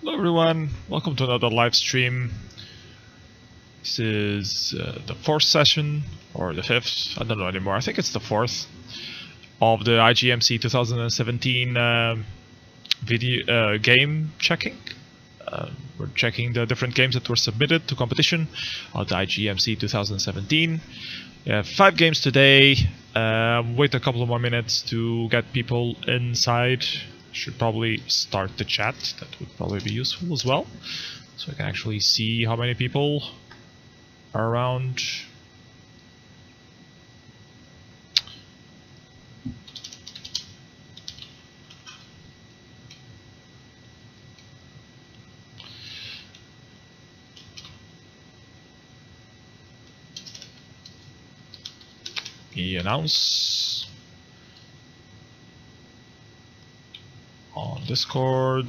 Hello everyone, welcome to another live stream. This is the fourth session, or the fifth, I don't know anymore, I think it's the fourth, of the IGMC 2017 video game checking. We're checking the different games that were submitted to competition on the IGMC 2017. We have 5 games today. Wait a couple of more minutes to get people inside. Should probably start the chat. That would probably be useful as well, so I can actually see how many people are around. We announce on Discord.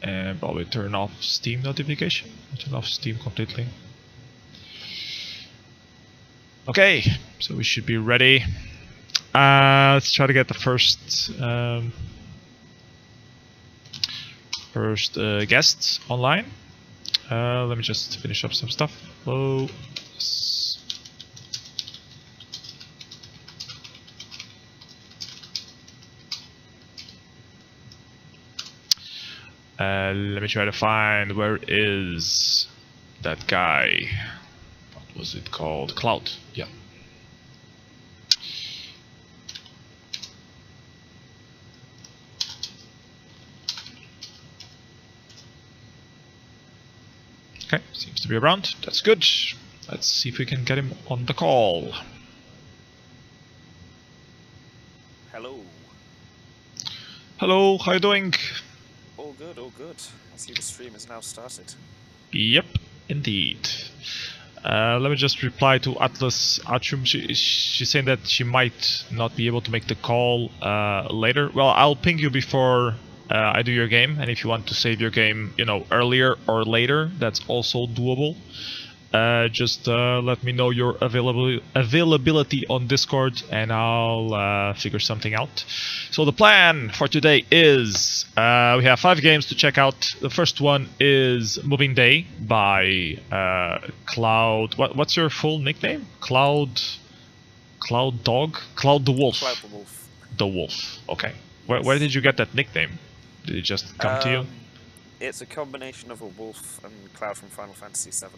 And probably turn off Steam notification. Turn off Steam completely. Okay, so we should be ready. Let's try to get the first guests online. Let me just finish up some stuff. Hello. Let me try to find where is that guy. What was it called? Cloud. Yeah. Okay, seems to be around. That's good. Let's see if we can get him on the call. Hello. Hello, how are you doing? All good, all good. I see the stream has now started. Yep, indeed. Let me just reply to Atlas Atrum. She's saying that she might not be able to make the call later. Well, I'll ping you before I do your game, and if you want to save your game, you know, earlier or later, that's also doable. Just let me know your availability on Discord, and I'll figure something out. So the plan for today is we have 5 games to check out. The first one is Moving Day by Cloud. What's your full nickname? Cloud Dog? Cloud the Wolf. Cloud the Wolf. The Wolf. Okay. Where did you get that nickname? Did it just come to you? It's a combination of a wolf and Cloud from Final Fantasy VII.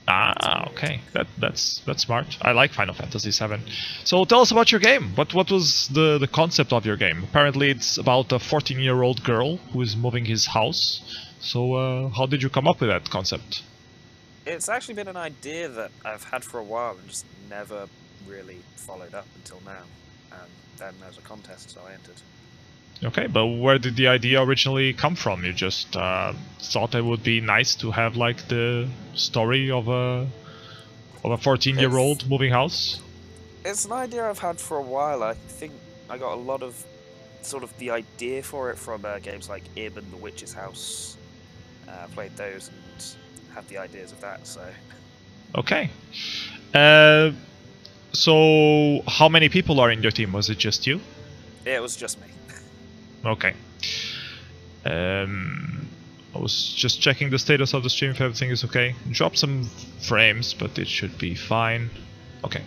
Ah, okay. That's smart. I like Final Fantasy VII. So tell us about your game. What was the concept of your game? Apparently it's about a 14-year-old girl who is moving his house. So how did you come up with that concept? It's actually been an idea that I've had for a while and just never really followed up until now. And then there's a contest, so I entered. Okay, but where did the idea originally come from? You just thought it would be nice to have like the story of a 14-year-old moving house? It's an idea I've had for a while. I think I got a lot of sort of the idea for it from games like Ib and The Witch's House. Played those and had the ideas of that, so... Okay. So how many people are in your team? Was it just you? It was just me. Okay. I was just checking the status of the stream if everything is okay. Drop some frames, but it should be fine. Okay.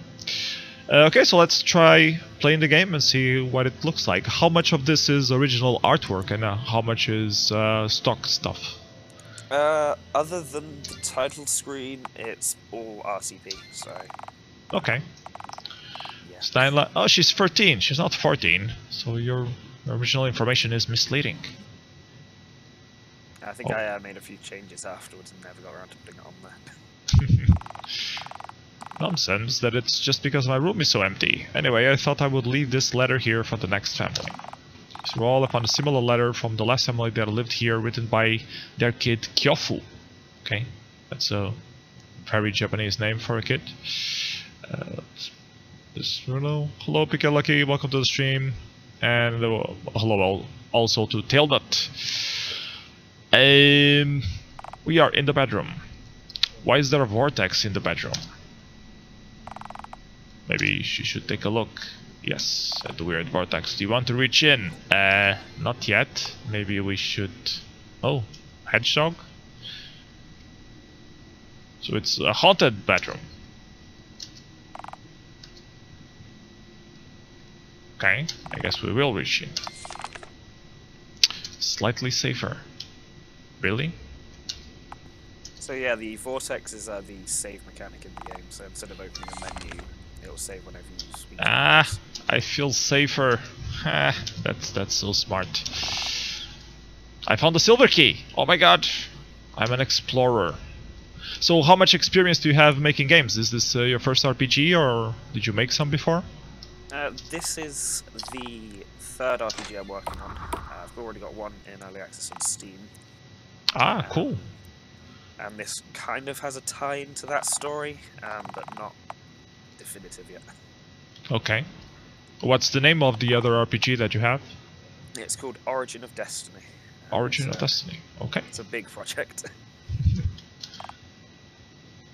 Okay, so let's try playing the game and see what it looks like. How much of this is original artwork and how much is stock stuff? Other than the title screen, it's all RCP, so... Okay. Yeah. Steinle oh, she's 13, she's not 14, so your original information is misleading. I think I made a few changes afterwards and never got around to putting it on there. Nonsense, that it's just because my room is so empty. Anyway, I thought I would leave this letter here for the next family. So we all upon a similar letter from the last family that lived here, written by their kid Kyofu. Okay, that's a very Japanese name for a kid. Hello, Pika Lucky, welcome to the stream. And hello also to Tailnut. We are in the bedroom. Why is there a vortex in the bedroom? Maybe she should take a look Yes, at the weird vortex. Do you want to reach in? Not yet. Maybe we should... Oh, hedgehog? So it's a haunted bedroom. Okay, I guess we will reach in. Slightly safer. Really? So yeah, the vortexes are the save mechanic in the game, so instead of opening a menu, it'll save whenever you speak to others. I feel safer. That's so smart. I found the silver key! Oh my god! I'm an explorer. So how much experience do you have making games? Is this your first RPG, or did you make some before? This is the third RPG I'm working on. I've already got one in early access on Steam. Ah, cool. And this kind of has a tie into that story, but not definitive yet. Okay. What's the name of the other RPG that you have? It's called Origin of Destiny. Origin of Destiny. Okay. It's a big project.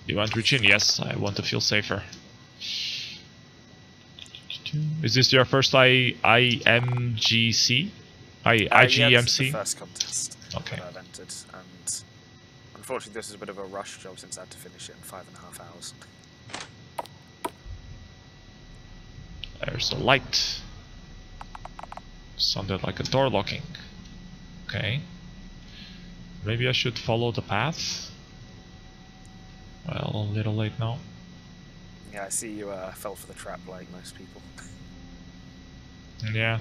You want to reach in? Yes, I want to feel safer. Is this your first IMGC? IGMC? Yeah, this is the first contest Okay. that I've entered, and unfortunately this is a bit of a rush job since I had to finish it in 5.5 hours. There's a light. Sounded like a door locking. Okay. Maybe I should follow the path? Well, a little late now. Yeah, I see you fell for the trap like most people. Yeah.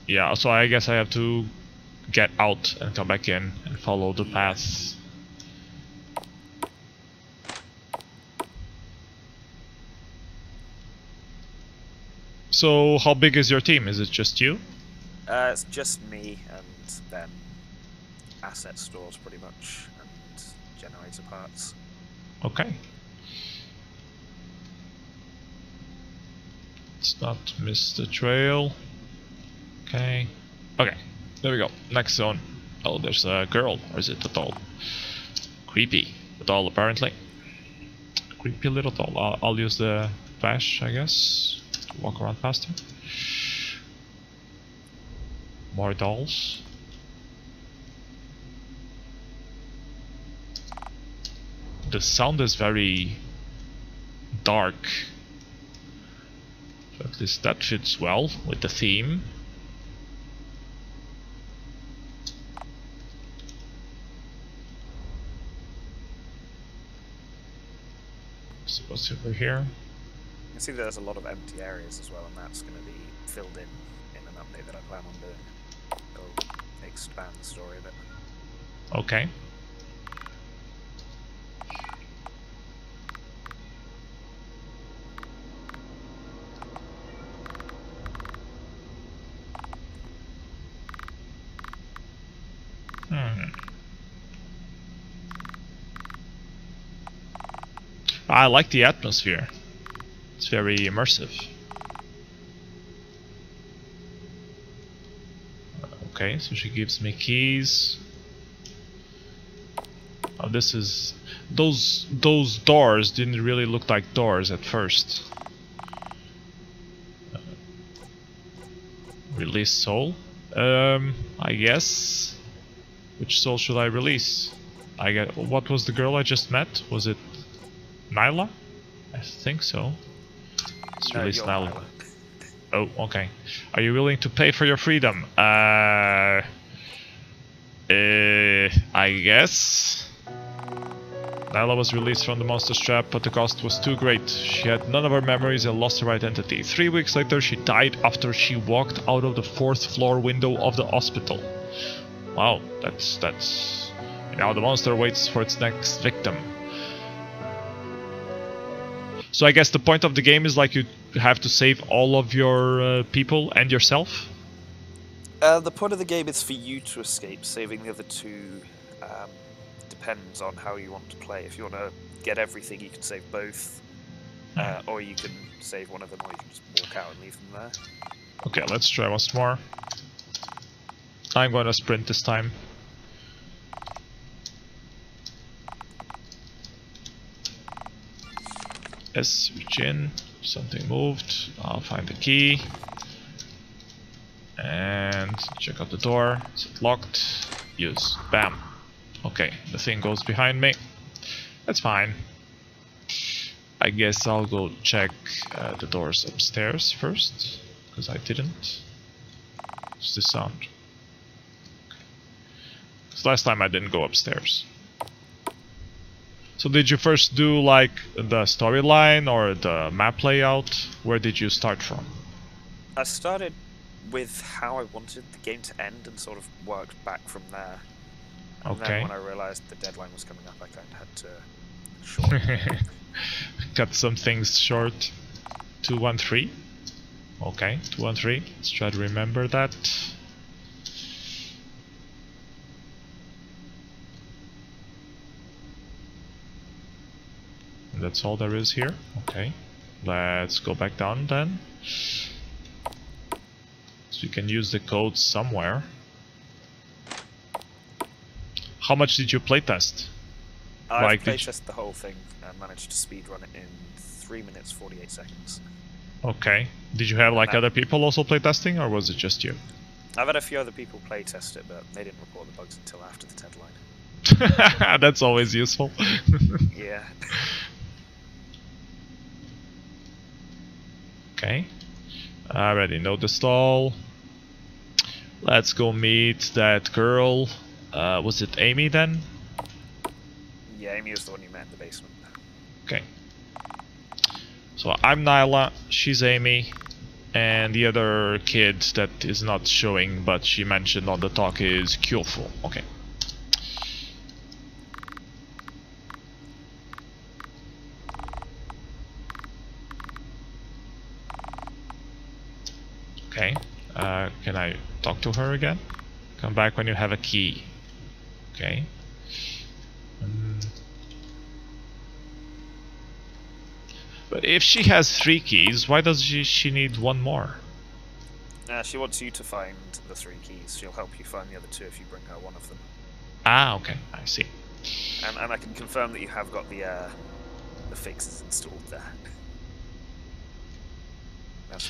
Yeah, so I guess I have to get out and come back in and follow the path. So, how big is your team? Is it just you? It's just me and then asset stores pretty much, and generator parts. Okay. Let's not miss the trail. Okay. Okay. There we go. Next zone. Oh, there's a girl. Or is it a doll? Creepy. A doll, apparently. Creepy little doll. I'll use the flash, I guess, to walk around faster. More dolls. The sound is very dark. So at least that fits well with the theme. So what's over here? You can see there's a lot of empty areas as well, and that's going to be filled in an update that I plan on doing. It'll expand the story a bit. Okay. I like the atmosphere. It's very immersive. Okay, so she gives me keys. Oh, this is... Those doors didn't really look like doors at first. Release soul? I guess. Which soul should I release? What was the girl I just met? Was it Nyla? I think so. Let's release Nyla. Oh, okay. Are you willing to pay for your freedom? I guess. Nyla was released from the monster's trap, but the cost was too great. She had none of her memories and lost her identity. 3 weeks later, she died after she walked out of the 4th floor window of the hospital. Wow, that's... Now the monster waits for its next victim. So I guess the point of the game is like you have to save all of your people and yourself? The point of the game is for you to escape. Saving the other two depends on how you want to play. If you want to get everything, you can save both. Or you can save one of them, or you can just walk out and leave them there. Okay, let's try once more. I'm gonna sprint this time. Yes, reach in. Something moved. I'll find the key. And check out the door. Is it locked? Use. Bam. Okay, the thing goes behind me. That's fine. I guess I'll go check the doors upstairs first, because I didn't. What's the sound? Because last time I didn't go upstairs. So did you first do like the storyline or the map layout? Where did you start from? I started with how I wanted the game to end and sort of worked back from there. And Okay. then when I realized the deadline was coming up, I kind of had to shorten. Cut some things short. 213. Okay, 213. Let's try to remember that. That's all there is here. Okay. Let's go back down then. So you can use the code somewhere. How much did you playtest? I playtested the whole thing and managed to speedrun it in 3 minutes 48 seconds. Okay. Did you have like other people also playtesting, or was it just you? I've had a few other people playtest it, but they didn't report the bugs until after the deadline. That's always useful. Yeah. Okay. I already know the stall. Let's go meet that girl. Was it Amy then? Yeah, Amy was the one you met in the basement. Okay. So I'm Nyla, she's Amy, and the other kid that is not showing but she mentioned on the talk is Kyofu. Okay. Okay. Can I talk to her again? Come back when you have a key. Okay. But if she has 3 keys, why does she need 1 more? She wants you to find the 3 keys. She'll help you find the other 2 if you bring her one of them. Ah, okay, I see. And I can confirm that you have got the fixes installed there.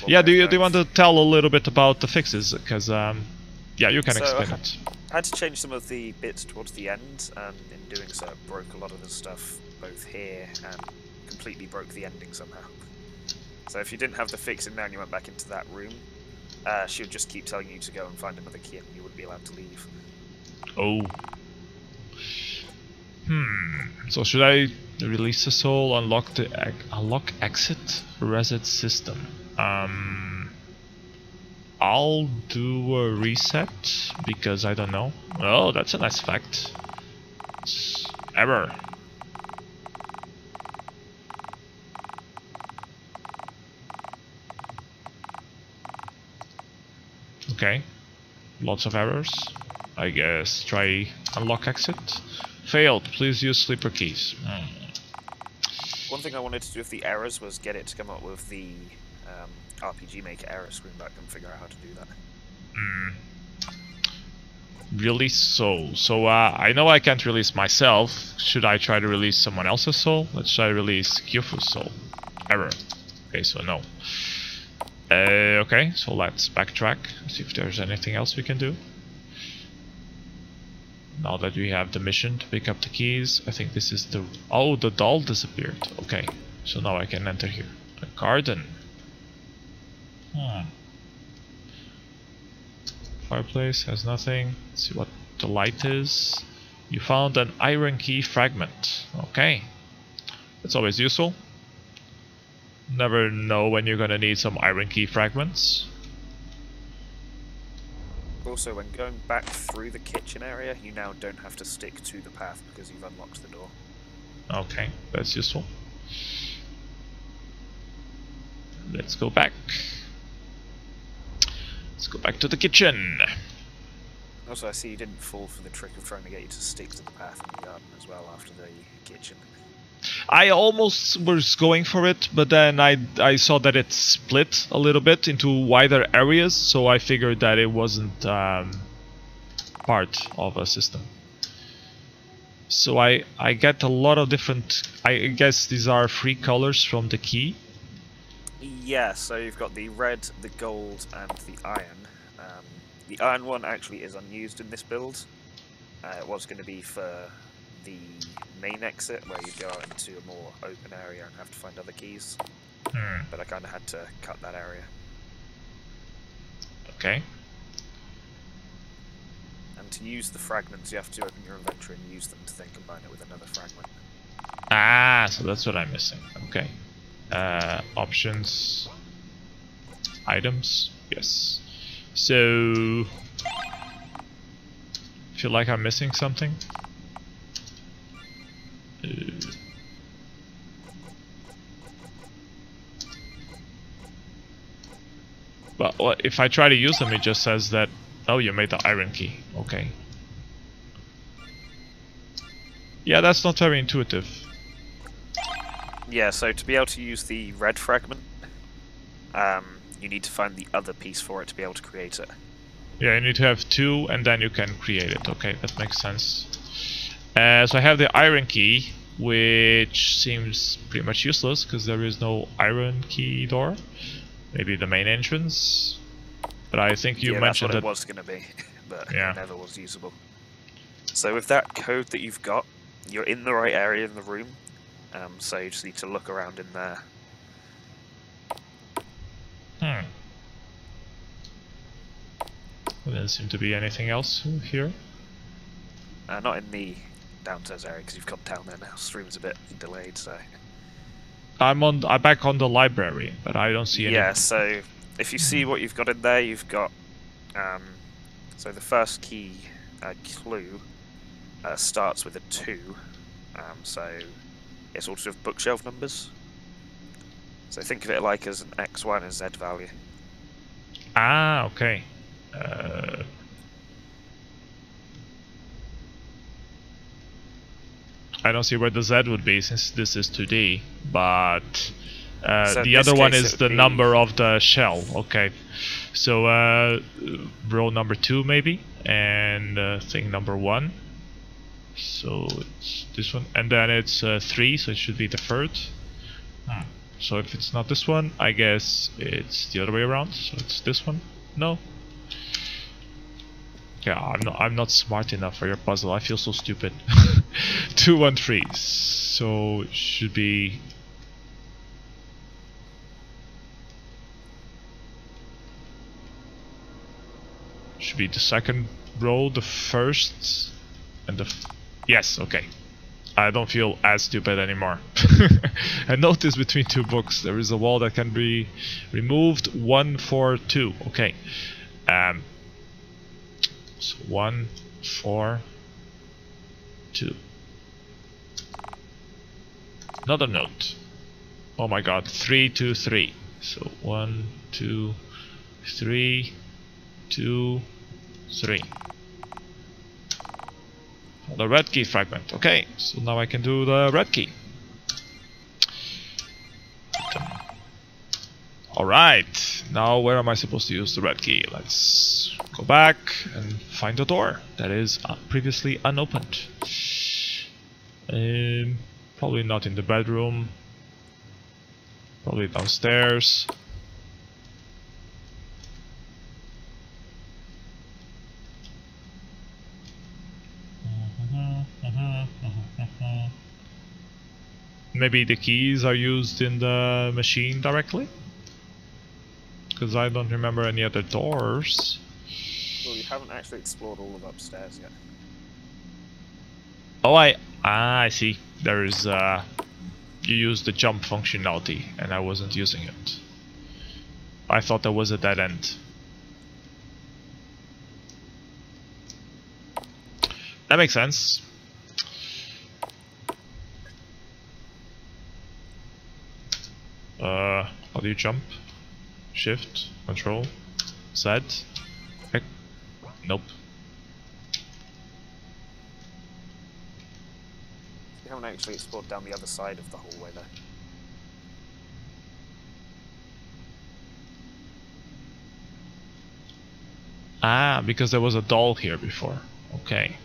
Yeah, do you want to tell a little bit about the fixes? Because, yeah, you can explain it. I had to change some of the bits towards the end, and in doing so, it broke a lot of the stuff both here and completely broke the ending somehow. So if you didn't have the fix in there and you went back into that room, she would just keep telling you to go and find another key and you wouldn't be allowed to leave. Oh. So should I release a soul, unlock the unlock exit reset system? I'll do a reset because I don't know. Oh, that's a nice fact. Error. Okay, lots of errors. I guess try unlock exit. Failed. Please use sleeper keys. One thing I wanted to do with the errors was get it to come up with the RPG Maker error screen, but I couldn't figure out how to do that. Release soul. So I know I can't release myself. Should I try to release someone else's soul? Let's try to release Kyofu's soul. Error. Okay, so no. Okay, so let's backtrack, see if there's anything else we can do. Now that we have the mission to pick up the keys, I think this is the... Oh, the doll disappeared. Okay, so now I can enter here. The garden. Fireplace has nothing. Let's see what the light is. You found an iron key fragment. Okay, that's always useful. Never know when you're gonna need some iron key fragments. Also, when going back through the kitchen area, you now don't have to stick to the path because you've unlocked the door. Okay, that's useful. Let's go back. Let's go back to the kitchen. Also, I see you didn't fall for the trick of trying to get you to stick to the path in the garden as well after the kitchen. I almost was going for it, but then I saw that it split a little bit into wider areas, so I figured that it wasn't part of a system. So I get a lot of different. I guess these are 3 colors from the key. Yeah, so you've got the red, the gold, and the iron. The iron one actually is unused in this build. It was going to be for the main exit, where you go out into a more open area and have to find other keys. But I kind of had to cut that area. Okay. And to use the fragments, you have to open your inventory and use them to then combine it with another fragment. Ah, so that's what I'm missing. Okay. Options. Items. Yes. So... feel like I'm missing something. But if I try to use them, it just says that, oh, you made the iron key. Okay. Yeah, that's not very intuitive. Yeah, so to be able to use the red fragment, you need to find the other piece for it to be able to create it. Yeah, you need to have 2 and then you can create it. Okay, that makes sense. So I have the iron key, which seems pretty much useless because there is no iron key door. Maybe the main entrance. But I think you mentioned that's what that it was going to be, but yeah. it never was usable. So with that code that you've got, you're in the right area in the room, so you just need to look around in there. There doesn't seem to be anything else here. Not in the downstairs area, because you've got down there now. Stream's a bit delayed, so... I'm back on the library, but I don't see any... Yeah, so if you see what you've got in there, you've got... so the first key clue starts with a 2, so it's all sort of bookshelf numbers. So think of it like as an X, Y, and a Z value. Ah, okay. I don't see where the Z would be since this is 2D, but So the other one is the number of the shell. Okay, so row number 2 maybe, and thing number 1. So it's this one, and then it's 3, so it should be the third. So if it's not this one, I guess it's the other way around. So it's this one. No. Yeah, I'm not smart enough for your puzzle. I feel so stupid. 2, 1, 3. So it should be the second row, the first, and the yes. Okay. I don't feel as stupid anymore. A notice between 2 books. There is a wall that can be removed. 1, 4, 2. Okay. So 1, 4, 2. Another note. Oh my god. 3, 2, 3. So 1, 2, 3, 2, 3. The red key fragment. Okay, so now I can do the red key. Alright, now where am I supposed to use the red key? Let's go back and find the door that is previously unopened. Probably not in the bedroom. Probably downstairs. Maybe the keys are used in the machine directly? Because I don't remember any other doors. Well, you haven't actually explored all of upstairs yet. Oh, I see. There is you use the jump functionality, and I wasn't using it. I thought there was a dead end. That makes sense. How do you jump? Shift, Control, Z. Heck. Nope. You haven't actually explored down the other side of the hallway there. Ah, because there was a doll here before. Okay.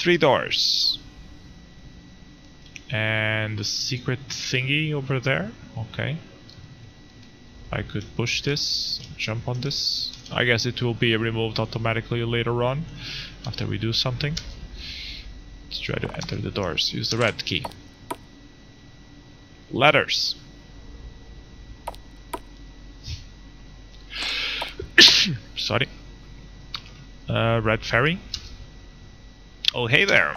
3 doors. And the secret thingy over there. Okay. I could push this, jump on this. I guess it will be removed automatically later on after we do something. Let's try to enter the doors. Use the red key. Ladders. Sorry. Red fairy. Oh, hey there.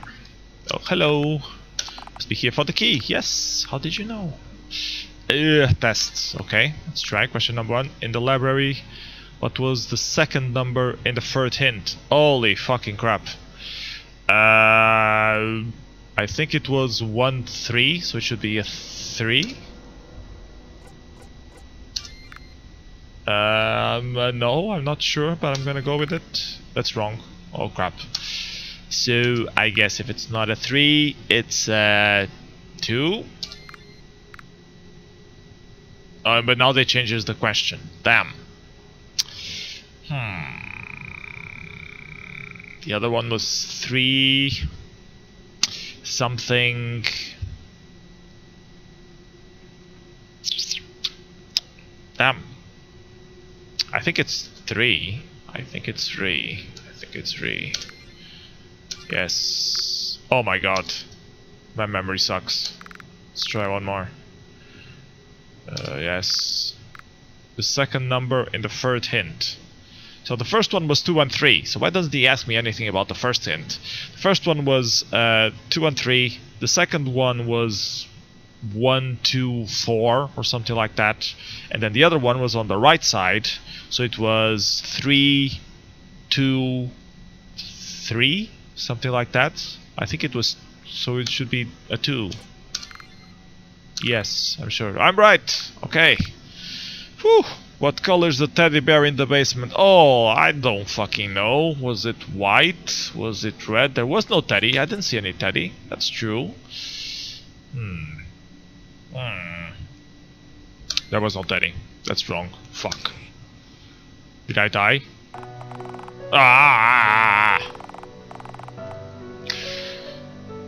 Oh, hello. Must be here for the key. Yes. How did you know? Tests. Okay. Let's try. Question number 1. In the library, what was the second number in the third hint? Holy fucking crap. I think it was 1, 3, so it should be a 3. No, I'm not sure, but I'm gonna go with it. That's wrong. Oh crap. So I guess if it's not a 3, it's a 2. But now they changes the question. Damn. The other one was 3 something. Damn. I think it's 3. I think it's 3. I think it's 3. Yes. Oh my god. My memory sucks. Let's try one more. Yes. The second number in the third hint. So the first one was 2 and 3. So why doesn't he ask me anything about the first hint? The first one was 2 and 3. The second one was 1, 2, 4 or something like that. And then the other one was on the right side. So it was 3, 2, 3, something like that. I think it was, so it should be a 2. Yes, I'm sure. I'm right. Okay. Whew. What color is the teddy bear in the basement? Oh, I don't fucking know. Was it white? Was it red? There was no teddy. I didn't see any teddy. That's true. There was no teddy. That's wrong. Fuck. Did I die? Ah!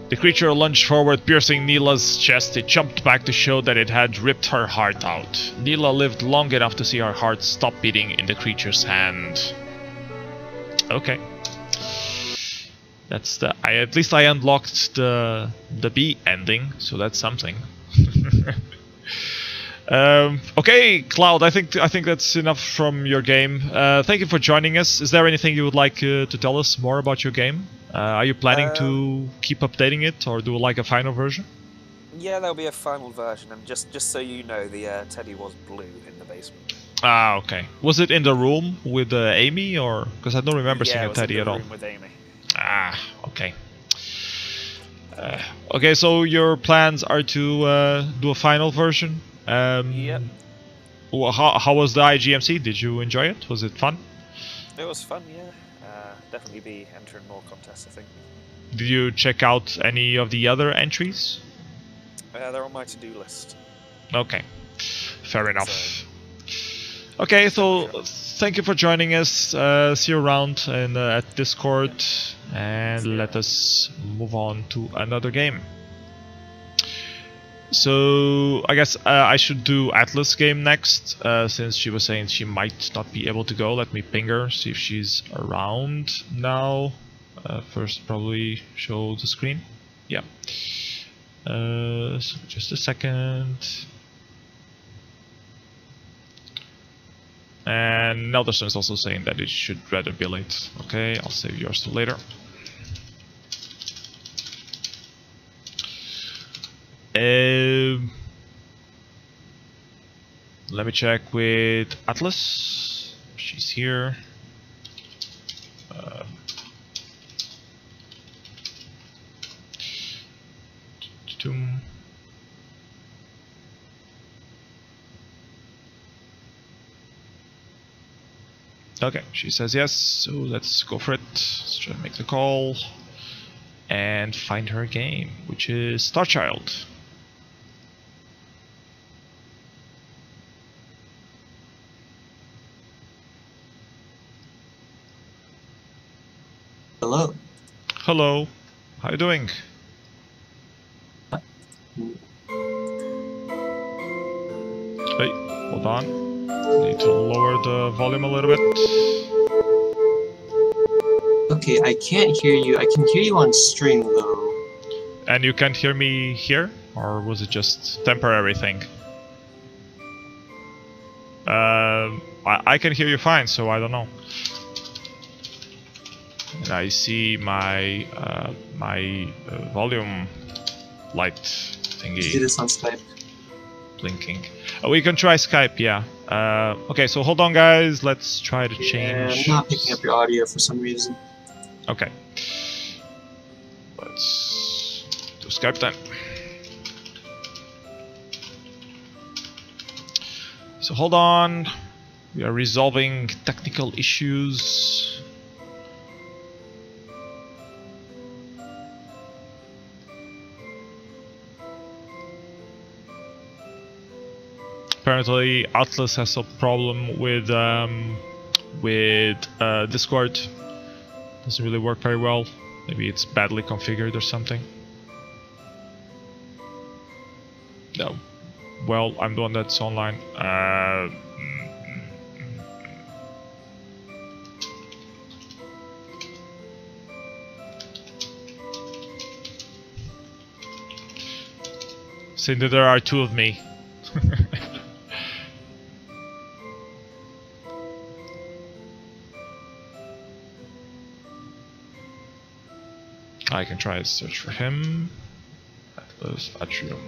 The creature lunged forward, piercing Neela's chest. It jumped back to show that it had ripped her heart out. Neela lived long enough to see her heart stop beating in the creature's hand. Okay. That's the... at least I unlocked the B ending, so that's something. Okay, Cloud, I think that's enough from your game. Thank you for joining us. Is there anything you would like to tell us more about your game? Are you planning to keep updating it or do like a final version? Yeah, there'll be a final version, and just so you know, the teddy was blue in the basement. Ah, okay. Was it in the room with Amy, or because I don't remember seeing a teddy at all? Yeah, it was in the room with Amy. Ah, okay. Okay, so your plans are to do a final version. Yep. How was the IGMC? Did you enjoy it? Was it fun? It was fun, yeah. Definitely be entering more contests, I think. Did you check out any of the other entries? They're on my to-do list. Okay, fair enough. Okay, so thank you for joining us. See you around and at Discord, and let us move on to another game. So I guess I should do Atlas game next, since she was saying she might not be able to go. Let me ping her, see if she's around now. First probably show the screen. Yeah. So just a second. And Nelderson is also saying that it should rather be late. Okay, I'll save yours to later. Let me check with Atlas. She's here. Okay, she says yes, so let's go for it. Let's try to make the call and find her game, which is Starchild. Hello. Hello. How you doing? Wait, hold on. Need to lower the volume a little bit. Okay, I can't hear you. I can hear you on stream though. And you can't hear me here? Or was it just temporary thing? I can hear you fine, so I don't know. And I see my volume light thingy. Let's do this on Skype. Blinking. We can try Skype, yeah. Okay, so hold on, guys. Let's try to change. Yeah, I'm not picking up your audio for some reason. Okay. Let's do Skype then. So hold on. We are resolving technical issues. Apparently, Atlas has a problem with Discord. Doesn't really work very well. Maybe it's badly configured or something. No. Well, I'm the one that's online. Saying that there are two of me. I can try to search for him. Atlas Atrium.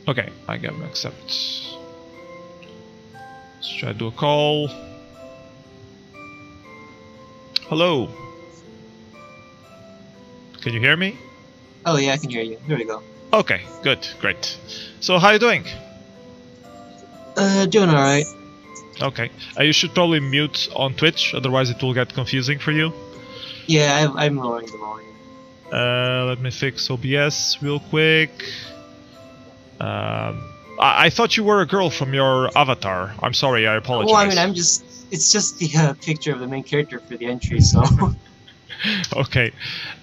Okay, I get him accept. Let's try to do a call. Hello. Can you hear me? Oh yeah, I can hear you. There we go. Okay, good, great. So how are you doing? Doing alright. Okay, you should probably mute on Twitch, otherwise it will get confusing for you. Yeah, I'm lowering the volume. Let me fix OBS real quick. I thought you were a girl from your avatar. I'm sorry, I apologize. Well, I mean, it's just the picture of the main character for the entry, so... Okay.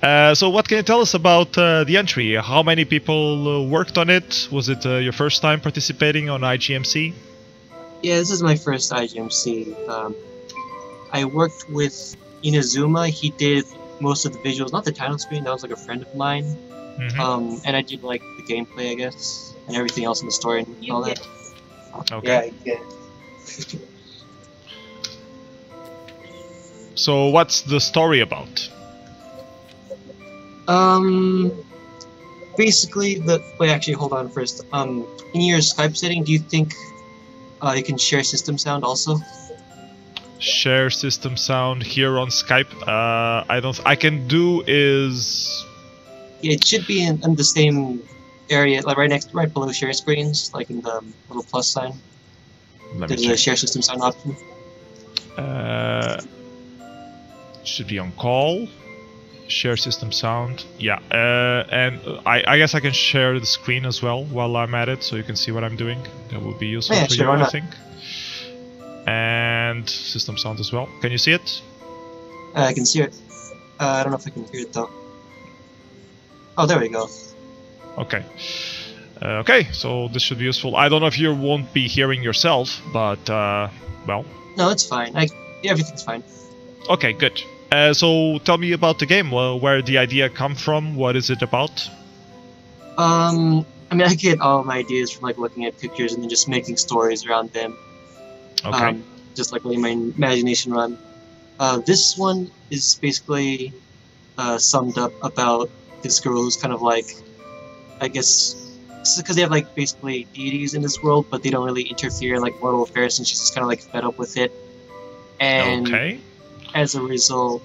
So what can you tell us about the entry? How many people worked on it? Was it your first time participating on IGMC? Yeah, this is my first IGMC. I worked with Inazuma. He did most of the visuals, not the title screen. That was like a friend of mine. Mm-hmm. And I did like the gameplay, I guess, and everything else in the story and all that. Okay. Yeah, So what's the story about? Basically, wait, actually, hold on first. In your Skype setting, do you think you can share system sound also? Share system sound here on Skype? I can do is... Yeah, it should be in the same area, like right below share screens, like in the little plus sign. There's a share system sound option. Should be on call. Share system sound. Yeah, and I guess I can share the screen as well while I'm at it, so you can see what I'm doing. That would be useful for you, I think. And system sound as well. Can you see it? I can see it. I don't know if I can hear it though. Oh, there we go. Okay. Okay, so this should be useful. I don't know if you won't be hearing yourself, but well. No, it's fine. Everything's fine. Okay, good. So tell me about the game. Where the idea come from? What is it about? I mean, I get all my ideas from like looking at pictures and then just making stories around them. Okay. Just like letting my imagination run. This one is basically summed up about this girl who's kind of like, I guess, because they have like basically deities in this world, but they don't really interfere in like mortal affairs, and she's just kind of like fed up with it. And okay. As a result,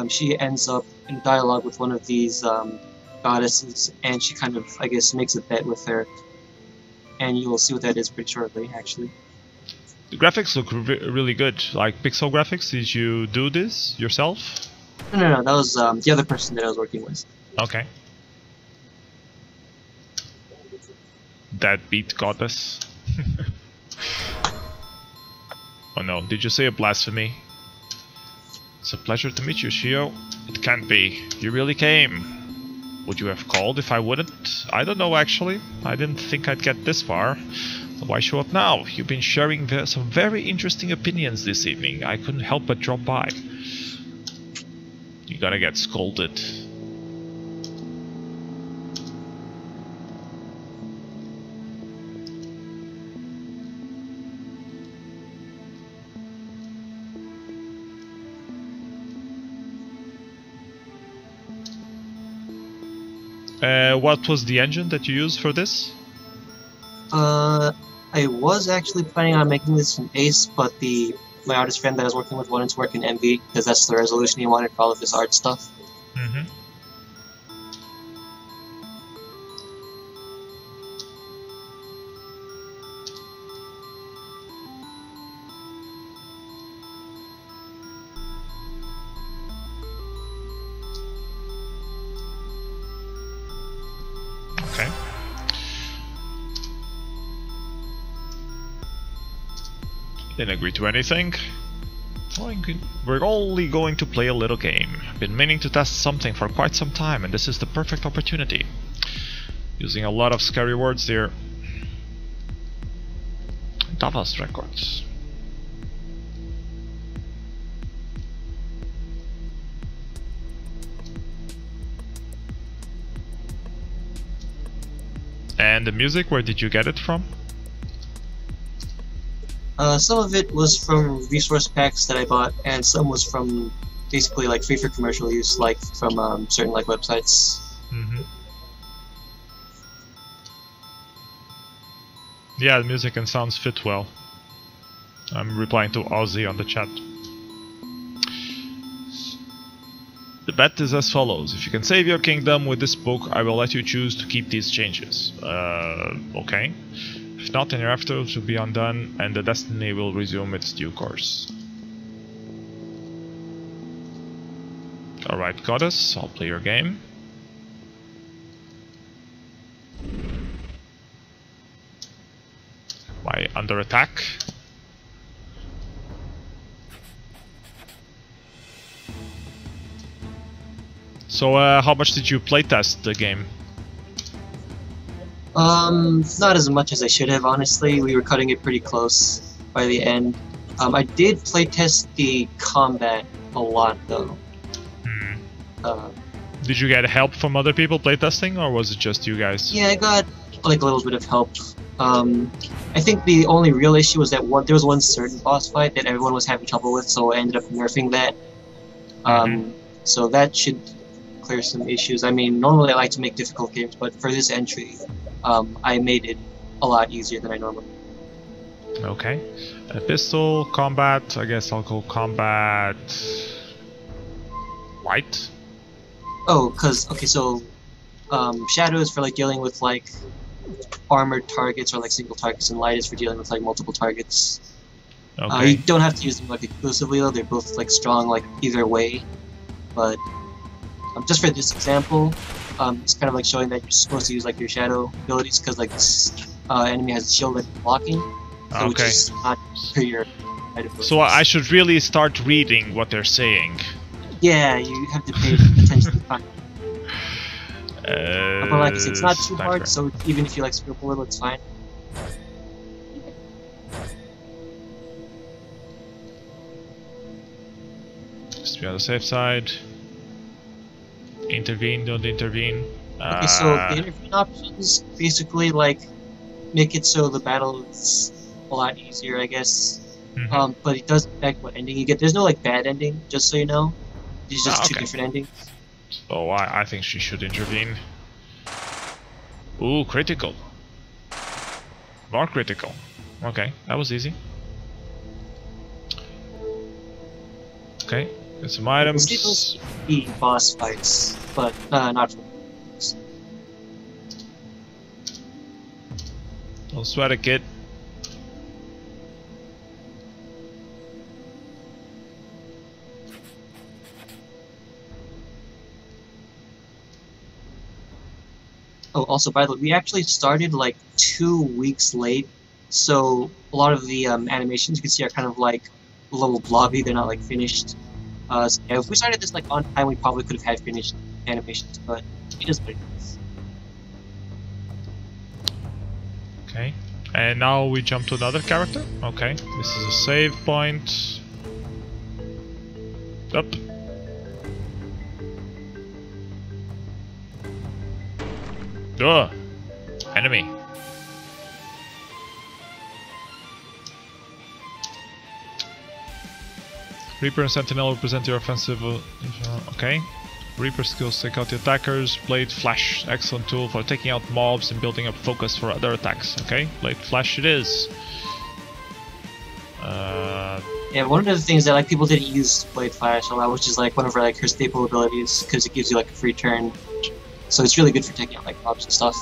she ends up in dialogue with one of these goddesses, and she kind of, I guess, makes a bet with her. And you will see what that is pretty shortly, actually. The graphics look really good, like pixel graphics. Did you do this yourself? No, that was the other person that I was working with. Okay. deadbeat goddess. Oh no, did you say a blasphemy? It's a pleasure to meet you, Shio. It can't be. You really came. Would you have called if I wouldn't? I don't know, actually. I didn't think I'd get this far. So why show up now? You've been sharing some very interesting opinions this evening. I couldn't help but drop by. You're gonna get scolded. What was the engine that you used for this? I was actually planning on making this in Ace, but my artist friend that I was working with wanted to work in MV, because that's the resolution he wanted for all of his art stuff. Mm-hmm. Okay. Didn't agree to anything. We're only going to play a little game. I've been meaning to test something for quite some time, and this is the perfect opportunity. Using a lot of scary words here. Davos Records. And the music, where did you get it from? Some of it was from resource packs that I bought, and some was from basically like free for commercial use, like from certain like websites. Mm-hmm. Yeah, the music and sounds fit well. I'm replying to Ozzy on the chat. The bet is as follows. If you can save your kingdom with this book, I will let you choose to keep these changes. Okay. If not, then your efforts will be undone, and the destiny will resume its due course. Alright, goddess, I'll play your game. Am I under attack? So, how much did you playtest the game? Not as much as I should have, honestly. We were cutting it pretty close by the end. I did playtest the combat a lot, though. Did you get help from other people playtesting, or was it just you guys? Yeah, I got like a little bit of help. I think the only real issue was that there was one certain boss fight that everyone was having trouble with, so I ended up nerfing that. So that should clear some issues. I mean, normally I like to make difficult games, but for this entry, I made it a lot easier than I normally do. Okay. Pistol, combat, I guess I'll go combat... White? Oh, okay, so Shadow is for like dealing with like armored targets or like single targets, and Light is for dealing with like multiple targets. Okay. You don't have to use them like exclusively though, they're both like strong like either way, but just for this example, it's kind of like showing that you're supposed to use like your Shadow abilities, because like this enemy has shield and blocking, so Okay. it's just not for your So I should really start reading what they're saying. Yeah, you have to pay attention to the content. But like I said, it's not too hard, so even if you like screw up a little, it's fine. Just be on the safe side. Intervene, don't intervene. Okay, so the intervene options basically like make it so the battle is a lot easier, I guess. But it does affect what ending you get. There's no like bad ending, just so you know. There's just two different endings. Oh, I think she should intervene. Ooh, critical. More critical. Okay, that was easy. Okay, get some items. Those be boss fights, but not for Don't sweat it, kid. Oh, also, by the way, we actually started like 2 weeks late, so a lot of the animations you can see are kind of like a little blobby. They're not like finished. So yeah, if we started this like on time, we probably could have had finished animations, but it is what it is. Okay, and now we jump to another character. Okay, this is a save point. Up. Ugh! Enemy. Reaper and Sentinel represent your offensive. Okay. Reaper skills take out the attackers. Blade Flash, excellent tool for taking out mobs and building up focus for other attacks. Okay, Blade Flash it is. Yeah, one of the things that like people didn't use Blade Flash a lot, which is like one of her like her staple abilities, because it gives you like a free turn. So it's really good for taking out like mobs and stuff.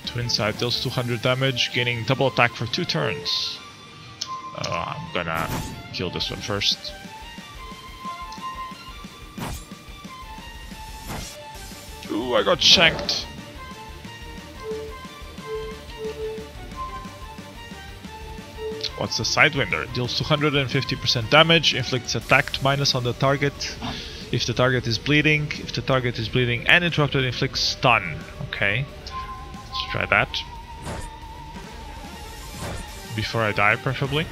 Twin side deals 200 damage, gaining double attack for 2 turns. I'm gonna kill this one first. Ooh, I got shanked. What's the Sidewinder? Deals 250% damage, inflicts attacked minus on the target if the target is bleeding. If the target is bleeding and interrupted, inflicts stun. Okay, let's try that. Before I die, preferably.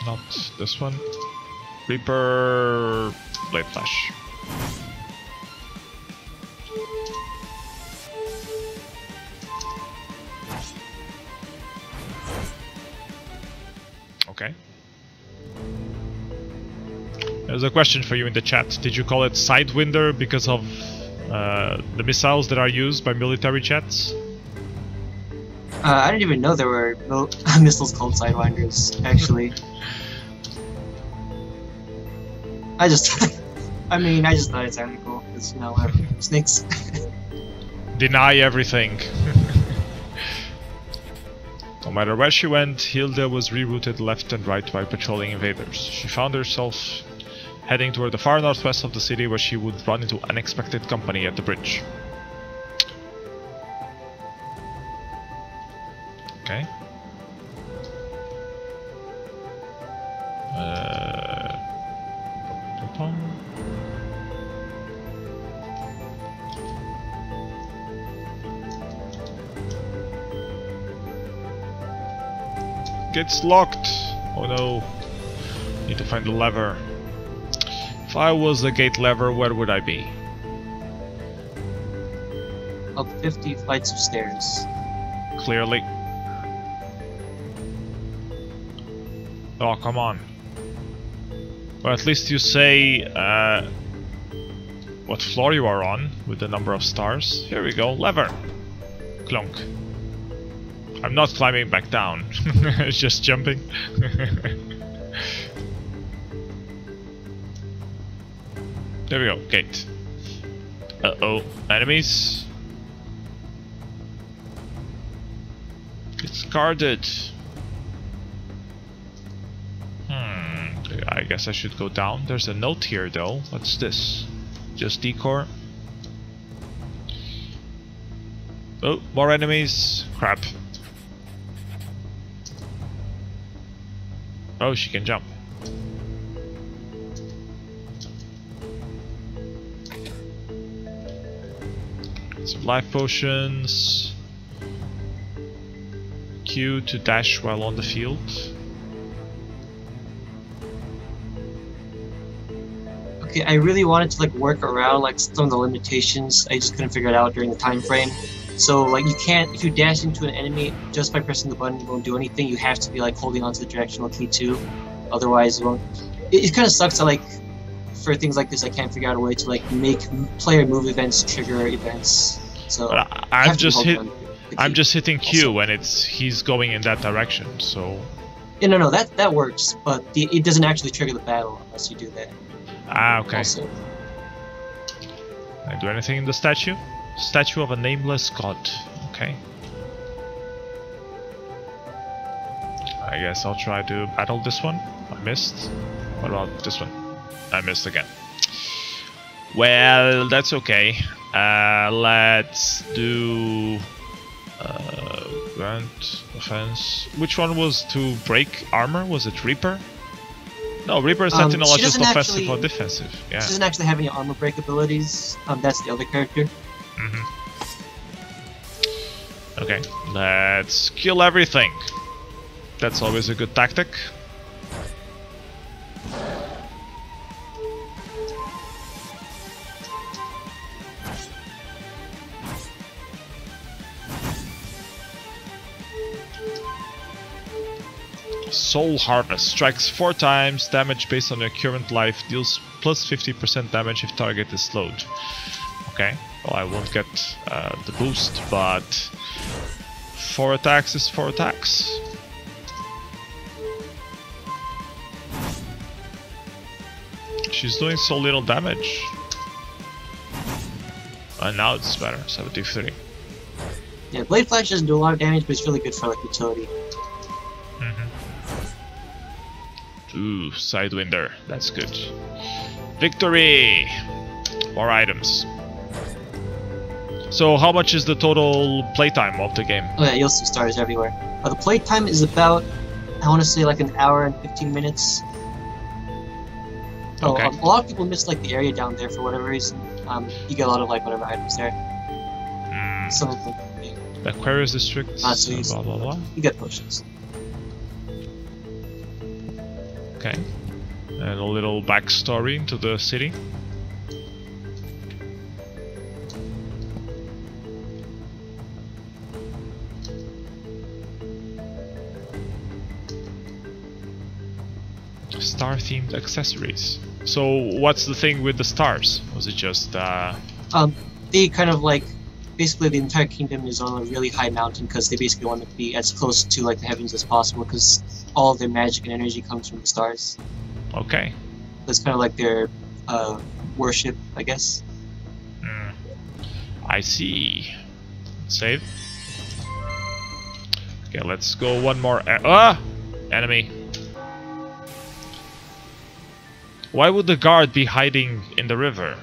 Not this one. Reaper Blade Flash. Okay. There's a question for you in the chat. Did you call it Sidewinder because of the missiles that are used by military jets? I didn't even know there were missiles called Sidewinders, actually. I just thought it sounded cool, because, you know, whatever. Snakes. Deny everything. No matter where she went, Hilda was rerouted left and right by patrolling invaders. She found herself heading toward the far northwest of the city, where she would run into unexpected company at the bridge. Okay. It's locked! Oh no. Need to find the lever. If I was the gate lever, where would I be? Up 50 flights of stairs. Clearly. Oh, come on. Well, at least you say what floor you are on with the number of stars. Here we go, lever. Clunk. I'm not climbing back down. It's just jumping. There we go, gate. Uh-oh, enemies. It's guarded. I guess I should go down. There's a note here though. What's this? Just decor. Oh, more enemies. Crap. Oh, she can jump. Some life potions. Q to dash while on the field. Okay, I really wanted to like work around like some of the limitations. I just couldn't figure it out during the time frame. So like you can't, if you dash into an enemy just by pressing the button, it won't do anything. You have to be like holding onto the directional key too. Otherwise, it won't. It kind of sucks that like for things like this, I can't figure out a way to like make player move events trigger events. So I'm just hitting Q when he's going in that direction. So Yeah, no, that works, but it doesn't actually trigger the battle unless you do that. Ah, okay. Also, Can I do anything in the statue? Statue of a nameless god. Okay. I guess I'll try to battle this one. I missed. What about this one? I missed again. Well, that's okay. Let's do grant offense. Which one was to break armor? Was it Reaper? No, Reaper Sentinel are just offensive or defensive. Yeah. She doesn't actually have any armor break abilities. That's the other character. Mm-hmm. Okay, let's kill everything. That's always a good tactic. Soul Harvest strikes 4 times, damage based on your current life, deals plus 50% damage if target is slowed. Okay, well I won't get the boost, but 4 attacks is 4 attacks. She's doing so little damage. And now it's better, 73. Yeah, Blade Flash doesn't do a lot of damage, but it's really good for like utility. Ooh, Sidewinder, that's good. Victory! More items. So how much is the total playtime of the game? Oh yeah, you'll see stars everywhere. The playtime is about, I want to say like an hour and 15 minutes. Oh, Okay. A lot of people miss like the area down there for whatever reason. You get a lot of like whatever items there. Some of them. The Aquarius District, So blah blah blah. you get potions. Okay. And a little backstory into the city. Star-themed accessories. So what's the thing with the stars? Was it just They kind of like, basically the entire kingdom is on a really high mountain because they basically want to be as close to like the heavens as possible because all of their magic and energy comes from the stars. okay. That's kind of like their worship, I guess. I see. Save. Okay, let's go one more. Enemy. Why would the guard be hiding in the river?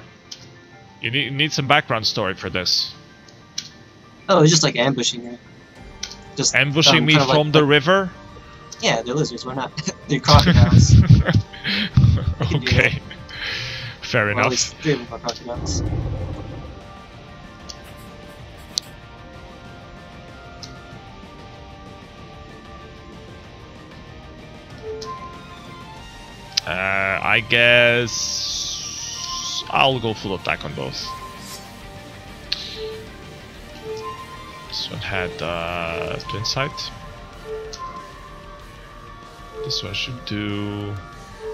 You need some background story for this. Oh, it's just like ambushing me. Just Ambushing me kind of from like, the river? Yeah, they're lizards. Why not? They're crocodiles. Okay. Fair Well, at enough. least 3 of them are crocodiles. I guess I'll go full attack on both. This one had twin sight. This one should do.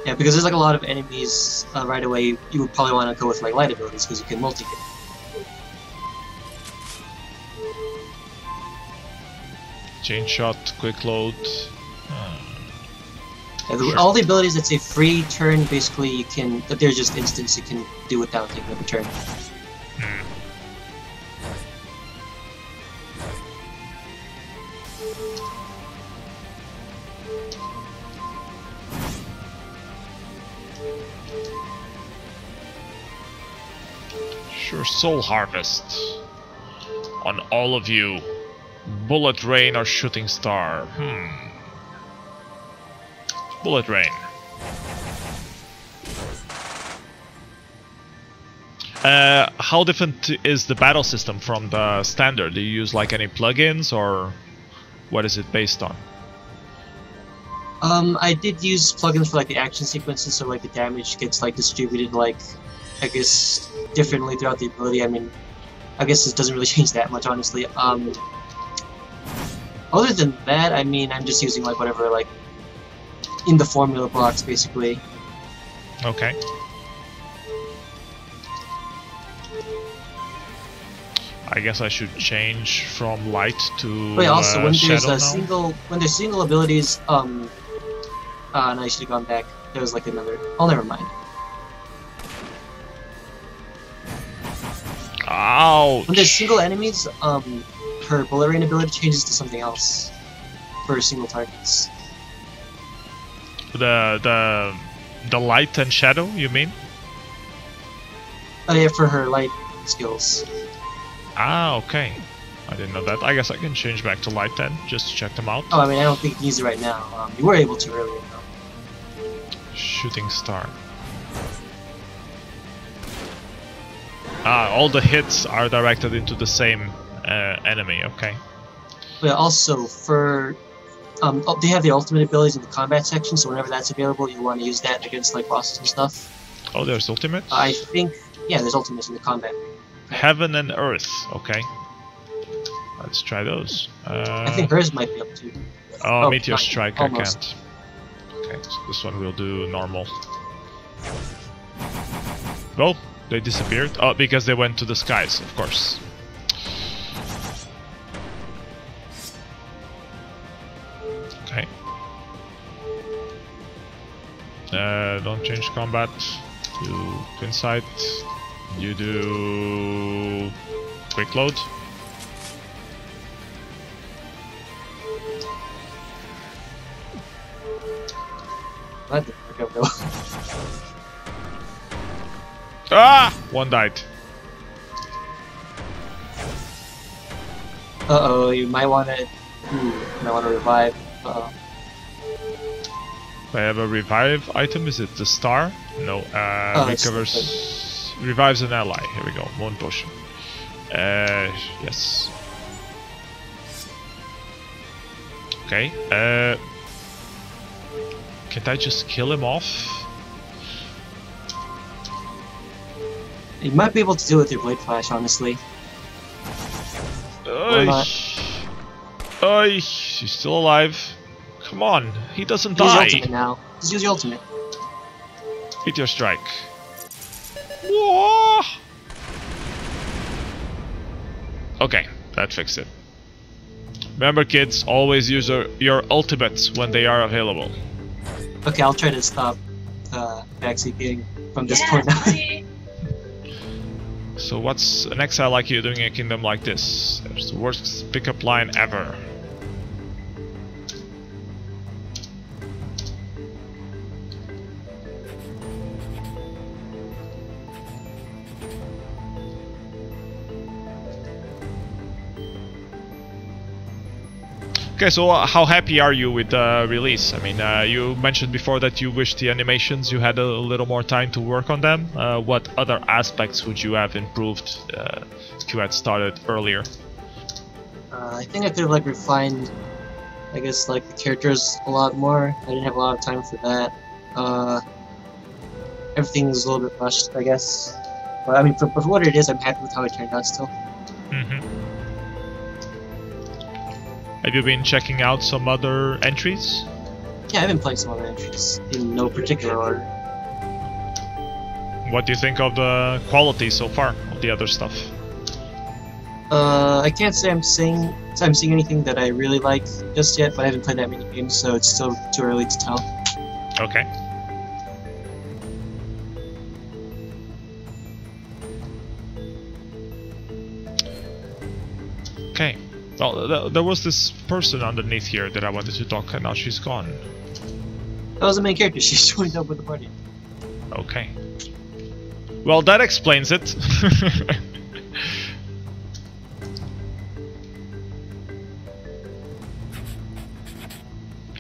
Yeah, because there's like a lot of enemies right away. You would probably want to go with like light abilities because you can multi-hit. Chain shot, quick load. Yeah, Sure. All the abilities that say free turn, basically you can, that they're just instants you can do without taking a turn. Sure, Soul Harvest. On all of you. Bullet Rain or Shooting Star? Bullet Rain. How different is the battle system from the standard? Do you use like any plugins or what is it based on? I did use plugins for like the action sequences, so like the damage gets like distributed like, I guess, differently throughout the ability. I mean, I guess it doesn't really change that much, honestly. Other than that, I mean, I'm just using like whatever like in the formula blocks, basically. Okay. I guess I should change from light to But yeah, also when there's shadow a now. single, when there's single abilities, No, I should have gone back. There was like another... Oh, never mind. Ouch! When there's single enemies, her bullet rain ability changes to something else for single targets. The light and shadow, you mean? Oh yeah, for her light skills. Ah, okay. I didn't know that. I guess I can change back to light then, just to check them out. Oh, I mean, I don't think you can use it right now. You were able to earlier, though. Shooting star. Ah, all the hits are directed into the same enemy, okay. But also, for... they have the ultimate abilities in the combat section, so whenever that's available, you want to use that against, like, bosses and stuff. Oh, there's ultimate? I think... Yeah, there's ultimates in the combat. Heaven and Earth, okay. Let's try those. I think hers might be up to... Oh, Meteor Strike, almost. I can't. Okay, so this one will do normal. Well, they disappeared. Oh, because they went to the skies, of course. Okay. Don't change combat. Do twin sight. You do quick load. What the frick go? Ah! One died. Uh-oh, you might want to... might want to revive. Uh-oh. I have a revive item. Is it the star? No. Recovers... Revives an ally. Here we go. One potion. Yes. Okay. Can't I just kill him off? You might be able to do it with your Blade Flash, honestly. Or not. Oy, she's still alive. Come on, he doesn't Use die. your ultimate now. Just use your ultimate. Meteor Strike. Whoa! Okay, that fixed it. Remember, kids, always use your ultimates when they are available. Okay, I'll try to stop backseeking from this point on. So what's an exile like you doing a kingdom like this? It's the worst pickup line ever. Okay, so how happy are you with the release? I mean, you mentioned before that you wish the animations you had a little more time to work on them. What other aspects would you have improved if you had started earlier? I think I could have like refined, I guess, like the characters a lot more. I didn't have a lot of time for that. Everything's a little bit rushed, I guess. But I mean, for what it is, I'm happy with how it turned out still. Mm-hmm. Have you been checking out some other entries? Yeah, I've been playing some other entries in no particular order. What do you think of the quality so far of the other stuff? I can't say I'm seeing anything that I really like just yet, but I haven't played that many games, so it's still too early to tell. Okay. Okay. Well, there was this person underneath here that I wanted to talk, and now she's gone. That was the main character. She joined up with the party. Okay. Well, that explains it.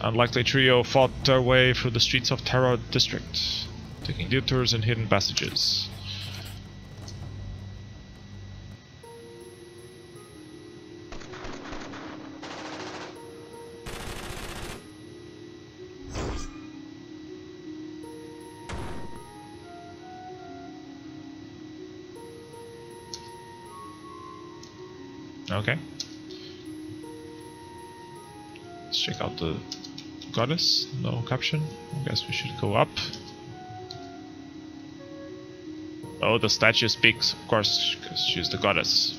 Unlikely trio fought their way through the streets of Terra District, taking detours and hidden passages. Okay. Let's check out the goddess. No caption. I guess we should go up. Oh, the statue speaks, of course, because she's the goddess.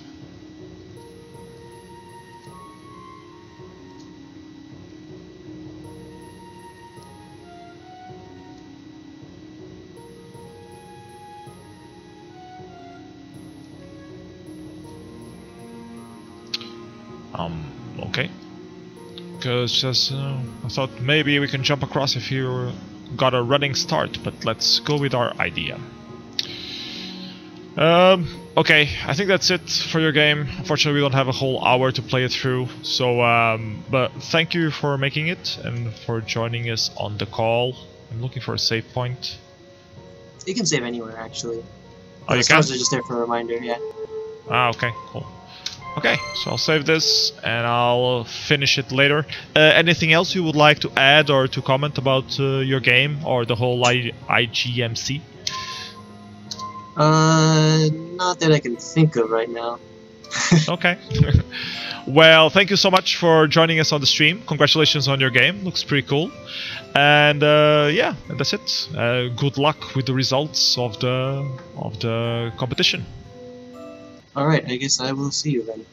Okay. Because just I thought maybe we can jump across if you got a running start, but let's go with our idea. Okay, I think that's it for your game. Unfortunately, we don't have a whole hour to play it through. So, but thank you for making it and for joining us on the call. I'm looking for a save point. You can save anywhere, actually. Oh, you the can? stars are just there for a reminder, yeah. Ah, okay, cool. Okay, so I'll save this and I'll finish it later. Anything else you would like to add or to comment about your game or the whole IGMC? Not that I can think of right now. Okay. Well, thank you so much for joining us on the stream. Congratulations on your game. Looks pretty cool. And yeah, that's it. Good luck with the results of the competition. Alright, I guess I will see you then.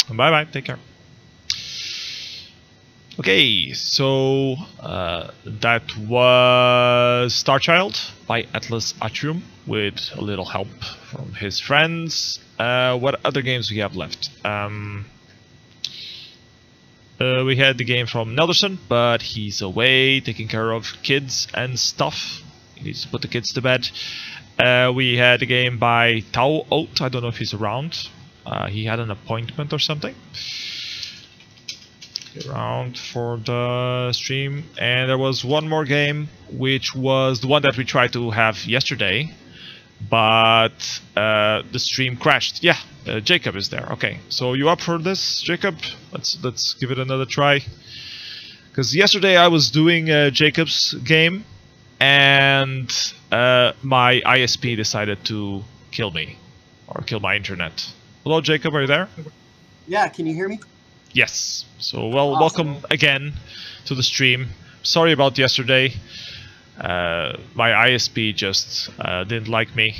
Bye bye, take care. Okay, so that was Star Child by Atlas Atrium with a little help from his friends. What other games we have left? We had the game from Nelderson, but he's away taking care of kids and stuff. He needs to put the kids to bed. We had a game by Tao Oat. I don't know if he's around. He had an appointment or something. Around for the stream. And there was one more game, which was the one that we tried to have yesterday, but the stream crashed. Yeah, Jacob is there. Okay, so you up for this, Jacob? Let's give it another try. Because yesterday I was doing Jacob's game, and my ISP decided to kill me, or kill my internet. Hello, Jacob, are you there? Yeah, can you hear me? Yes. So, well, Awesome. Welcome again to the stream. Sorry about yesterday. My ISP just didn't like me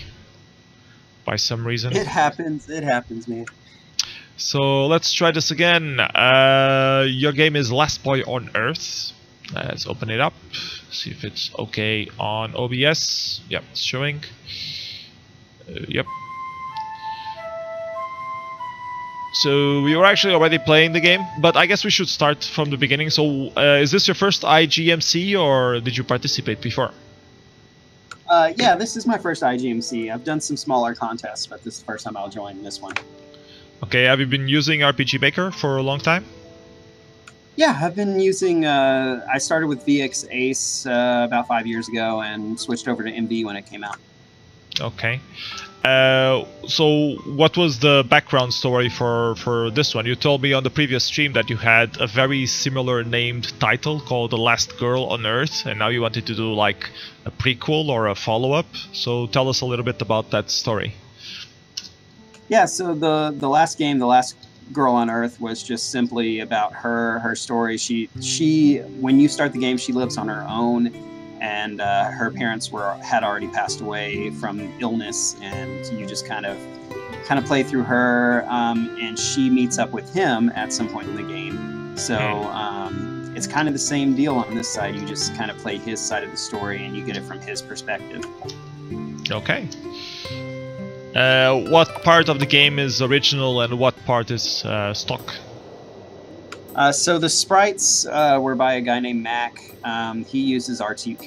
by some reason. It happens, man. So let's try this again. Your game is Last Boy on Earth. Let's open it up. See if it's okay on OBS. Yep, it's showing. Yep. So we were actually already playing the game, but I guess we should start from the beginning. So is this your first IGMC or did you participate before? Yeah, this is my first IGMC. I've done some smaller contests, but this is the first time I'll join this one. Okay, have you been using RPG Maker for a long time? Yeah, I've been using, I started with VX Ace about 5 years ago and switched over to MV when it came out. Okay. So what was the background story for this one? You told me on the previous stream that you had a very similar named title called The Last Girl on Earth, and now you wanted to do like a prequel or a follow-up. So tell us a little bit about that story. Yeah, so the last game, The Last Girl on Earth, was just simply about her story. She when you start the game, she lives on her own, and her parents had already passed away from illness, and you just kind of play through her, and she meets up with him at some point in the game. So it's kind of the same deal on this side. You just kind of play his side of the story, and you get it from his perspective. Okay. What part of the game is original and what part is stock? So the sprites were by a guy named Mac. He uses he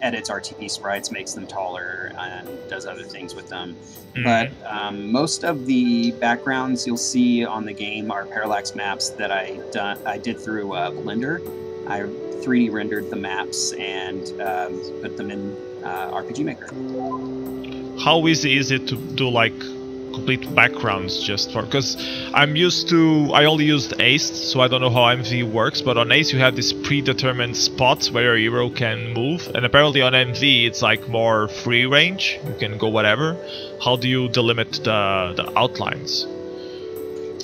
edits RTP sprites, makes them taller, and does other things with them. But most of the backgrounds you'll see on the game are parallax maps that I did through Blender. I 3D rendered the maps and put them in RPG Maker. How easy is it to do like complete backgrounds just for, because I only used Ace, so I don't know how MV works, but on Ace you have these predetermined spots where your hero can move, and apparently on MV it's like more free range, you can go whatever. How do you delimit the outlines?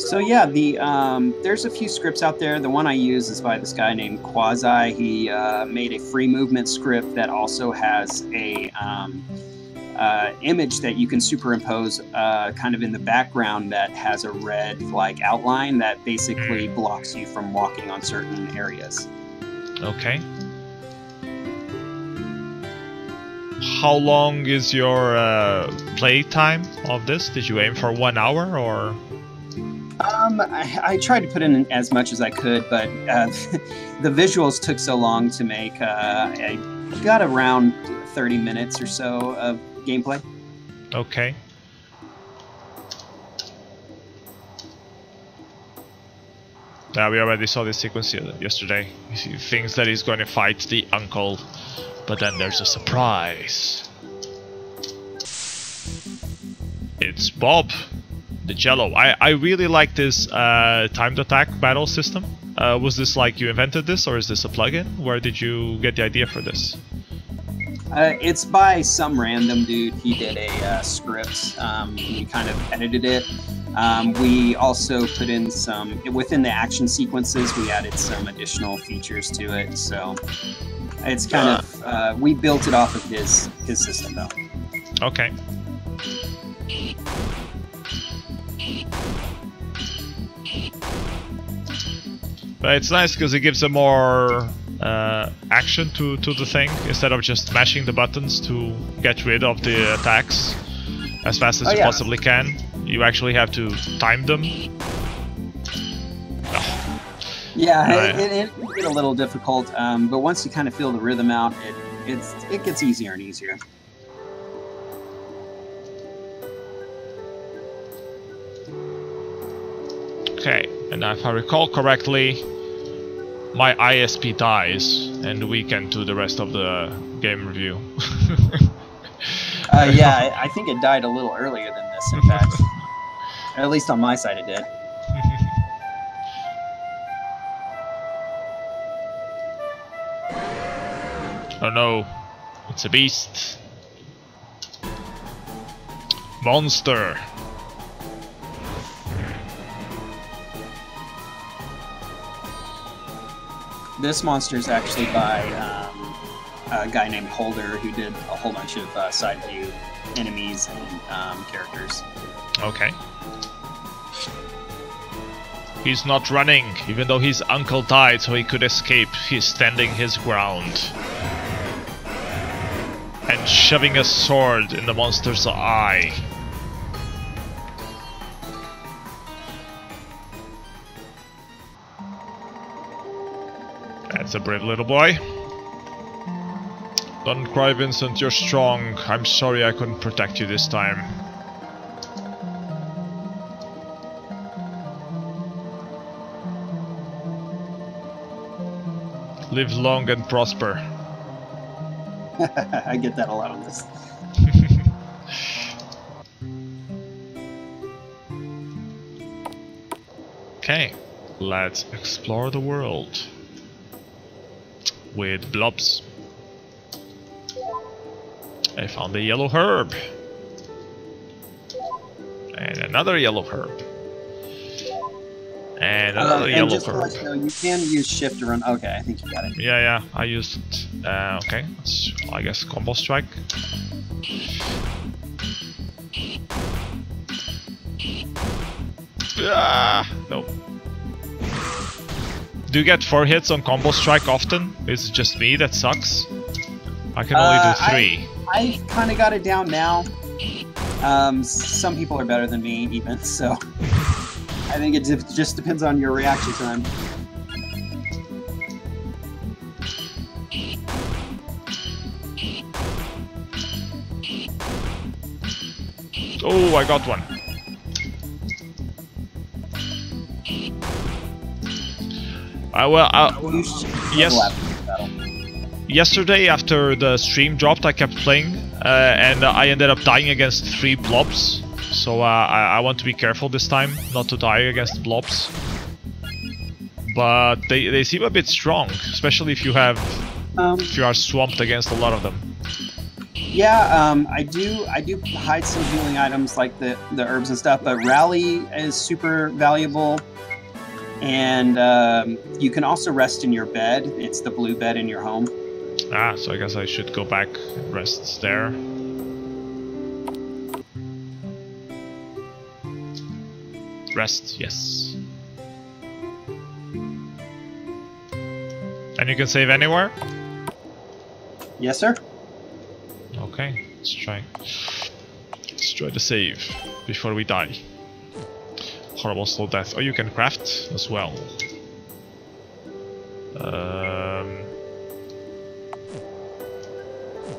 So yeah, there's a few scripts out there. The one I use is by this guy named Quasi. He made a free movement script that also has a image that you can superimpose kind of in the background that has a red like outline that basically blocks you from walking on certain areas. Okay. How long is your play time of this? Did you aim for 1 hour or? I tried to put in as much as I could, but the visuals took so long to make. I got around 30 minutes or so of gameplay. Okay. Yeah, we already saw this sequence yesterday. He thinks that he's going to fight the uncle, but then there's a surprise. It's Bob, the Jello. I really like this timed attack battle system. Was this like you invented this, or is this a plugin? Where did you get the idea for this? It's by some random dude. He did a script. We kind of edited it. We also put in some, within the action sequences, we added some additional features to it. So it's kind of, we built it off of his system though. Okay. But it's nice because it gives a more action to the thing, instead of just mashing the buttons to get rid of the attacks as fast as you possibly can. You actually have to time them. Oh. Yeah, it can get a little difficult, but once you kind of feel the rhythm out, it gets easier and easier. Okay, and if I recall correctly, my ISP dies, and we can do the rest of the game review. Yeah, I think it died a little earlier than this, in fact. At least on my side it did. Oh no, it's a beast. Monster. This monster is actually by a guy named Holder, who did a whole bunch of side view enemies and characters. Okay. He's not running, even though his uncle died so he could escape. He's standing his ground. And shoving a sword in the monster's eye. That's a brave little boy. Don't cry, Vincent, you're strong. I'm sorry I couldn't protect you this time. Live long and prosper. I get that a lot on this. Okay, let's explore the world with blobs. I found a yellow herb. And another yellow herb. And another yellow just herb. So you can use shift to run. Okay, I think you got it. Yeah, I used it. Okay, let's, I guess, combo strike. Nope. Do you get 4 hits on combo strike often? Is it just me that sucks? I can only do 3. I kind of got it down now. Some people are better than me, even, so I think it just depends on your reaction time. Oh, I got one. Yes. Yesterday, after the stream dropped, I kept playing, and I ended up dying against 3 blobs. So I want to be careful this time, not to die against blobs. But they seem a bit strong, especially if you have if you are swamped against a lot of them. Yeah, I do hide some healing items like the herbs and stuff, but Rally is super valuable. And you can also rest in your bed. It's the blue bed in your home. Ah, so I guess I should go back and rest there. Rest, yes. And you can save anywhere? Yes, sir. Okay, let's try. Let's try to save before we die. Horrible slow death. Oh, you can craft as well.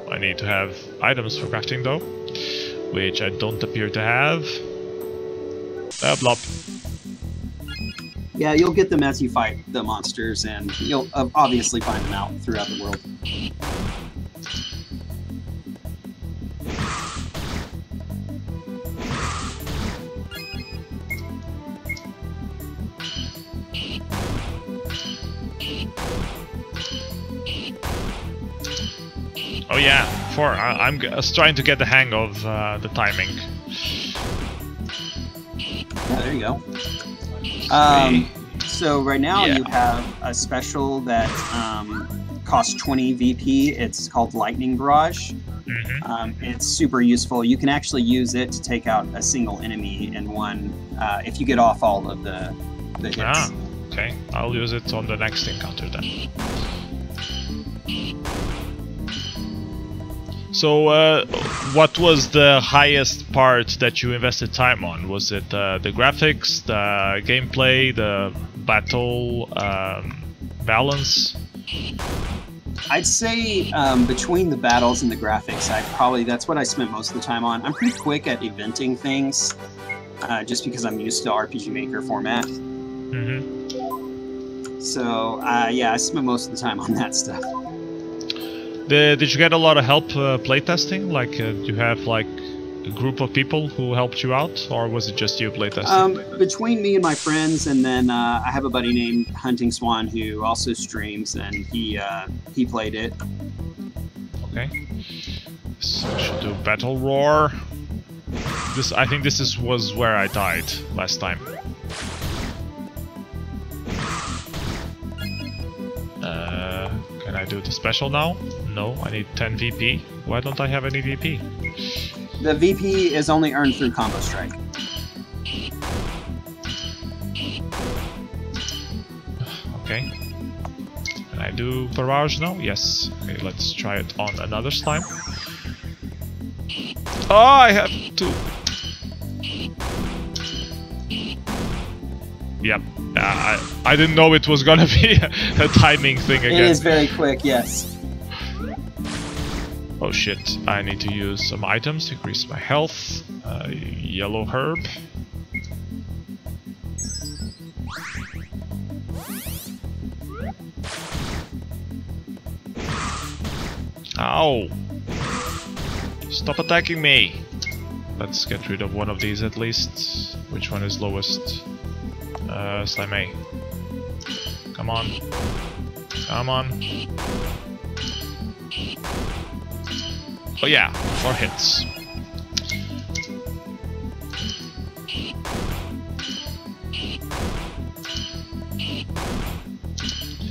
I need to have items for crafting though, which I don't appear to have. Blob. Yeah, you'll get them as you fight the monsters, and you'll obviously find them out throughout the world. Oh yeah, I'm trying to get the hang of the timing. Yeah, there you go. So right now you have a special that costs 20 VP. It's called Lightning Barrage. It's super useful. You can actually use it to take out a single enemy in one if you get off all of the hits. Ah, okay. I'll use it on the next encounter then. So, what was the highest part that you invested time on? Was it the graphics, the gameplay, the battle balance? I'd say between the battles and the graphics, that's what I spent most of the time on. I'm pretty quick at eventing things, just because I'm used to RPG Maker format. So, yeah, I spent most of the time on that stuff. Did you get a lot of help playtesting? Like, do you have like a group of people who helped you out, or was it just you playtesting? Between me and my friends, and then I have a buddy named Hunting Swan who also streams, and he played it. Okay. So I should do Battle Roar. I think this was where I died last time. Can I do the special now? No, I need 10 VP. Why don't I have any VP? The VP is only earned through Combo Strike. Okay. Can I do Barrage now? Yes. Okay, let's try it on another slime. Oh, I have to. Yep. I didn't know it was gonna be a timing thing again. It is very quick, yes. Oh shit, I need to use some items to increase my health. Yellow herb. Ow! Stop attacking me! Let's get rid of one of these at least. Which one is lowest? Slime A. Come on. Come on. Oh yeah, 4 hits.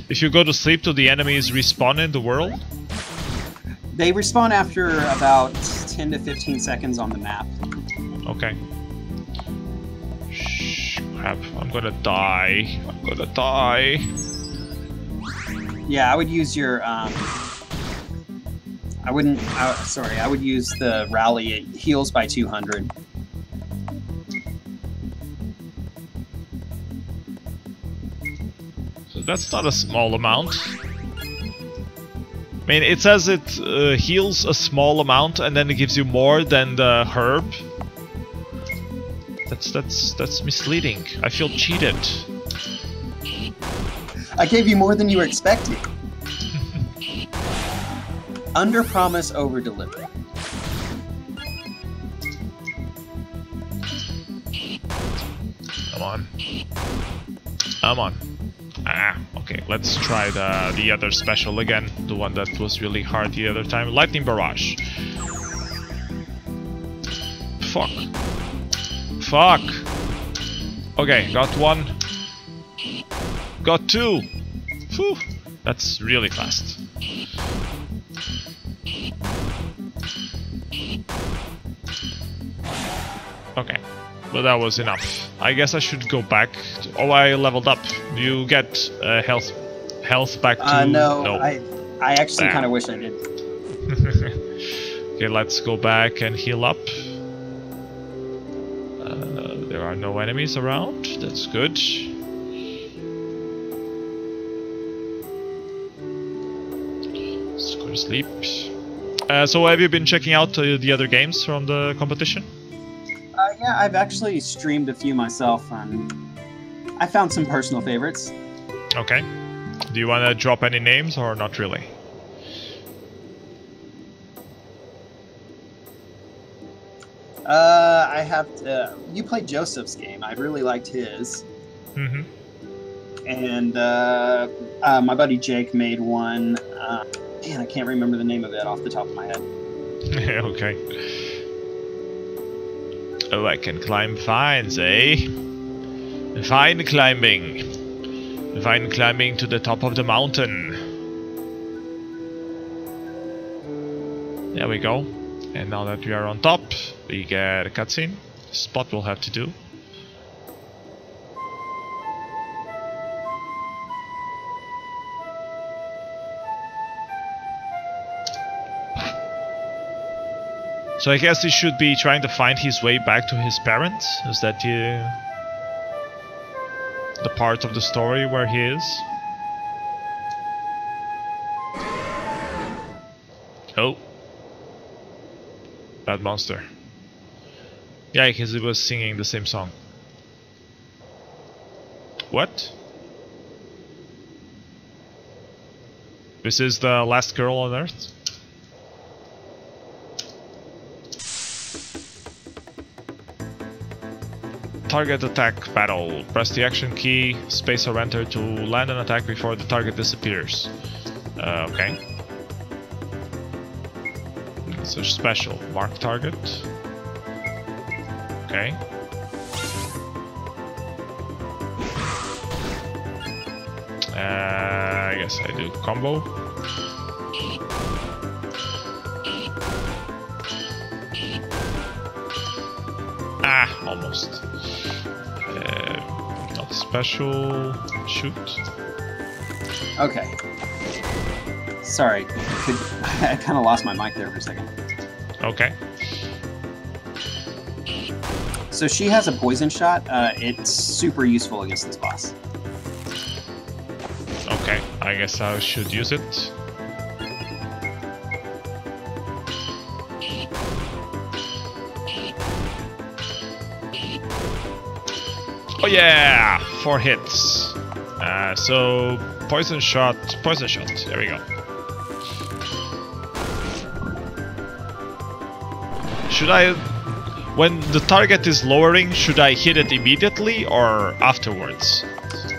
If you go to sleep, do the enemies respawn in the world? They respawn after about 10 to 15 seconds on the map. Okay. Shh, crap, I'm gonna die. I'm gonna die. Yeah, I would use your, I would use the rally. It heals by 200. So that's not a small amount. I mean, it says it heals a small amount and then it gives you more than the herb. That's misleading. I feel cheated. I gave you more than you were expecting. Under promise, over deliver. Come on. Come on. Ah, okay, let's try the other special again. The one that was really hard the other time. Lightning Barrage. Fuck. Fuck. Okay, got 1. Got 2. Whew. That's really fast. Okay, but that was enough. I guess I should go back. Oh, I leveled up. Do you get health back to... No. I actually kind of wish I did. Okay, let's go back and heal up. There are no enemies around. That's good. Let's go to sleep. So have you been checking out the other games from the competition? Yeah, I've actually streamed a few myself, and I found some personal favorites. Okay. Do you want to drop any names or not really? I have you played Joseph's game. I really liked his. Mm-hmm. And my buddy Jake made one. Man, I can't remember the name of it off the top of my head. Okay. Oh, I can climb vines, eh? Vine climbing. Vine climbing to the top of the mountain. There we go. And now that we are on top, we get a cutscene. Spot will have to do. So I guess he should be trying to find his way back to his parents. Is that the part of the story where he is? Oh. Bad monster. Yeah, because he was singing the same song. What? This is the last girl on Earth? Target attack battle. Press the action key, space or enter to land an attack before the target disappears. Okay. So special. Mark target. Okay. I guess I do combo. Ah, almost. Not special. Shoot. Okay. Sorry, I kind of lost my mic there for a second. Okay. So she has a poison shot. It's super useful against this boss. Okay, I guess I should use it. Oh yeah! 4 hits. So poison shot, there we go. Should I, when the target is lowering, should I hit it immediately or afterwards?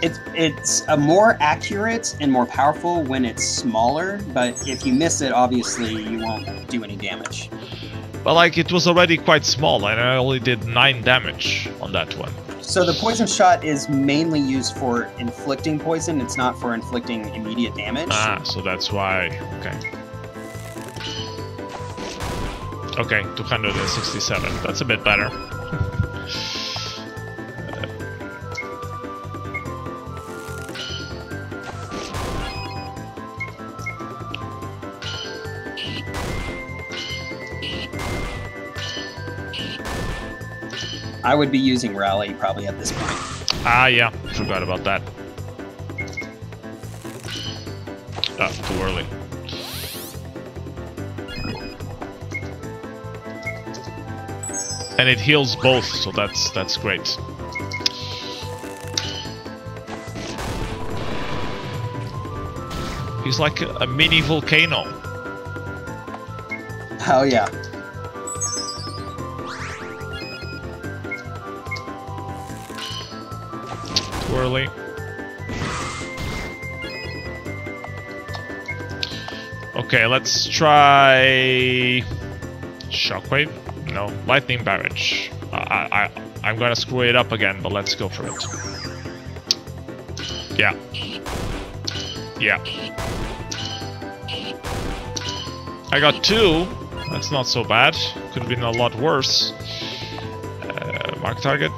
It's a more accurate and more powerful when it's smaller, but if you miss it, obviously you won't do any damage. But like, it was already quite small and I only did 9 damage on that one. So the poison shot is mainly used for inflicting poison, it's not for inflicting immediate damage. Ah, so that's why, okay. Okay, 267, that's a bit better. I would be using Rally probably at this point. Ah, yeah, forgot about that. Ah, too early. And it heals both, so that's great. He's like a mini volcano. Oh yeah. Too early. Okay, let's try Shockwave. No, Lightning Barrage. I'm gonna screw it up again, but let's go for it. Yeah. Yeah. I got 2. That's not so bad. Could have been a lot worse. Mark target.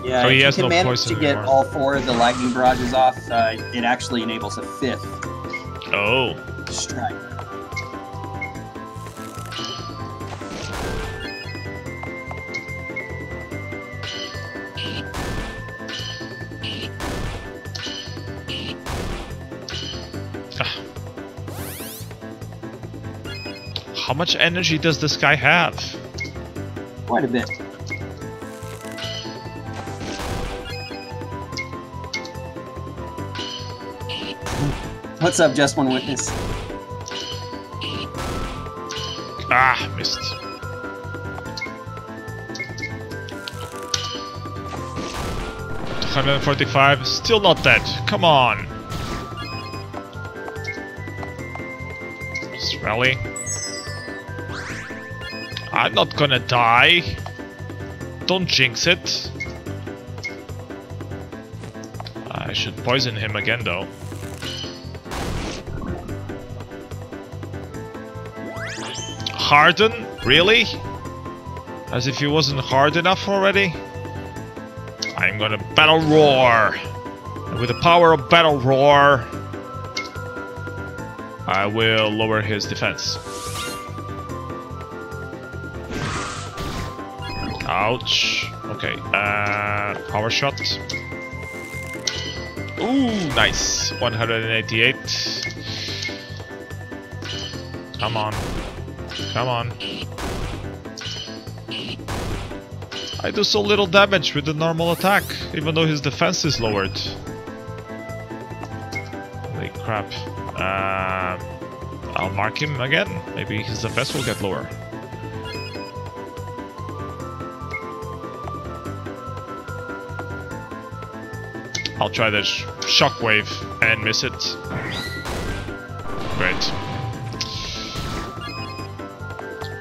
Yeah, Oh, he if has you no can manage poison to get anymore. all 4 of the lightning barrages off, it actually enables a 5th Oh. strike. How much energy does this guy have? Quite a bit. What's up, Just One Witness? Ah, missed. $145, still not dead. Come on. Just rally. I'm not gonna die. Don't jinx it. I should poison him again though. Harden? Really? As if he wasn't hard enough already? I'm gonna Battle Roar! And with the power of Battle Roar, I will lower his defense. Ouch. Okay, power shot. Ooh, nice. 188. Come on. Come on. I do so little damage with the normal attack, even though his defense is lowered. Holy crap. I'll mark him again. Maybe his defense will get lower. I'll try the shockwave and miss it. Great.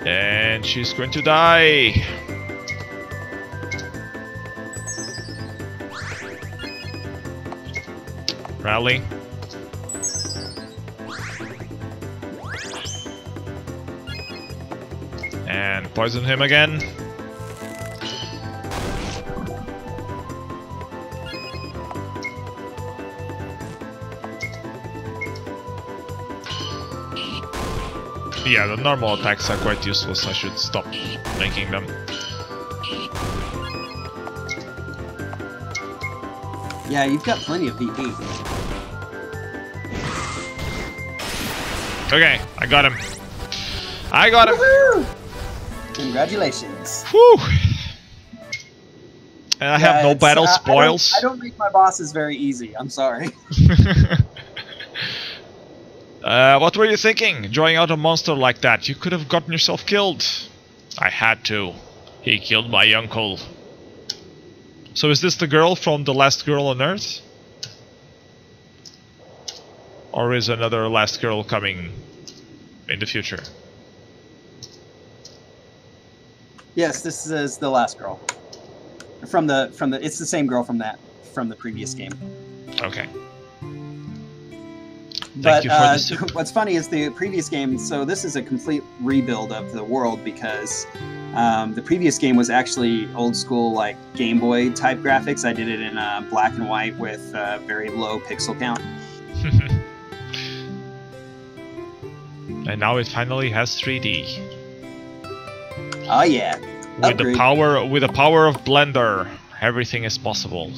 And she's going to die. Rally. And poison him again. Yeah, the normal attacks are quite useless. I should stop making them. Yeah, you've got plenty of VP. Okay, I got him. I got him. Woohoo! Congratulations. Whew. And I have no battle spoils. I don't make my bosses very easy. I'm sorry. What were you thinking? Drawing out a monster like that, you could have gotten yourself killed. I had to. He killed my uncle. So is this the girl from The Last Girl on Earth? Or is another Last Girl coming in the future? Yes, this is the last girl. From the it's the same girl from the previous game. Okay. But Thank you for the soup. what's funny is the previous game, so this is a complete rebuild of the world because the previous game was actually old school, like Game Boy type graphics. I did it in black and white with very low pixel count. And now it finally has 3D. Oh yeah. With the power of Blender, everything is possible.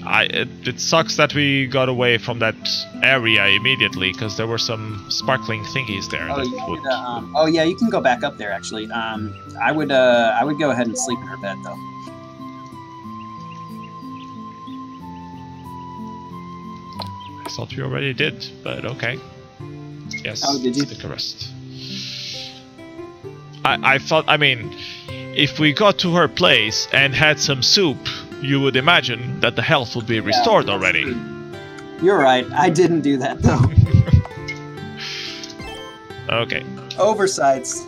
It sucks that we got away from that area immediately because there were some sparkling thingies there. Oh yeah, you can go back up there actually. I would go ahead and sleep in her bed though. I thought we already did, but okay. Yes. Oh, did you? Stick a rest. I thought, I mean, if we got to her place and had some soup, you would imagine that the health would be restored already. You're right. I didn't do that though. Okay. Oversights.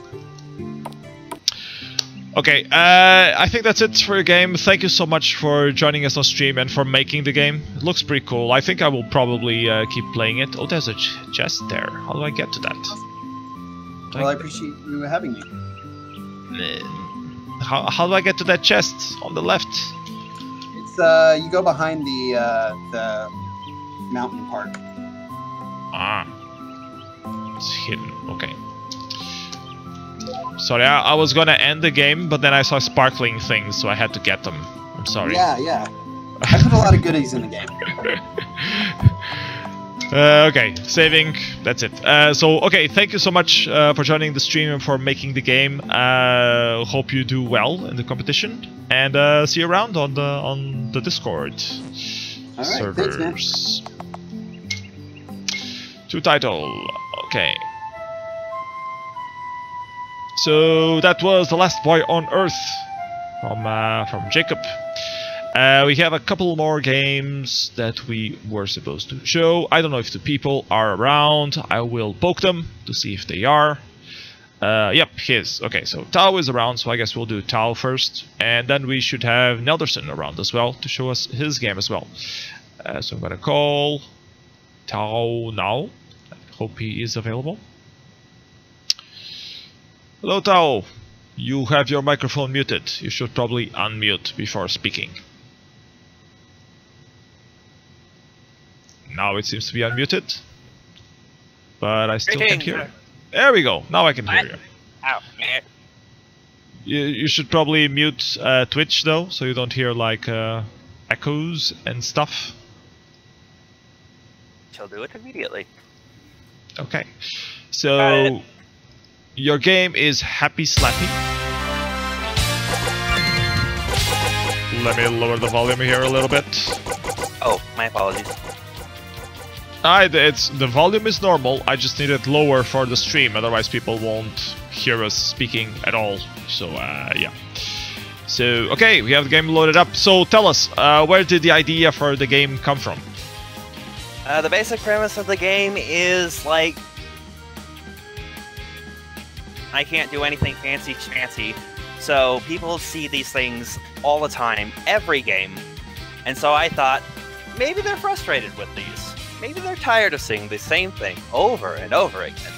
Okay, I think that's it for your game. Thank you so much for joining us on stream and for making the game. It looks pretty cool. I think I will probably keep playing it. Oh, there's a chest there. How do I get to that? Well, I appreciate you having me. How do I get to that chest on the left? It's you go behind the mountain part. Ah, it's hidden. Okay. Sorry, I was gonna end the game, but then I saw sparkling things, so I had to get them. I'm sorry. Yeah. I put a lot of goodies in the game. Okay, saving. That's it. So, okay, thank you so much for joining the stream and for making the game. Hope you do well in the competition, and see you around on the Discord All right, servers. To title. Okay. So that was The Last Boy on Earth from Jacob. We have a couple more games that we were supposed to show. I don't know if the people are around. I will poke them to see if they are. Yep, he is. Okay, so Tao is around, so I guess we'll do Tao first. And then we should have Nelderson around as well to show us his game as well. So I'm gonna call Tao now. I hope he is available. Hello Tao. You have your microphone muted. You should probably unmute before speaking. Now it seems to be unmuted, but I still can't hear. There we go. Now I can hear you. Ow, man. You should probably mute Twitch though, so you don't hear like echoes and stuff. Shall do it immediately. Okay. So your game is Happy Slappy. Let me lower the volume here a little bit. Oh, my apologies. The volume is normal. I just need it lower for the stream, otherwise people won't hear us speaking at all. So yeah. So okay, we have the game loaded up. So tell us, where did the idea for the game come from? The basic premise of the game is like I can't do anything fancy, so people see these things all the time, every game, and so I thought maybe they're frustrated with these. Maybe they're tired of seeing the same thing over and over again.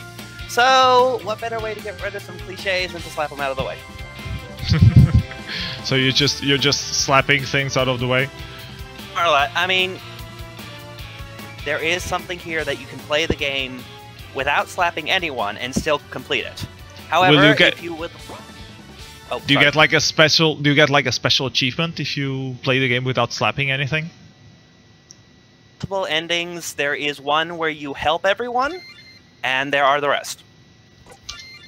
So, what better way to get rid of some cliches than to slap them out of the way? So you're just slapping things out of the way? Marla, I mean, there is something here that you can play the game without slapping anyone and still complete it. However, if you would, do you get like a special? Do you get like a special achievement if you play the game without slapping anything? Multiple endings. There is one where you help everyone, and there are the rest.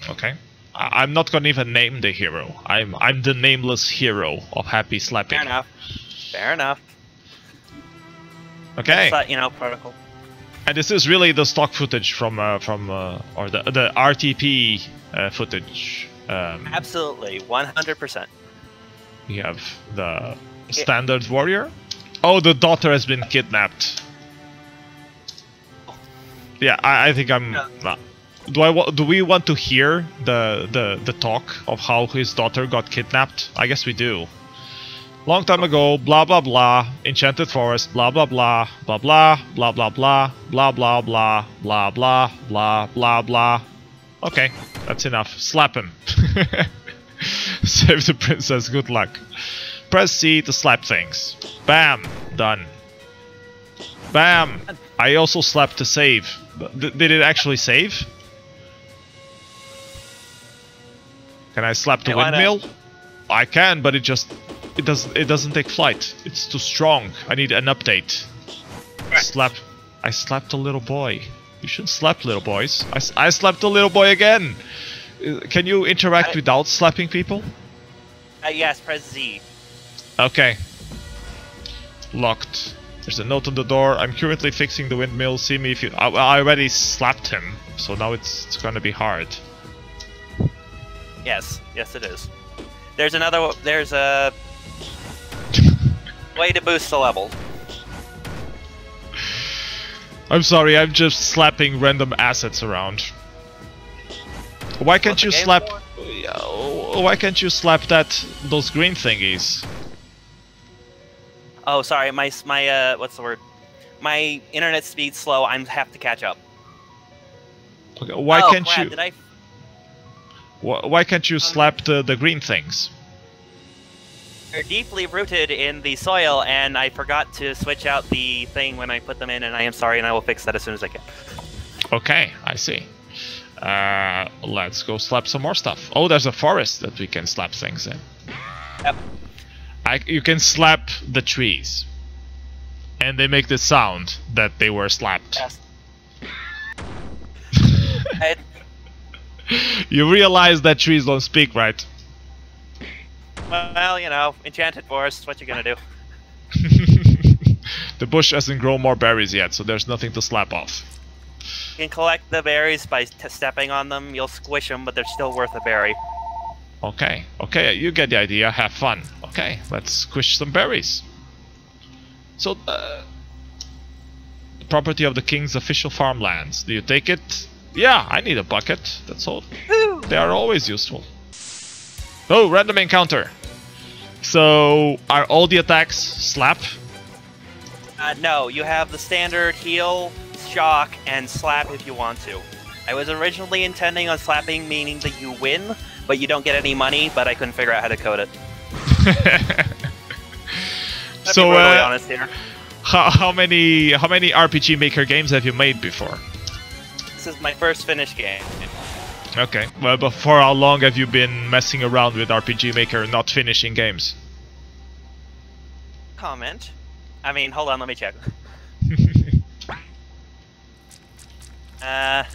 Okay, I'm not gonna even name the hero. I'm the nameless hero of Happy Slapping. Fair enough. Fair enough. Okay. That's, you know, protocol. And this is really the stock footage from or the RTP footage. Absolutely, 100%. We have the standard warrior. Oh, the daughter has been kidnapped. Yeah, I think I'm. Do we want to hear the talk of how his daughter got kidnapped? I guess we do. Long time ago, blah blah blah, enchanted forest, blah blah blah, blah blah blah blah blah blah blah blah blah blah blah blah blah. Okay, that's enough. Slap him. Save the princess. Good luck. Press C to slap things. Bam, done. Bam. I also slapped to save. Did it actually save? Can I slap the windmill? I can, but it doesn't take flight. It's too strong. I need an update. I slapped a little boy. You shouldn't slap little boys. I slapped a little boy again. Can you interact without slapping people? Yes, press Z. Okay. Locked. There's a note on the door. I'm currently fixing the windmill. See me if you... I already slapped him, so now it's gonna be hard. Yes, yes it is. There's a way to boost the level. I'm sorry, I'm just slapping random assets around. Why can't you slap... Why can't you slap those green thingies? Oh, sorry, my what's the word? My internet speed's slow. I have to catch up. Okay, why can't crap, you? Did I... Why can't you slap the green things? They're deeply rooted in the soil, and I forgot to switch out the thing when I put them in, and I am sorry, and I will fix that as soon as I can. Okay, I see. Let's go slap some more stuff. Oh, there's a forest that we can slap things in. Yep. You can slap the trees, and they make the sound that they were slapped. Yes. You realize that trees don't speak, right? Well, you know, enchanted forest. What you gonna do? The bush hasn't grown more berries yet, so there's nothing to slap off. You can collect the berries by stepping on them. You'll squish them, but they're still worth a berry. Okay, okay, you get the idea. Have fun. Okay, let's squish some berries. So, the property of the king's official farmlands. Do you take it? Yeah, I need a bucket. That's all. They are always useful. Oh, random encounter. So, are all the attacks slap? No, you have the standard heal, shock, and slap if you want to. I was originally intending on slapping, meaning that you win, but you don't get any money, but I couldn't figure out how to code it. So, be brutally honest here. how many RPG Maker games have you made before? This is my first finished game. Okay, well, but for how long have you been messing around with RPG Maker, not finishing games? Comment. I mean, hold on, let me check. I've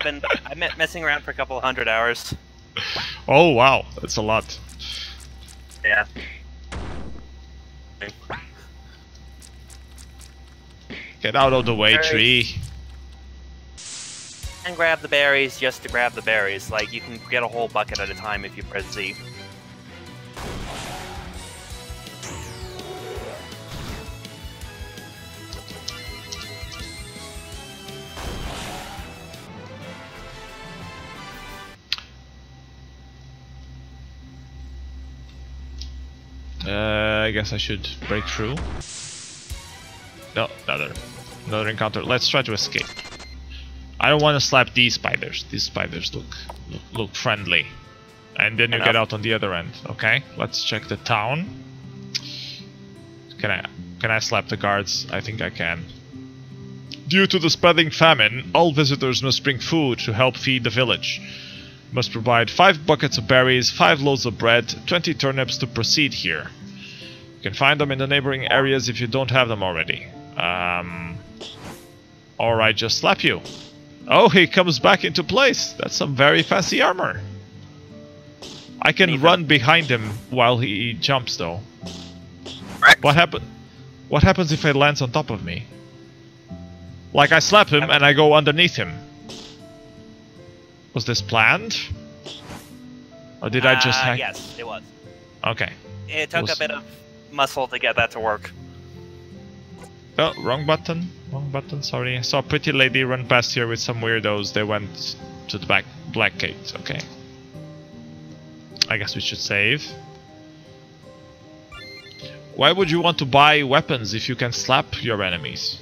been messing around for a couple 100 hours. Oh wow, that's a lot. Yeah. Get out of the way, Berries. tree. And grab the berries just to grab the berries. Like, you can get a whole bucket at a time if you press Z. I guess I should break through. No, another encounter. Let's try to escape. I don't want to slap these spiders. These spiders look friendly. And then you get out on the other end. Okay, let's check the town. Can I slap the guards? I think I can. Due to the spreading famine, all visitors must bring food to help feed the village. Must provide 5 buckets of berries, 5 loaves of bread, 20 turnips to proceed here. You can find them in the neighboring areas if you don't have them already. Alright, just slap you. Oh, he comes back into place. That's some very fancy armor. I can run behind him while he jumps, though. What happens if he lands on top of me? Like, I slap him and I go underneath him. Was this planned? Or did I just hack? Yes, it was. Okay. It took a bit of muscle to get that to work. Oh, wrong button. Wrong button, sorry. I saw a pretty lady run past here with some weirdos. They went to the black gate. Okay. I guess we should save. Why would you want to buy weapons if you can slap your enemies?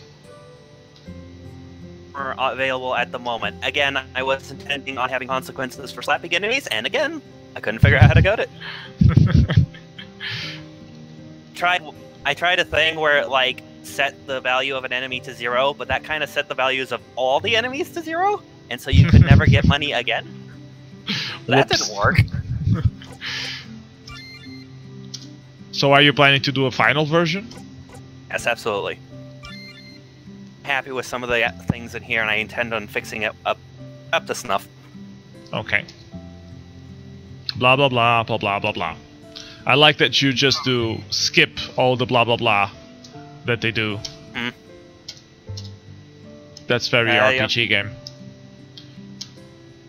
Are available at the moment. Again, I was intending on having consequences for slapping enemies, and again, I couldn't figure out how to code it. I tried a thing where it, like, set the value of an enemy to 0, but that kind of set the values of all the enemies to 0, and so you could never get money again. That didn't work. So are you planning to do a final version? Yes, absolutely. Happy with some of the things in here, and I intend on fixing it up to snuff. Okay. Blah blah blah blah blah blah blah. I like that you just do skip all the blah blah blah that they do. Mm. That's very RPG game.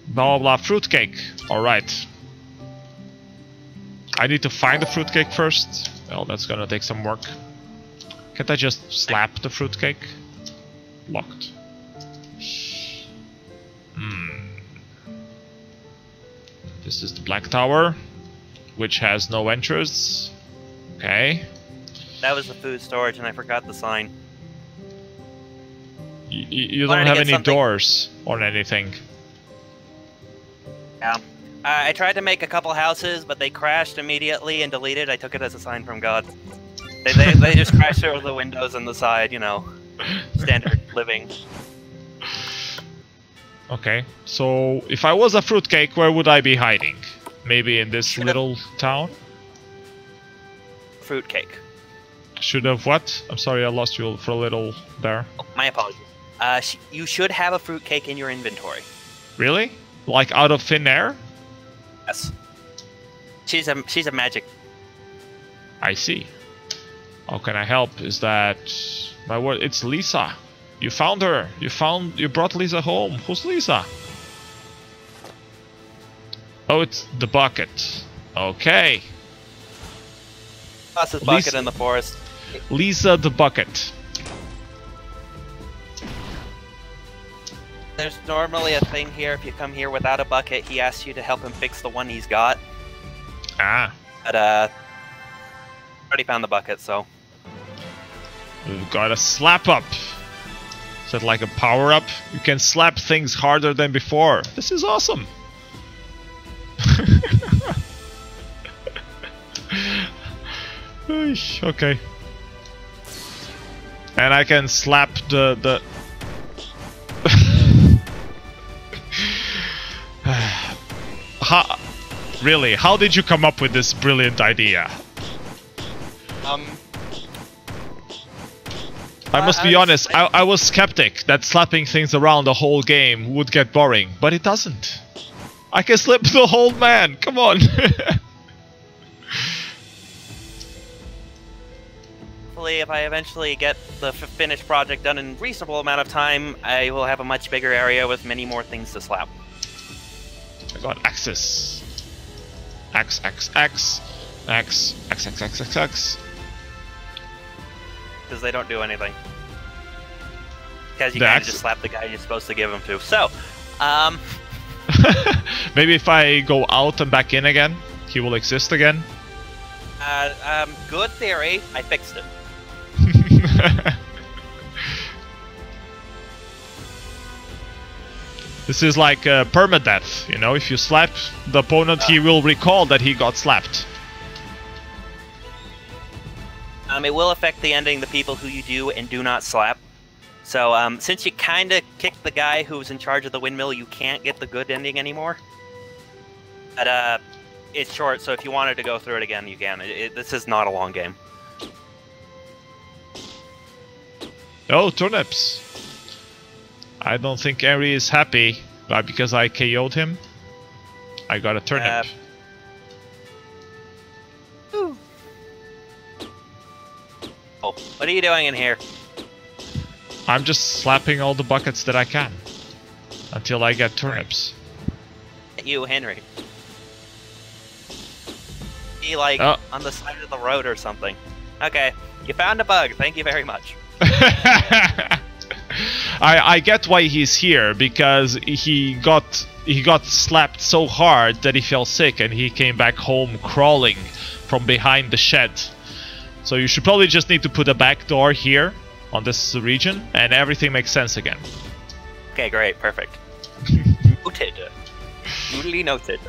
Blah blah blah fruitcake. Alright. I need to find the fruitcake first. Well, that's gonna take some work. Can't I just slap the fruitcake? Locked. This is the Black Tower, which has no entrance. Okay. That was the food storage, and I forgot the sign. You don't have any doors or anything. Yeah. I tried to make a couple houses, but they crashed immediately and deleted. I took it as a sign from God. They just crashed through the windows on the side, you know. Standard living. Okay, so if I was a fruitcake, where would I be hiding? Maybe in this little town? Fruitcake. Should have what? I'm sorry, I lost you for a little there. Oh, my apologies. You should have a fruitcake in your inventory. Really? Like out of thin air? Yes. She's a magic. I see. How can I help? Is that my word? It's Lisa. You found her. You brought Lisa home. Who's Lisa? Oh, it's the bucket. Okay. Lost his bucket in the forest. Lisa the bucket. There's normally a thing here. If you come here without a bucket, he asks you to help him fix the one he's got. Ah. But already found the bucket, so. We've got a slap up. Is that like a power up? You can slap things harder than before. This is awesome. Okay. And I can slap the Really? How did you come up with this brilliant idea? I must be honest, I was skeptic that slapping things around the whole game would get boring, but it doesn't. I can slap the whole man, come on! Hopefully, if I eventually get the finished project done in a reasonable amount of time, I will have a much bigger area with many more things to slap. I got axes. X, X, X. X, X, X, X, X, X. Because they don't do anything. Because you kind of just slap the guy you're supposed to give them to. So, maybe if I go out and back in again, he will exist again? Good theory. I fixed it. This is like permadeath, you know, if you slap the opponent, he will recall that he got slapped. It will affect the ending, the people who you do and do not slap. So, since you kind of kicked the guy who's in charge of the windmill, you can't get the good ending anymore. But, it's short, so if you wanted to go through it again, you can. This is not a long game. Oh, turnips! I don't think Eri is happy, but because I KO'd him, I got a turnip. Oh, what are you doing in here? I'm just slapping all the buckets that I can until I get turnips. You, Henry. Be like on the side of the road or something. Okay, you found a bug. Thank you very much. I get why he's here, because he got slapped so hard that he fell sick and he came back home crawling from behind the shed. So you should probably just need to put a back door here on this region and everything makes sense again. Okay, great, perfect. Noted. Duly noted.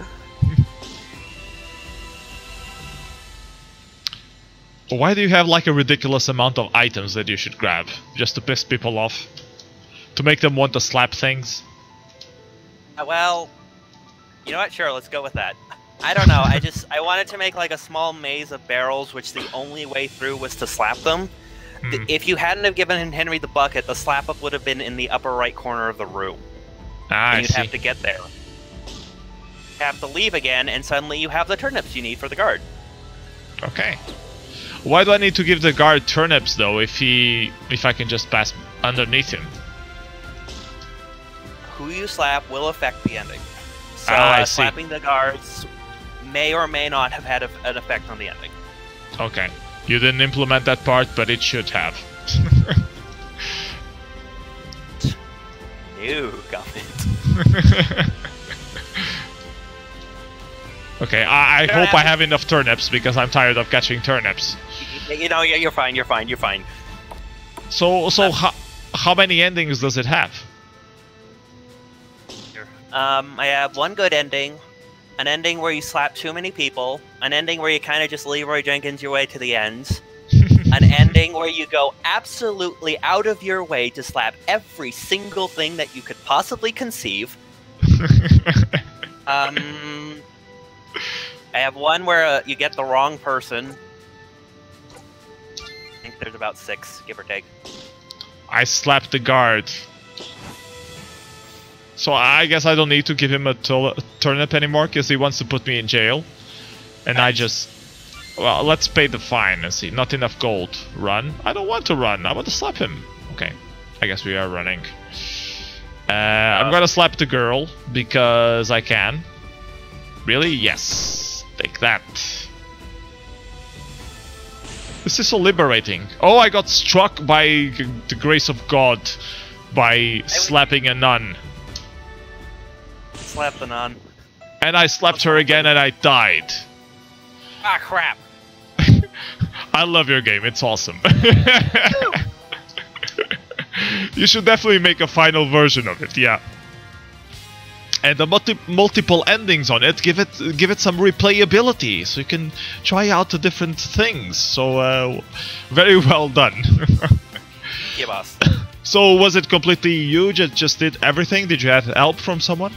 Why do you have like a ridiculous amount of items that you should grab? Just to piss people off? To make them want to slap things? Well, you know what? Sure, let's go with that. I don't know, I wanted to make like a small maze of barrels, which the only way through was to slap them. If you hadn't have given Henry the bucket, the slap up would have been in the upper right corner of the room. Ah, and you'd have to get there. Have to leave again, and suddenly you have the turnips you need for the guard. Okay. Why do I need to give the guard turnips though, if I can just pass underneath him? Who you slap will affect the ending. So I see. slapping the guards may or may not have had an effect on the ending. Okay. You didn't implement that part, but it should have. Ew, comment. Okay, I hope I have enough turnips, because I'm tired of catching turnips. You know, you're fine, you're fine, you're fine. So how many endings does it have? I have one good ending, an ending where you slap too many people, an ending where you kind of just Leroy Jenkins your way to the ends, an ending where you go absolutely out of your way to slap every single thing that you could possibly conceive. I have one where you get the wrong person. There's about 6, give or take. I slapped the guard. So I guess I don't need to give him a turnip anymore, because he wants to put me in jail. And I just... Well, let's pay the fine and see. Not enough gold. Run? I don't want to run. I want to slap him. Okay. I guess we are running. I'm gonna slap the girl, because I can. Really? Yes. Take that. This is so liberating. Oh, I got struck by the grace of God by slapping a nun. Slap the nun. And I slapped her again and I died. Ah, crap. I love your game, it's awesome. You should definitely make a final version of it, yeah. And the multiple endings on it give it some replayability, so you can try out the different things. So very well done. Yeah, boss. So was it completely you just did everything? Did you have help from someone?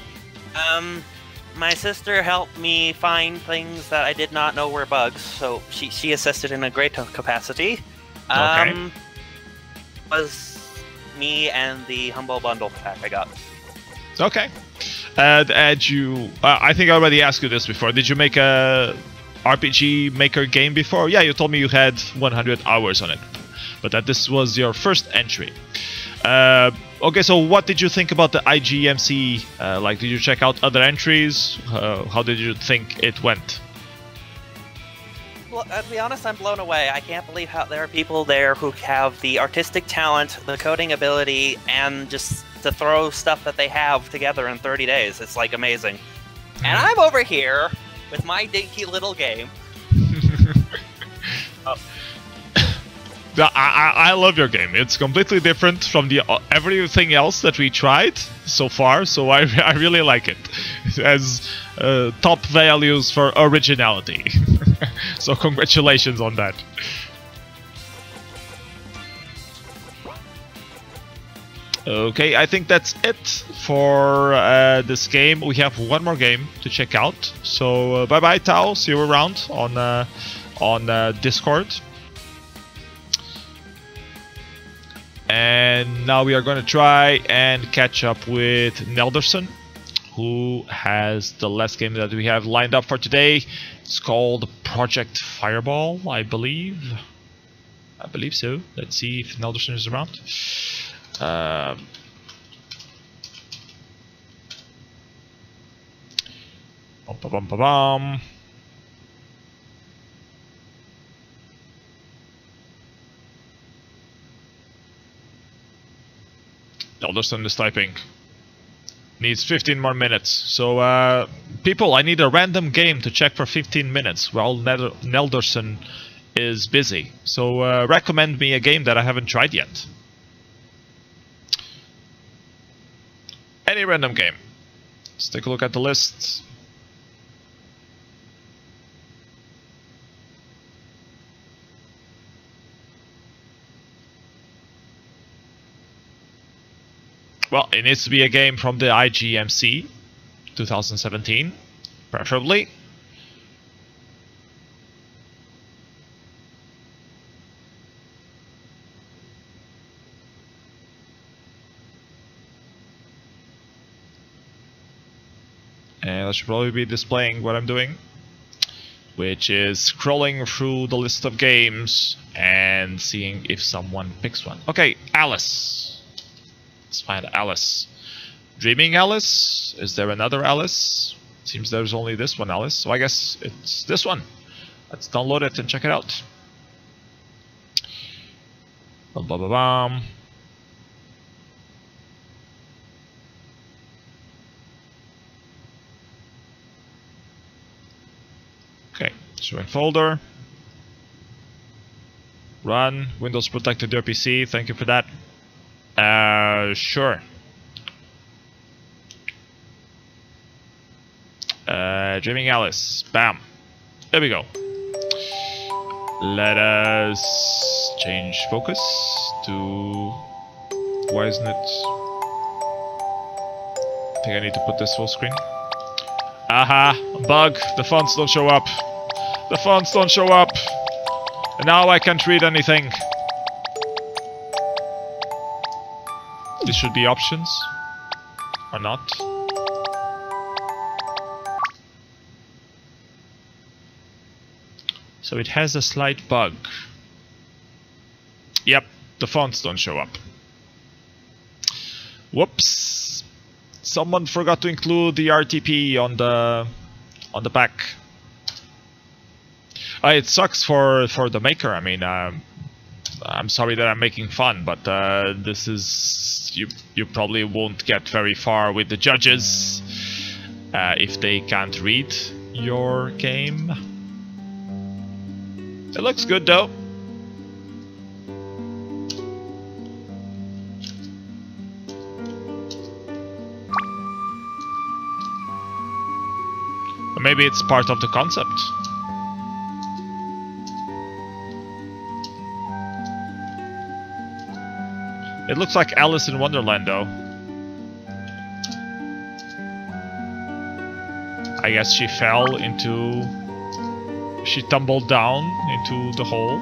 My sister helped me find things that I did not know were bugs, so she assisted in a great capacity. Okay. Was me and the Humble Bundle pack I got. Okay. And you... I think I already asked you this before. Did you make a RPG Maker game before? Yeah, you told me you had 100 hours on it. But that this was your first entry. Okay, so what did you think about the IGMC? Like, did you check out other entries? How did you think it went? Well, to be honest, I'm blown away. I can't believe how there are people there who have the artistic talent, the coding ability, and just to throw stuff that they have together in 30 days. It's like amazing. And I'm over here with my dinky little game. I love your game. It's completely different from the everything else that we tried so far, so I really like it. It has top values for originality. So congratulations on that. Okay, I think that's it for this game. We have one more game to check out. So bye bye, Tao. See you around on Discord. And now we are going to try and catch up with Nelderson, who has the last game that we have lined up for today. It's called Project Fireball, I believe. I believe so. Let's see if Nelderson is around. Nelderson is typing. Needs 15 more minutes. So, people, I need a random game to check for 15 minutes while Nelderson is busy. So, recommend me a game that I haven't tried yet. Any random game. Let's take a look at the list. Well, it needs to be a game from the IGMC 2017, preferably. And I should probably be displaying what I'm doing, which is scrolling through the list of games and seeing if someone picks one. Okay, Alice. Let's find Alice. Dreaming Alice? Is there another Alice? Seems there's only this one Alice, so I guess it's this one. Let's download it and check it out. Bum, bum, bum, bum. Okay, showing folder. Run. Windows protected your PC. Thank you for that. Sure. Dreaming Alice. Bam. There we go. Let us change focus to... Why isn't it... I think I need to put this full screen. Aha! Bug! The fonts don't show up. The fonts don't show up. And now I can't read anything. This should be options. Or not. So it has a slight bug. Yep, the fonts don't show up. Whoops! Someone forgot to include the RTP on the back. It sucks for the maker. I mean, I'm sorry that I'm making fun, but this is you probably won't get very far with the judges if they can't read your game. It looks good though. Or maybe it's part of the concept. It looks like Alice in Wonderland though. I guess she fell into... She tumbled down into the hole,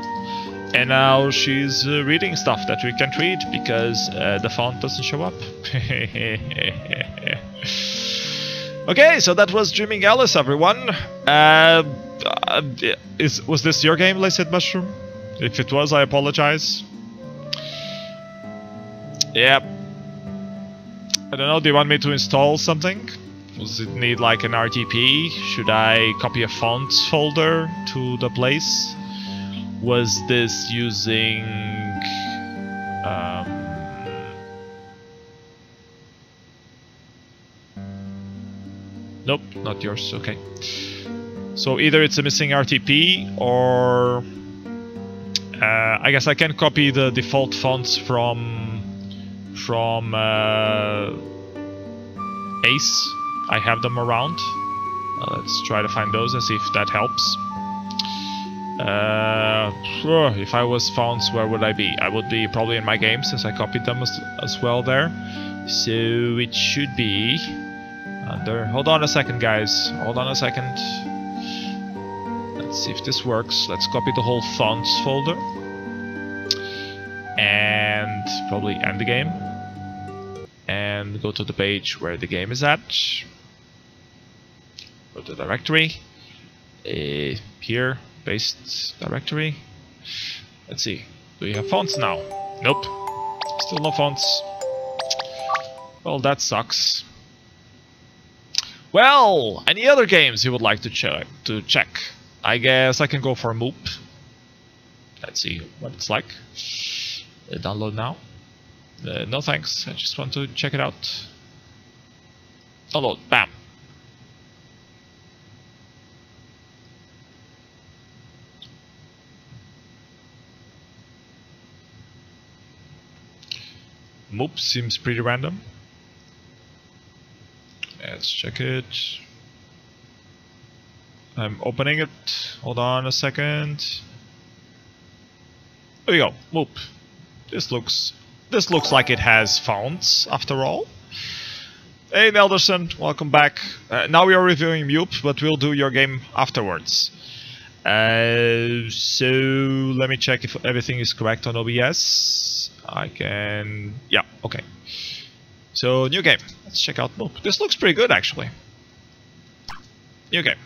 and now she's reading stuff that we can't read because the font doesn't show up. Okay, so that was Dreaming Alice, everyone. Was this your game, Laced Mushroom? If it was, I apologize. Yep. I don't know, do you want me to install something? Does it need like an RTP? Should I copy a fonts folder to the place? Was this using... Nope, not yours, okay. So either it's a missing RTP or... I guess I can copy the default fonts from Ace. I have them around. Let's try to find those and see if that helps. If I was fonts, where would I be? I would be probably in my game since I copied them as well there. So it should be under... Hold on a second, guys. Hold on a second. Let's see if this works. Let's copy the whole fonts folder. And probably end the game. And go to the page where the game is at. Go to directory. Here, paste directory. Let's see. Do you have fonts now? Nope. Still no fonts. Well, that sucks. Well, any other games you would like to check? I guess I can go for Moop. Let's see what it's like. Download now. No thanks, I just want to check it out. Download, bam. Moop seems pretty random. Let's check it. I'm opening it. Hold on a second. There you go, Moop. This looks like it has fonts after all. Hey Nelderson, welcome back. Now we are reviewing Moop, but we'll do your game afterwards. So let me check if everything is correct on OBS. I can... Yeah, okay. So new game. Let's check out Moop. This looks pretty good actually. New game.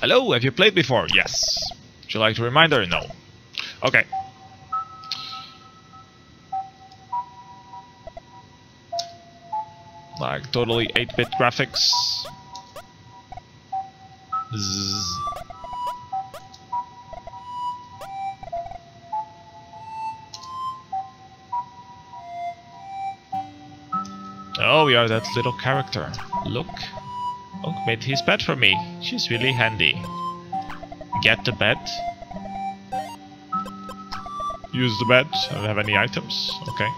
Hello, have you played before? Yes. Would you like a reminder? No. Okay. Like totally 8-bit graphics. Zzz. Oh, we are that little character. Look. Oh, made his bed for me. She's really handy. Get the bed. Use the bed. I don't have any items. Okay.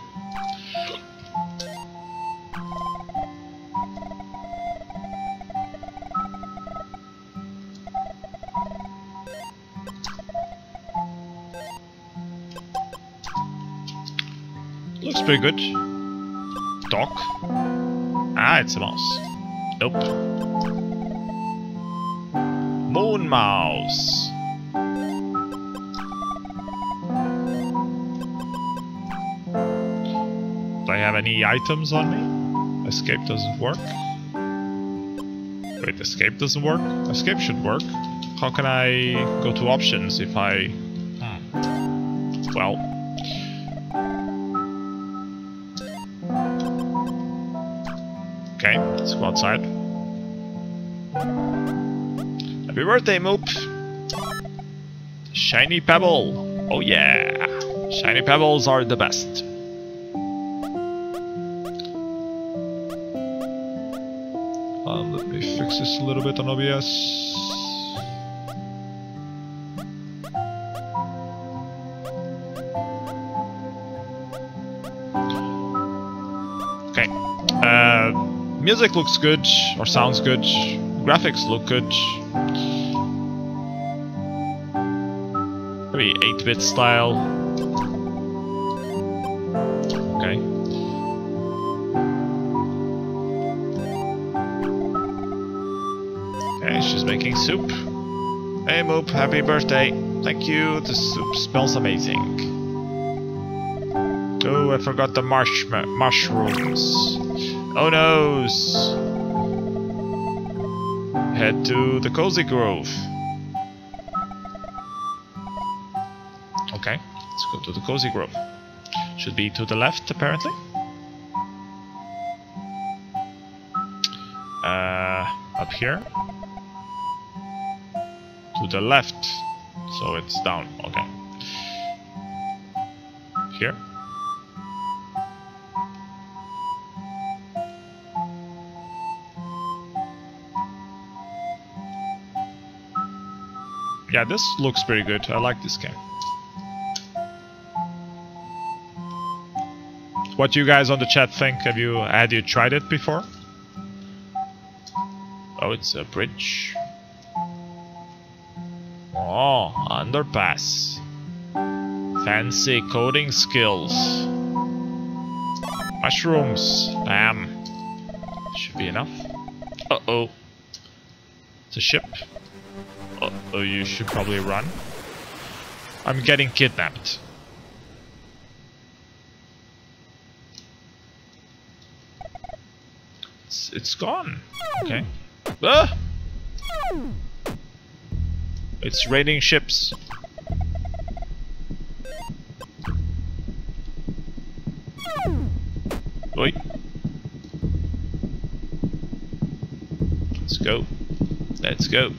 Looks pretty good. Dock. Ah, it's a mouse. Nope. Moon mouse. I have any items on me? Escape doesn't work. Wait, escape doesn't work? Escape should work. How can I go to options if I... Well... Okay, let's go outside. Happy birthday, Moop! Shiny Pebble! Oh yeah! Shiny Pebbles are the best. Let me fix this a little bit on OBS. Okay. Music looks good, or sounds good. Graphics look good. Maybe 8-bit style. Okay. Okay, she's making soup. Hey Moop, happy birthday. Thank you, the soup smells amazing. Oh, I forgot the mushrooms. Oh noes! Head to the Cozy Grove. Okay, let's go to the Cozy Grove. Should be to the left, apparently. Up here. To the left. So it's down, okay. Here. Yeah, this looks pretty good. I like this game. What do you guys on the chat think? Had you tried it before? Oh, it's a bridge. Oh, underpass. Fancy coding skills. Mushrooms. Damn. Should be enough. Uh-oh. It's a ship. Uh-oh, you should probably run. I'm getting kidnapped. It's gone. Okay. Ah! It's raiding ships. Oi. Let's go. Let's go.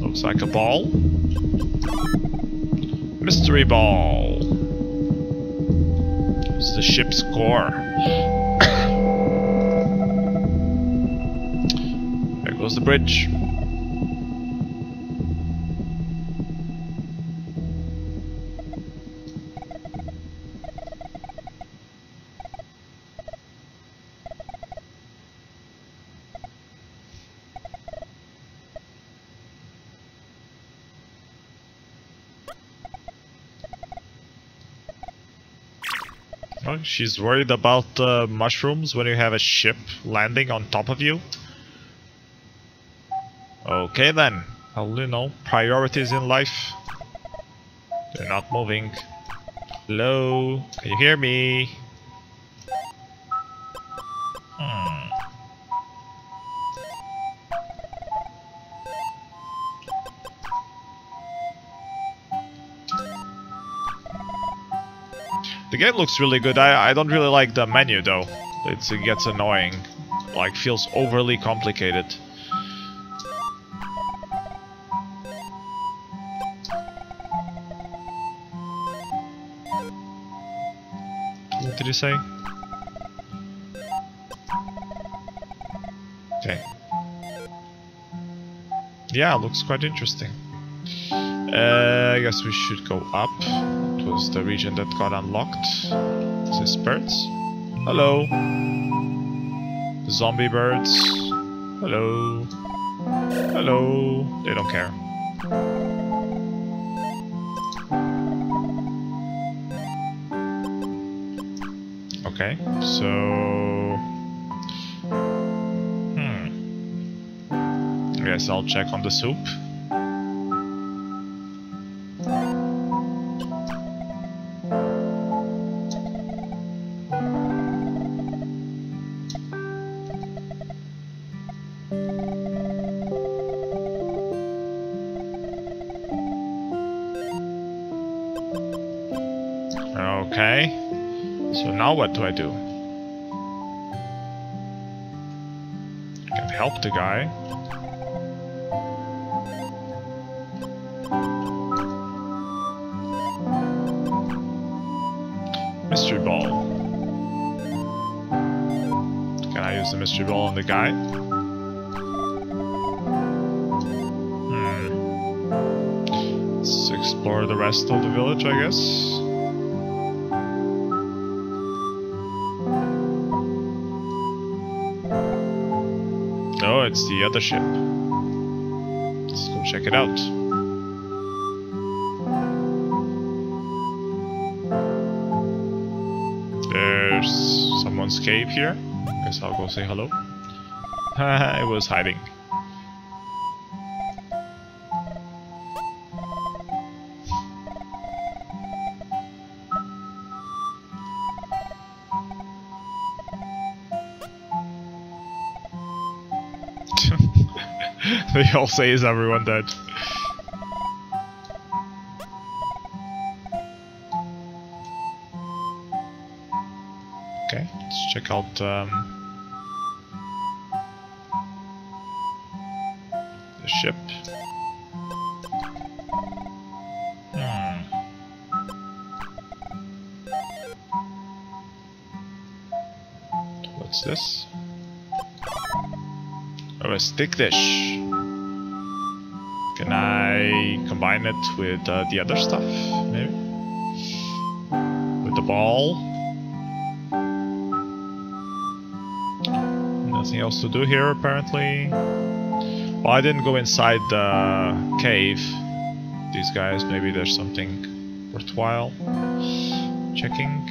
Looks like a ball. Mystery ball. It's the ship's core. There goes the bridge. Oh, she's worried about mushrooms when you have a ship landing on top of you. Okay then. Well, you know, priorities in life. They're not moving. Hello? Can you hear me? The game looks really good. I don't really like the menu though. It gets annoying. Like, feels overly complicated. What did he say? Okay. Yeah, looks quite interesting. I guess we should go up. It was the region that got unlocked. Is this birds? Hello. Zombie birds. Hello. Hello. They don't care. Okay, so... I guess I'll check on the soup. Okay. So now what do I do? I can help the guy. Mystery ball. Can I use the mystery ball on the guy? Let's explore the rest of the village, I guess. Oh, it's the other ship. Let's go check it out. There's someone's cave here. Guess I'll go say hello. I was hiding. They all say, is everyone dead? Okay, let's check out the ship. What's this? Oh, a stick dish. Can I combine it with the other stuff, maybe? With the ball? Nothing else to do here, apparently. Well, I didn't go inside the cave. These guys, maybe there's something worthwhile checking.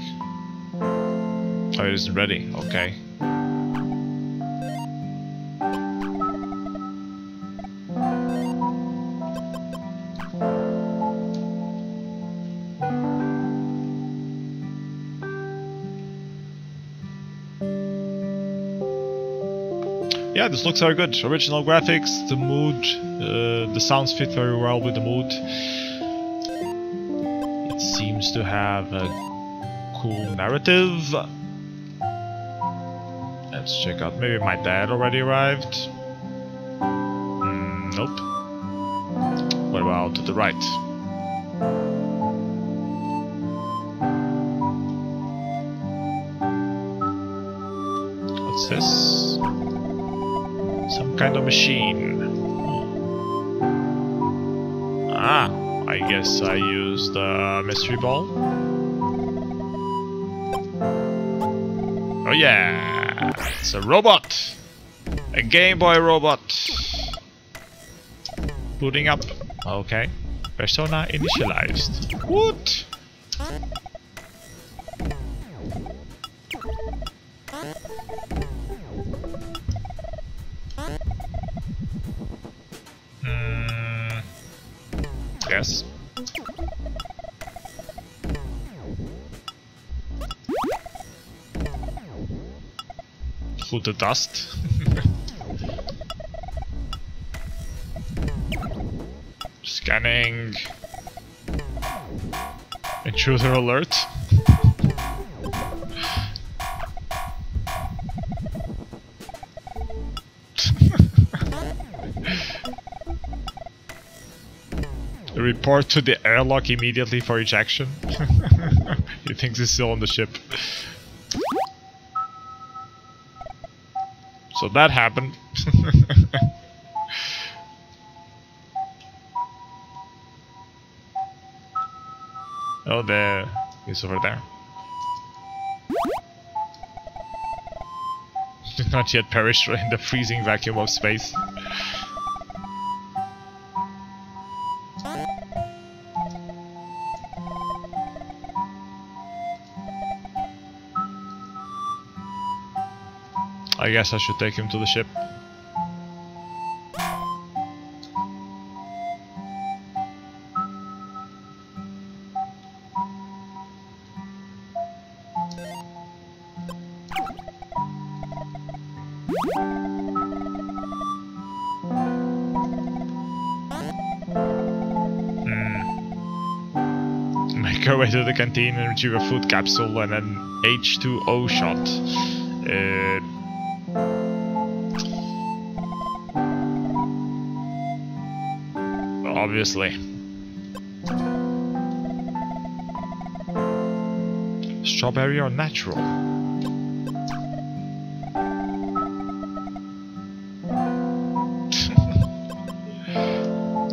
Oh, it isn't ready. Okay. Yeah, this looks very good. Original graphics, the mood, the sounds fit very well with the mood. It seems to have a cool narrative. Let's check out. Maybe my dad already arrived. Nope. What about to the right? What's this? Some kind of machine. Ah, I guess I used the mystery ball. Oh yeah, it's a robot. A Game Boy robot. Booting up. Okay. Persona initialized. What? Yes. Through the dust. Scanning. Intruder alert. Report to the airlock immediately for ejection. He thinks he's still on the ship. So that happened. Oh, there. He's over there. Did not yet perish in the freezing vacuum of space. I guess I should take him to the ship. her way to the canteen and retrieve a food capsule and an H2O shot. Obviously. Strawberry or natural?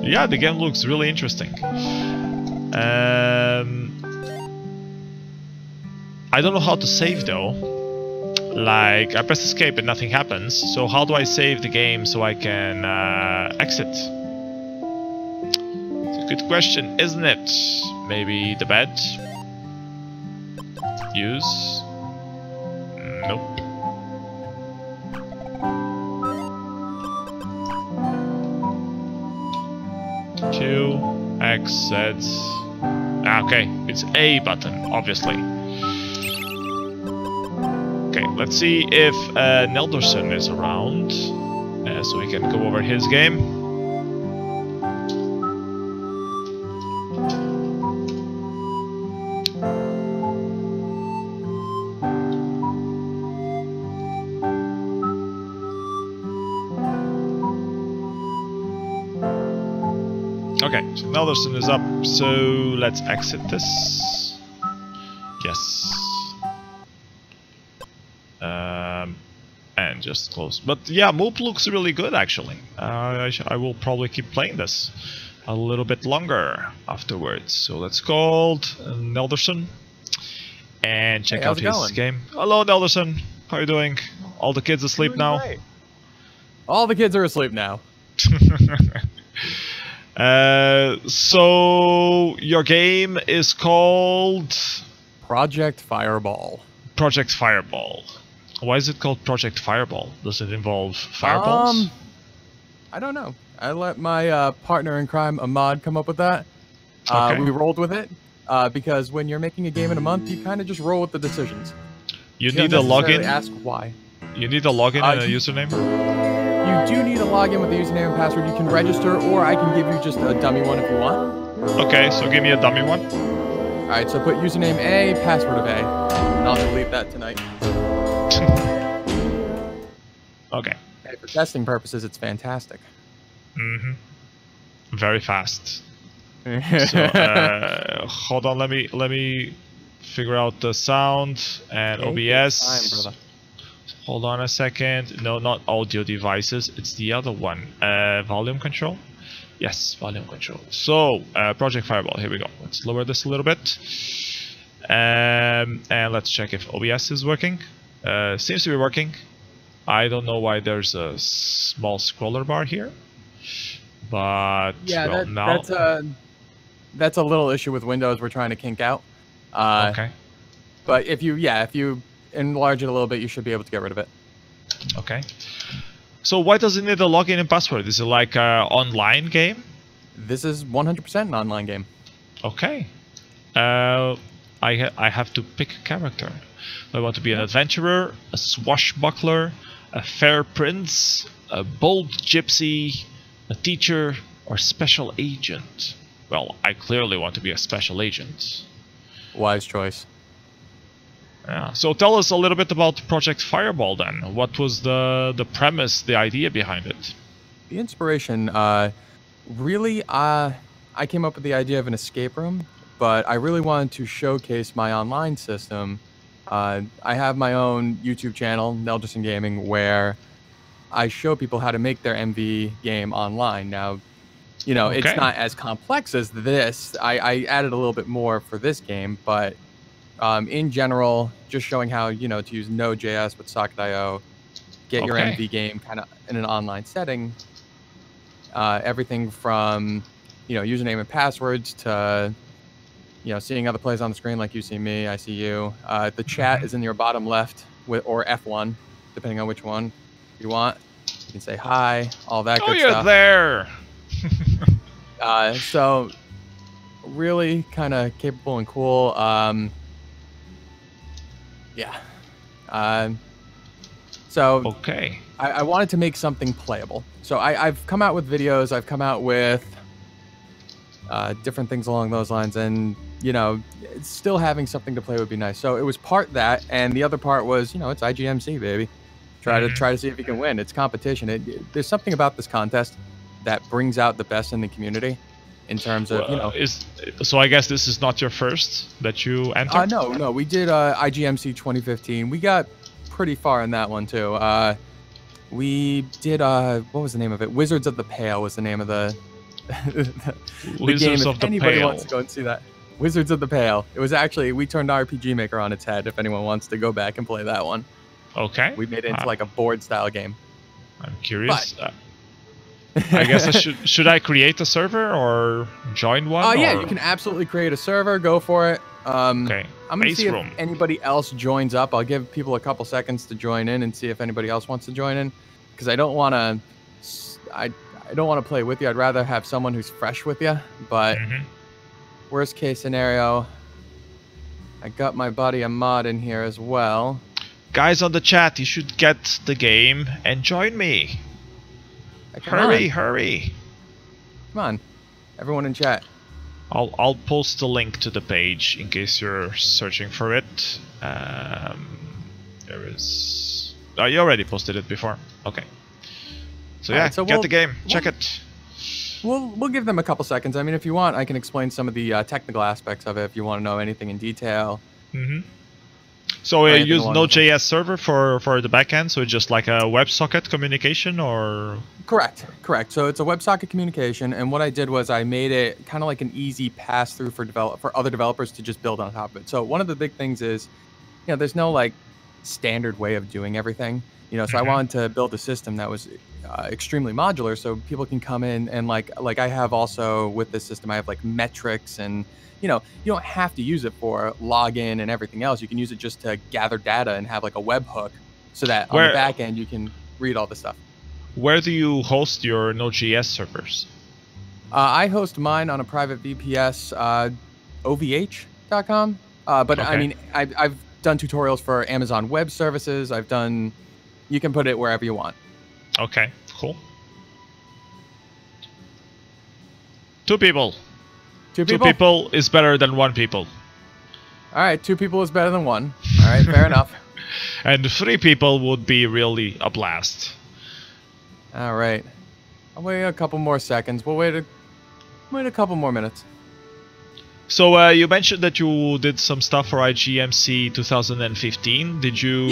Yeah, the game looks really interesting. I don't know how to save though. Like, I press escape and nothing happens. So how do I save the game so I can exit? It's a good question, isn't it? Maybe the bed? Use? Nope. Q, X, Z. Okay, it's A button, obviously. Okay, let's see if Nelderson is around, so we can go over his game. Okay, so Nelderson is up, so let's exit this. Yes. And just close. But yeah, Moop looks really good actually. I will probably keep playing this a little bit longer afterwards. So let's call Nelderson and check out his game. Hello Nelderson, how are you doing? All the kids asleep now? Great. All the kids are asleep now. So your game is called Project Fireball. Project Fireball. Why is it called Project Fireball? Does it involve fireballs? I don't know. I let my partner in crime, Ahmad, come up with that. Okay. We rolled with it because when you're making a game in a month, you kind of just roll with the decisions. You need a login. Ask why. You need a login and a username. You do need a login with a username and password. You can register, or I can give you just a dummy one if you want. Okay, so give me a dummy one. All right, so put username A, password of A, and I'll delete that tonight. Okay. Hey, for testing purposes, it's fantastic. Mm-hmm. Very fast. So, hold on, let me figure out the sound and OBS. Time, brother. Hold on a second. No, not audio devices. It's the other one. Volume control. Yes, volume control. So, Project Fireball. Here we go. Let's lower this a little bit. And let's check if OBS is working. Seems to be working. I don't know why there's a small scroller bar here. But, yeah, well, now... that's a little issue with Windows we're trying to kink out. Okay. But if you enlarge it a little bit, you should be able to get rid of it. Okay. So why does it need a login and password? Is it like an online game? This is 100% an online game. Okay. I have to pick a character. I want to be an adventurer, a swashbuckler, a fair prince, a bold gypsy, a teacher, or special agent. Well, I clearly want to be a special agent. Wise choice. Yeah. So tell us a little bit about Project Fireball then. What was the premise, the idea behind it? The inspiration, really, I came up with the idea of an escape room, but I really wanted to showcase my online system. I have my own YouTube channel, Nelderson Gaming, where I show people how to make their MV game online. Now, you know, it's not as complex as this. I added a little bit more for this game, but in general, just showing how, you know, to use Node.js with Socket.io, get your MV game kind of in an online setting. Everything from, you know, username and passwords to, you know, seeing other players on the screen like you see me, I see you. The chat is in your bottom left, or F1, depending on which one you want. You can say hi, all that good stuff. Oh, you're there! So, really kind of capable and cool. Yeah. So, I wanted to make something playable. So I've come out with videos. I've come out with different things along those lines. And, you know, still having something to play would be nice. So it was part that, and the other part was, you know, it's IGMC, baby. Try to see if you can win. It's competition. There's something about this contest that brings out the best in the community in terms of, you know. So I guess this is not your first that you entered? No. We did IGMC2017. We got pretty far in that one, too. We did, what was the name of it? Wizards of the Pale was the name of the Wizards game. of If the anybody Pale. wants to go and see that. Wizards of the Pale. It was actually, we turned RPG Maker on its head if anyone wants to go back and play that one. Okay. We made it into like a board-style game. I'm curious. I guess should I create a server or join one? Yeah, you can absolutely create a server. Go for it. Okay. I'm going to see if anybody else joins up. I'll give people a couple seconds to join in and see if anybody else wants to join in, because I don't want to. I don't want to play with you. I'd rather have someone who's fresh with you. But worst case scenario, I got my buddy Ahmad in here as well. Guys on the chat, you should get the game and join me. Hurry! Come on, everyone in chat. I'll post the link to the page in case you're searching for it. There is. Oh, you already posted it before. Okay. So yeah, right, so get the game. Check it. We'll give them a couple seconds. I mean, if you want, I can explain some of the technical aspects of it. If you want to know anything in detail. So you use Node.js server for the backend, so it's just like a WebSocket communication, or? Correct. So it's a WebSocket communication, and what I did was I made it kind of like an easy pass-through for other developers to just build on top of it. So one of the big things is, you know, there's no like standard way of doing everything. You know, so I wanted to build a system that was extremely modular, so people can come in and like I have also with this system, I have like metrics and. You know, you don't have to use it for login and everything else. You can use it just to gather data and have like a webhook so that on the back end you can read all the stuff. Where do you host your Node.js servers? I host mine on a private VPS, ovh.com. But I mean, I've done tutorials for Amazon Web Services. You can put it wherever you want. Okay, cool. 2 people. 2 people? 2 people is better than 1 people. All right, 2 people is better than 1. All right, fair enough. And 3 people would be really a blast. All right. I'll wait a couple more seconds. We'll wait a couple more minutes. So you mentioned that you did some stuff for IGMC 2015. Did you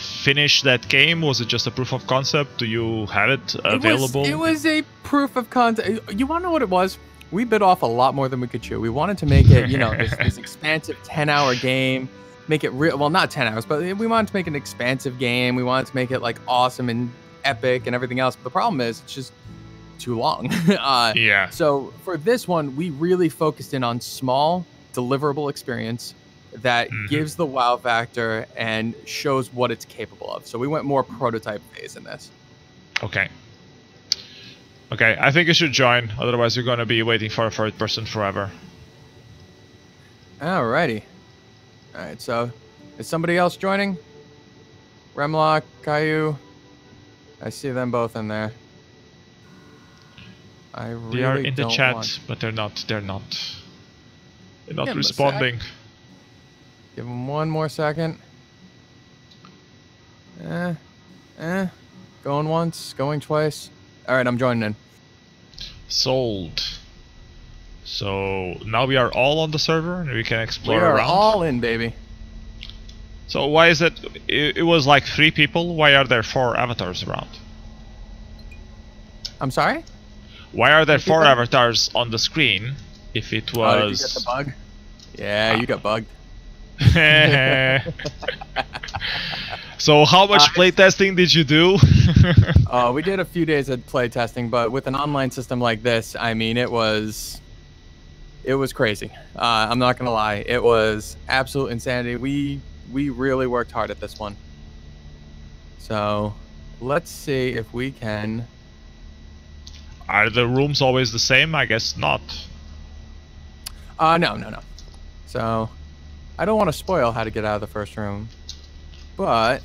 finish that game? Was it just a proof of concept? Do you have it available? It was a proof of concept. You want to know what it was? We bit off a lot more than we could chew. We wanted to make it, you know, this expansive 10-hour game. Make it real. Well, not 10 hours, but we wanted to make an expansive game. We wanted to make it like awesome and epic and everything else. But the problem is it's just too long. Yeah. So for this one, we really focused in on small, deliverable experience that gives the wow factor and shows what it's capable of. So we went more prototype phase in this. Okay. Okay, I think you should join. Otherwise, you're going to be waiting for a third person forever. Alrighty. Alright, so is somebody else joining? Remlock, Caillou. I see them both in there. They are in the chat, but they're not responding. Give them one more second. Going once, going twice. Alright, I'm joining in. Sold. So now we are all on the server and we can explore around. We are all in, baby. So why is it? It was like 3 people. Why are there 4 avatars around? I'm sorry? Why are there 4 avatars on the screen if it was... Oh, did you get the bug? Yeah, you got bugged. So how much playtesting did you do? We did a few days of playtesting, but with an online system like this, I mean, it was crazy. I'm not gonna lie, it was absolute insanity. We really worked hard at this one. So let's see if we can. Are the rooms always the same? I guess not. No. So I don't want to spoil how to get out of the first room, but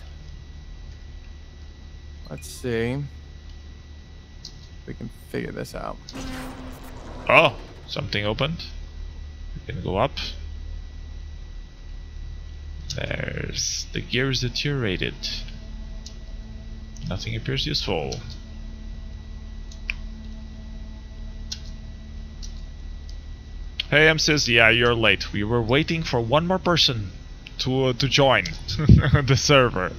let's see if we can figure this out. Oh, Something opened. We can go up. There's the gear is deteriorated. Nothing appears useful. Hey MSIS, yeah, you're late. We were waiting for one more person to join the server.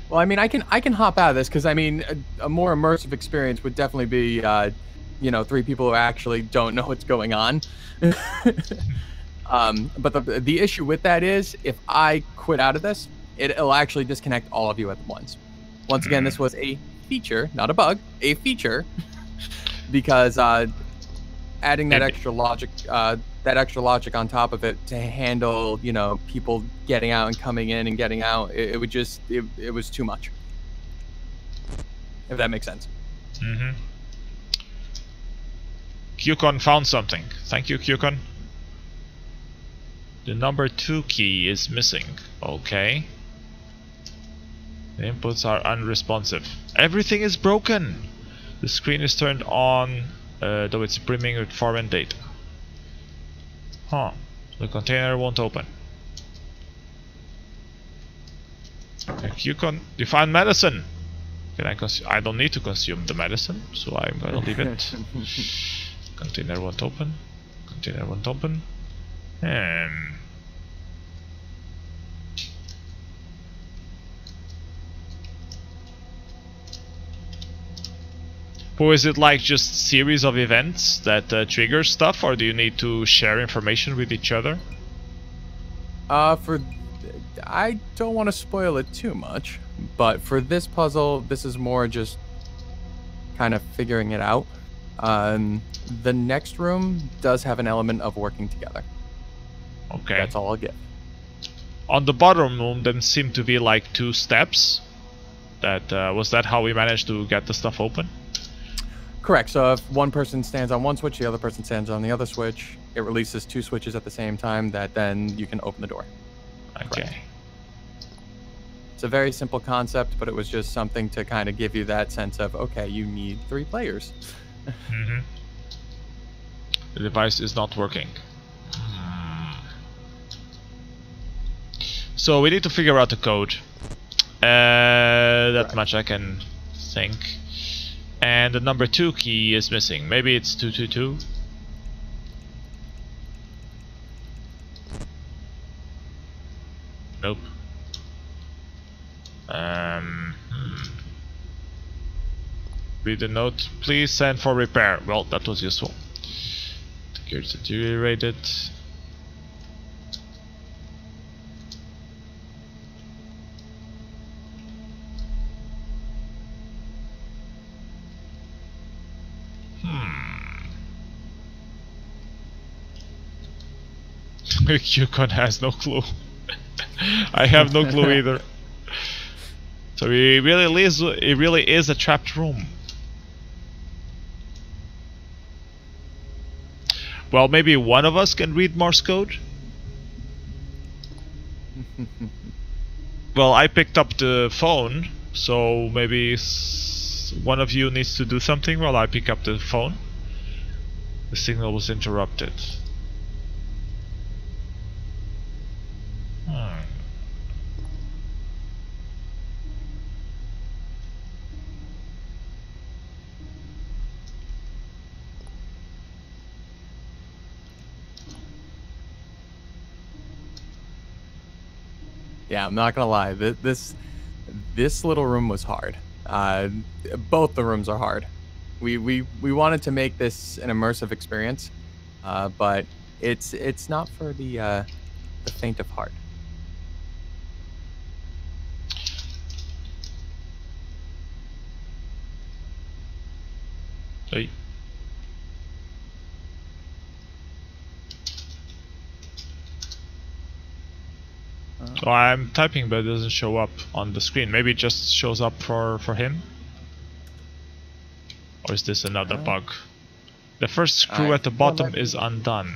Well, I mean, I can hop out of this because I mean, a more immersive experience would definitely be, you know, 3 people who actually don't know what's going on. But the issue with that is, if I quit out of this, it'll actually disconnect all of you at once. Once again, this was a feature, not a bug, a feature, because adding that extra logic on top of it to handle, you know, people getting out and coming in and getting out, it would just it was too much. If that makes sense. Mm-hmm. QCon found something. Thank you, QCon. The number 2 key is missing. Okay. The inputs are unresponsive. Everything is broken. The screen is turned on, though it's brimming with foreign data. Huh. The container won't open. QCon, you found medicine. Can I consume? I don't need to consume the medicine, so I'm gonna leave it. Container won't open. Container won't open. Or is it like just series of events that trigger stuff, or do you need to share information with each other? I don't want to spoil it too much, but for this puzzle, this is more just kind of figuring it out. The next room does have an element of working together. Okay. That's all I'll give. On the bottom room, then seemed to be like 2 steps. That was that how we managed to get the stuff open? Correct. So if one person stands on one switch, the other person stands on the other switch, it releases 2 switches at the same time that then you can open the door. Okay. Correct. It's a very simple concept, but it was just something to kind of give you that sense of, okay, you need 3 players. Mm-hmm. The device is not working. So we need to figure out the code. That much I can think. And the number 2 key is missing. Maybe it's 222. Nope. Read the note. Please send for repair. Well, that was useful. The gear's deteriorated. QCon has no clue. I have no clue either. So it really is a trapped room. Well, maybe one of us can read Morse code? Well, I picked up the phone, so maybe one of you needs to do something while I pick up the phone. The signal was interrupted. Yeah, I'm not gonna lie. This little room was hard. Both the rooms are hard. We wanted to make this an immersive experience, but it's not for the faint of heart. Hey. So I'm typing, but it doesn't show up on the screen. Maybe it just shows up for him? Or is this another bug? The first screw at the bottom is undone.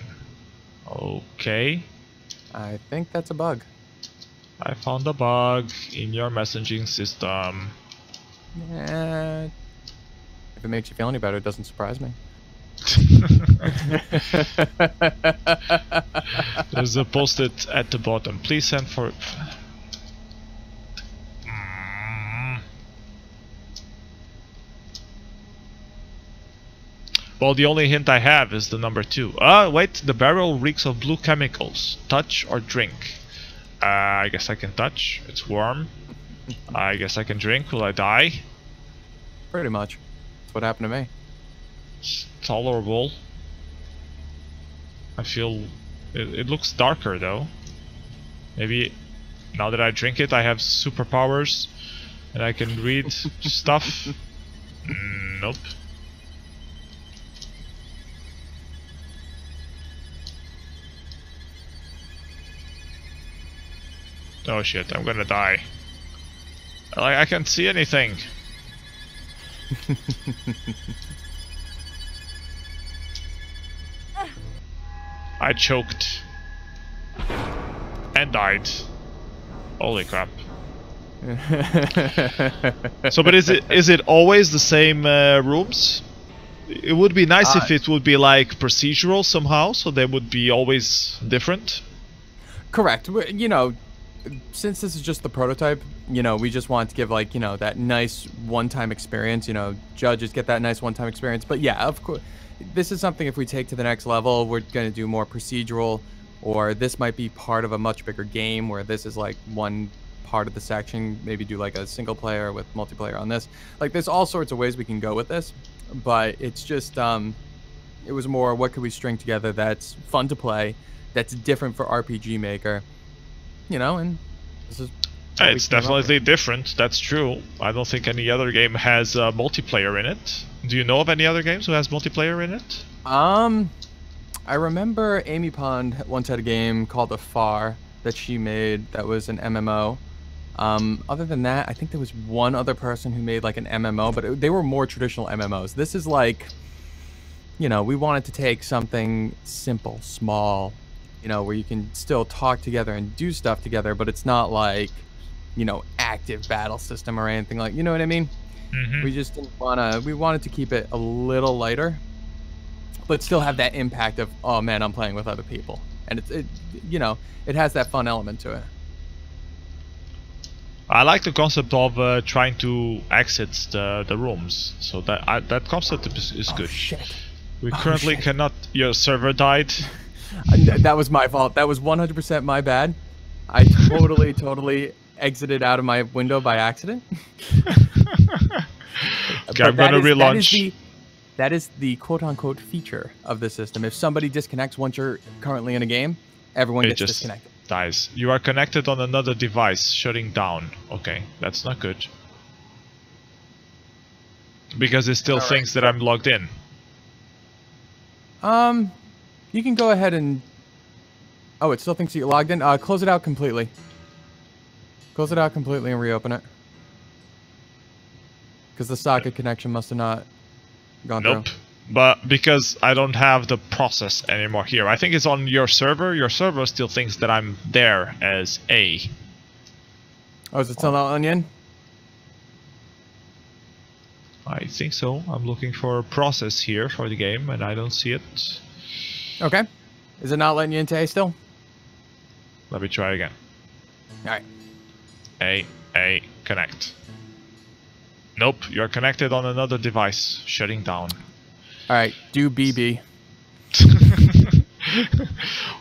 Okay. I think that's a bug. I found a bug in your messaging system. If it makes you feel any better, it doesn't surprise me. There's a post-it at the bottom. Please send for... Well, the only hint I have is the number 2. Wait, the barrel reeks of blue chemicals. Touch or drink? I guess I can touch. It's warm. I guess I can drink. Will I die? Pretty much. That's what happened to me. It's tolerable. I feel... It looks darker, though. Maybe now that I drink it, I have superpowers. And I can read stuff. Nope. Oh shit, I'm gonna die. I can't see anything. I choked. And died. Holy crap. So, but is it always the same rooms? It would be nice if it would be like procedural somehow, so they would be always different. Correct. You know, since this is just the prototype, you know, we just want to give, like, you know, that nice one-time experience. You know, judges get that nice one-time experience. But yeah, of course, this is something if we take to the next level, we're going to do more procedural, or this might be part of a much bigger game where this is like one part of the section, maybe do like a single player with multiplayer on this. Like, there's all sorts of ways we can go with this, but it's just, it was more, what could we string together that's fun to play, that's different for RPG Maker, you know, and this is... It's definitely different, that's true. I don't think any other game has multiplayer in it. Do you know of any other games who has multiplayer in it? I remember Amy Pond once had a game called Afar that she made that was an MMO. Other than that, I think there was one other person who made like an MMO, but they were more traditional MMOs. This is like, you know, we wanted to take something simple, small, you know, where you can still talk together and do stuff together, but it's not like, you know, active battle system or anything like, you know what I mean? Mm-hmm. We just didn't wanna, we wanted to keep it a little lighter, but still have that impact of, oh man, I'm playing with other people. And it you know, it has that fun element to it. I like the concept of trying to exit the rooms. So that concept is good. Shit. We currently cannot... Your server died. That was my fault. That was 100% my bad. I totally exited out of my window by accident. Okay, I'm gonna relaunch. That is the quote-unquote feature of the system. If somebody disconnects once you're currently in a game, everyone gets disconnected. Dies. You are connected on another device, shutting down. Okay, that's not good. Because it still thinks that I'm logged in. You can go ahead and... Oh, it still thinks you're logged in? Close it out completely. Close it out completely and reopen it. Because the socket connection must have not gone through. But because I don't have the process anymore here. I think it's on your server. Your server still thinks that I'm there as A. Oh, is it still not onion? I think so. I'm looking for a process here for the game and I don't see it. Okay. Is it not letting you into A still? Let me try again. Alright. A, connect. Nope, you're connected on another device. Shutting down. Alright, do BB.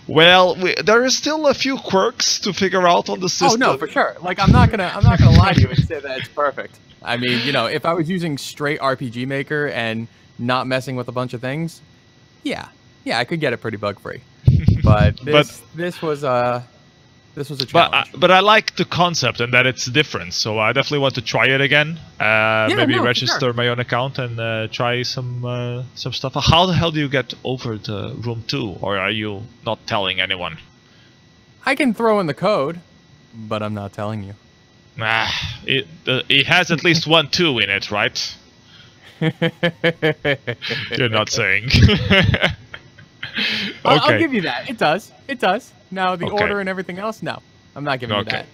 Well, there is still a few quirks to figure out on the system. Oh no, for sure. Like, I'm not gonna lie to you and say that it's perfect. I mean, you know, if I was using straight RPG Maker and not messing with a bunch of things, yeah, I could get it pretty bug free. But this was a challenge. But I like the concept and that it's different, so I definitely want to try it again. Maybe register my own account and try some stuff. How the hell do you get over to room 2, or are you not telling anyone? I can throw in the code, but I'm not telling you. It has at least 1 2 in it, right? You're not saying. Okay. I'll give you that. It does. Now the order and everything else, no, I'm not giving you that.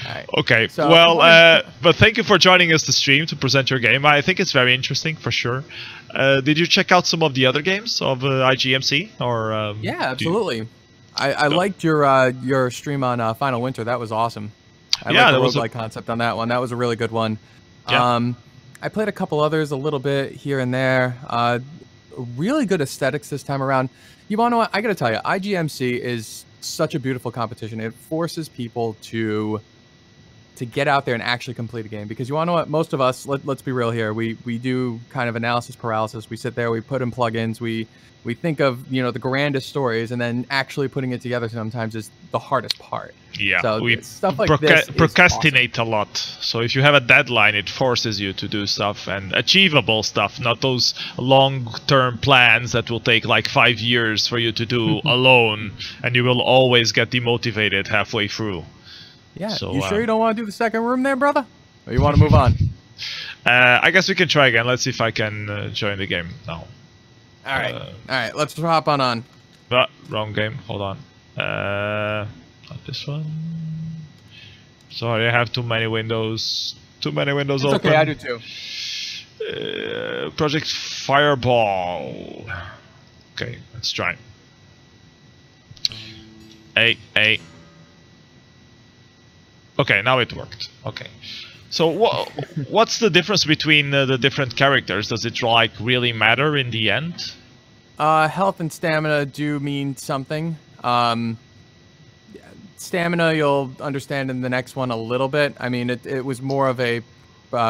Alright. Okay, So, well, what but thank you for joining us to stream to present your game. I think it's very interesting for sure. Did you check out some of the other games of IGMC or? Yeah, do you- absolutely. I liked your stream on Final Winter. That was awesome. I Yeah, like the that was a- roguelike concept on that one. That was a really good one. Yeah. I played a couple others a little bit here and there. Really good aesthetics this time around. You want to know what? I got to tell you, IGMC is such a beautiful competition. It forces people to get out there and actually complete a game, because you want to know what? Most of us, let's be real here, we do kind of analysis paralysis. We sit there, we put in plugins, we think of, you know, the grandest stories, and then actually putting it together sometimes is the hardest part. Yeah, So we stuff like this is procrastinate a lot. So if you have a deadline, it forces you to do stuff, and achievable stuff, not those long-term plans that will take like 5 years for you to do alone, and you will always get demotivated halfway through. Yeah, So, you sure you don't want to do the second room there, brother? Or you want to move on? I guess we can try again. Let's see if I can join the game now. All right, let's hop on. But wrong game. Hold on. Not this one. Sorry, I have too many windows. Too many windows It's open. okay, I do too. Project Fireball. Okay, let's try. Hey. Okay, now it worked. Okay. So what's the difference between the different characters? Does it like really matter in the end? Health and stamina do mean something. Stamina you'll understand in the next one a little bit. I mean, it was more of a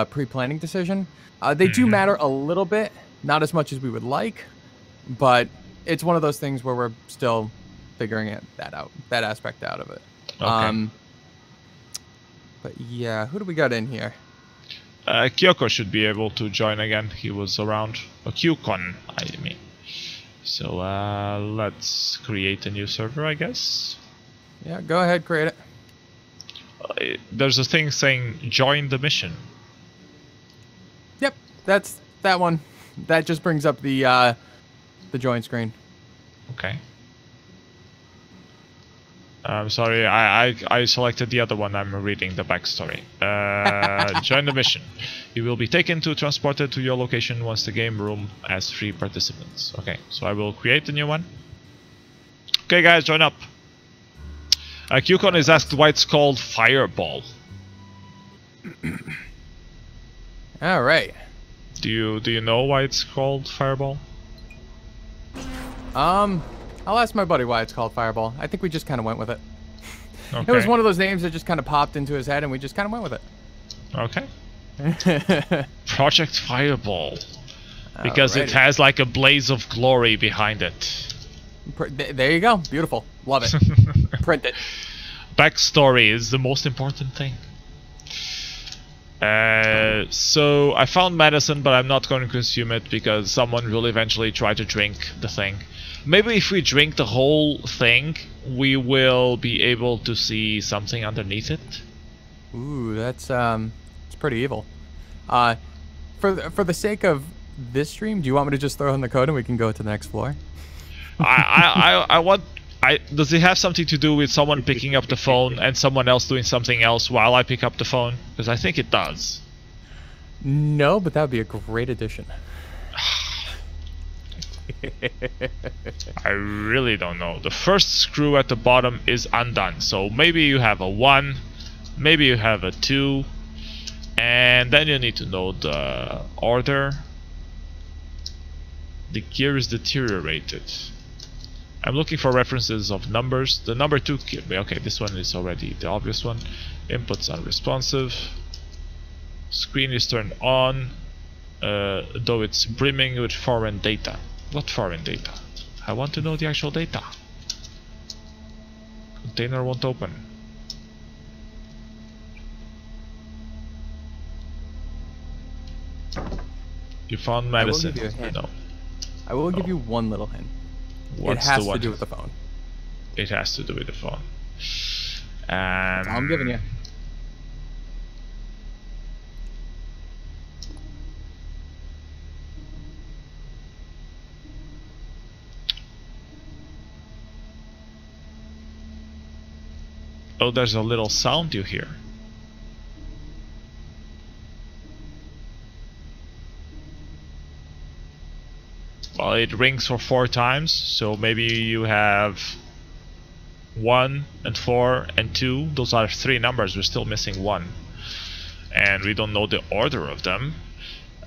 pre-planning decision. They do matter a little bit, not as much as we would like, but it's one of those things where we're still figuring that aspect out of it. Okay. But yeah, who do we got in here? Kyoko should be able to join again. He was around. Kyukon, I mean. So let's create a new server, I guess. Yeah, go ahead, create it. There's a thing saying join the mission. Yep, that's that one. That just brings up the join screen. Okay. I'm sorry, I selected the other one. I'm reading the backstory. Join the mission. You will be transported to your location once the game room has 3 participants. Okay, so I will create a new one. Okay, guys, join up. Qcon is asked why it's called Fireball. All right. Do you know why it's called Fireball? I'll ask my buddy why it's called Fireball. I think we just kind of went with it. Okay. It was one of those names that just kind of popped into his head, and we just kind of went with it. Okay. Project Fireball. Because it has like a blaze of glory behind it. There you go. Beautiful. Love it. Print it. Backstory is the most important thing. So I found medicine, but I'm not going to consume it because someone will eventually try to drink the thing. Maybe if we drink the whole thing, we will be able to see something underneath it. Ooh, that's it's pretty evil. For the sake of this stream, do you want me to just throw in the code and we can go to the next floor? I want. Does it have something to do with someone picking up the phone and someone else doing something else while I pick up the phone? Because I think it does. No, but that would be a great addition. I really don't know. The first screw at the bottom is undone. So maybe you have a 1, maybe you have a 2, and then you need to know the order. The gear is deteriorated. I'm looking for references of numbers. The number 2 gear. Okay, this one is already the obvious one. Inputs unresponsive. Screen is turned on, though it's brimming with foreign data. What foreign data? I want to know the actual data. Container won't open. You found medicine. No. I will give you one little hint. What's it has the one? to do with the phone. It has to do with the phone. I'm giving you. Oh, there's a little sound you hear. Well, it rings for 4 times, so maybe you have 1 and 4 and 2. Those are 3 numbers. We're still missing 1, and we don't know the order of them.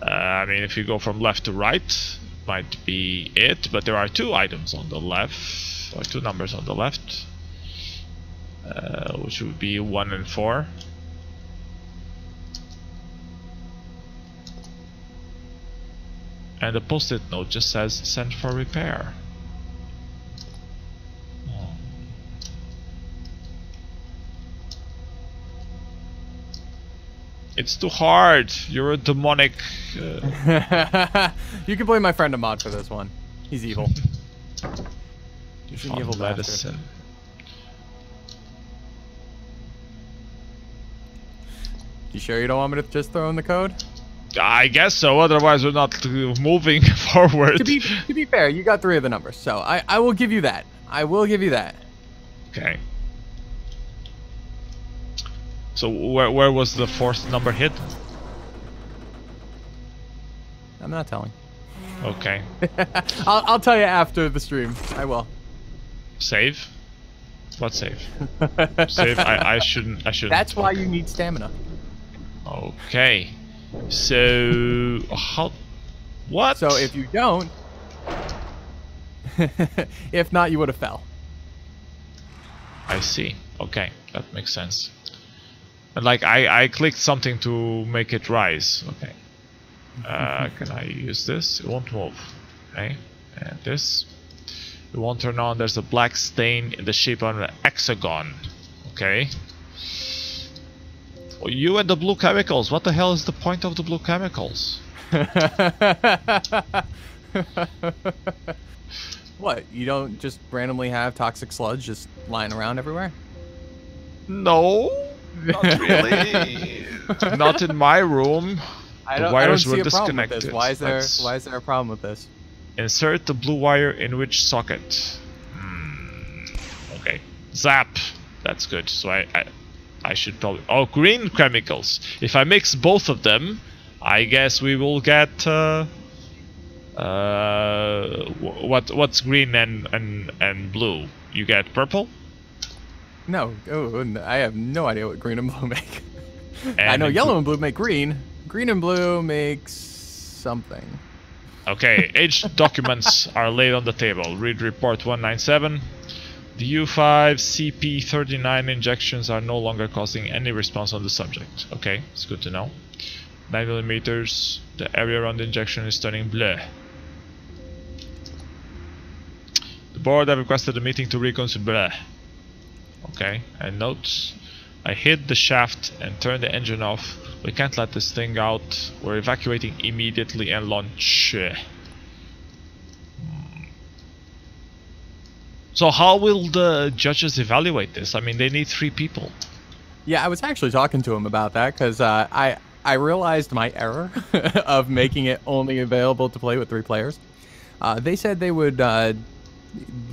I mean, if you go from left to right, might be it. But there are 2 items on the left, or 2 numbers on the left, which would be 1 and 4. And the post-it note just says sent for repair. Oh. It's too hard. You're a demonic. You can blame my friend Ahmad for this one. He's evil. He's an evil bastard. You sure you don't want me to just throw in the code? I guess so, otherwise we're not moving forward. To be fair, you got 3 of the numbers, so I will give you that. I will give you that. Okay. So where was the 4th number hit? I'm not telling. Okay. I'll tell you after the stream. I will. Save? What save? Save? I shouldn't. That's why you need stamina. Okay. So how? What? So if you don't, if not, you would have fell. I see. Okay, that makes sense. But like I clicked something to make it rise. Okay. Can I use this? It won't move. Okay. And this. It won't turn on. There's a black stain in the shape of an hexagon. Okay. Well, you and the blue chemicals. What the hell is the point of the blue chemicals? What? You don't just randomly have toxic sludge just lying around everywhere? No, not really. Not in my room. The wires were disconnected. Why is there a problem with this? Insert the blue wire in which socket? Okay. Zap. That's good. So I should probably... Oh, green chemicals. If I mix both of them, I guess we will get... what's green and blue? You get purple? No. Oh, I have no idea what green and blue make. I know yellow and blue make green. Green and blue makes something. Okay, aged documents are laid on the table. Read report 197. The U5 CP39 injections are no longer causing any response on the subject. Okay, it's good to know. 9mm, the area around the injection is turning blue. The board have requested a meeting to reconsider blue. Okay, and notes. I hit the shaft and turned the engine off. We can't let this thing out. We're evacuating immediately and launch. So how will the judges evaluate this? I mean, they need 3 people. Yeah, I was actually talking to him about that because I realized my error of making it only available to play with 3 players. They said they would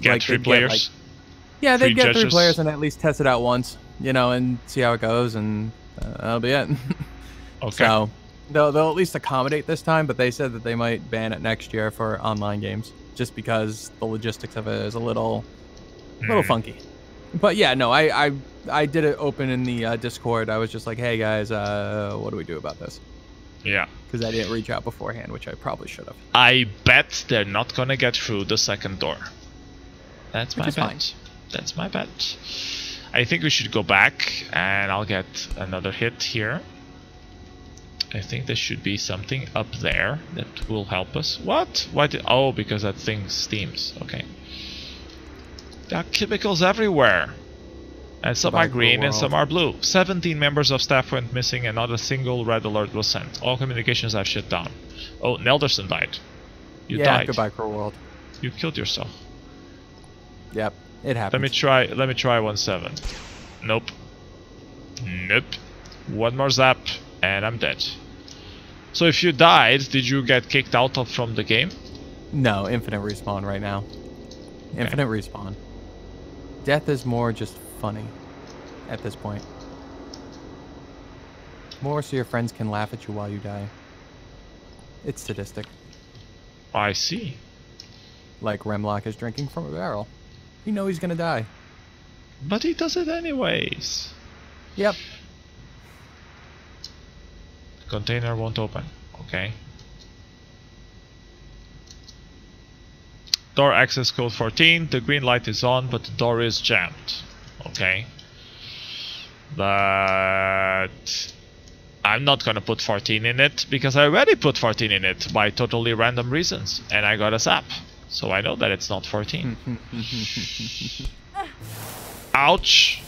get 3 players. Yeah, they'd get 3 players and at least test it out once, you know, and see how it goes, and that'll be it. Okay. So they'll at least accommodate this time, but they said that they might ban it next year for online games, just because the logistics of it is a little funky. But yeah, no, I did it open in the Discord. I was just like, hey guys, what do we do about this? Yeah. Because I didn't reach out beforehand, which I probably should have. I bet they're not gonna get through the second door. That's my bet. Fine. That's my bet. I think we should go back, and I'll get another hit here. I think there should be something up there that will help us. What? Why did... Oh, because that thing steams. Okay. There are chemicals everywhere. And some are green and some are blue. 17 members of staff went missing and not a single red alert was sent. All communications have shut down. Oh, Nelderson died. You died. Goodbye, Cruel World. You killed yourself. Yep, it happened. Let me try 1-7. Nope. Nope. One more zap and I'm dead. So if you died, did you get kicked out from the game? No, infinite respawn right now. Infinite respawn. Death is more just funny. at this point. More so your friends can laugh at you while you die. It's sadistic. I see. Like Remlock is drinking from a barrel. You know he's gonna die. But he does it anyways. Yep. Container won't open. Okay. Door access code 14. The green light is on, but the door is jammed. Okay. But I'm not gonna put 14 in it because I already put 14 in it by totally random reasons, and I got a zap, so I know that it's not 14. Ouch!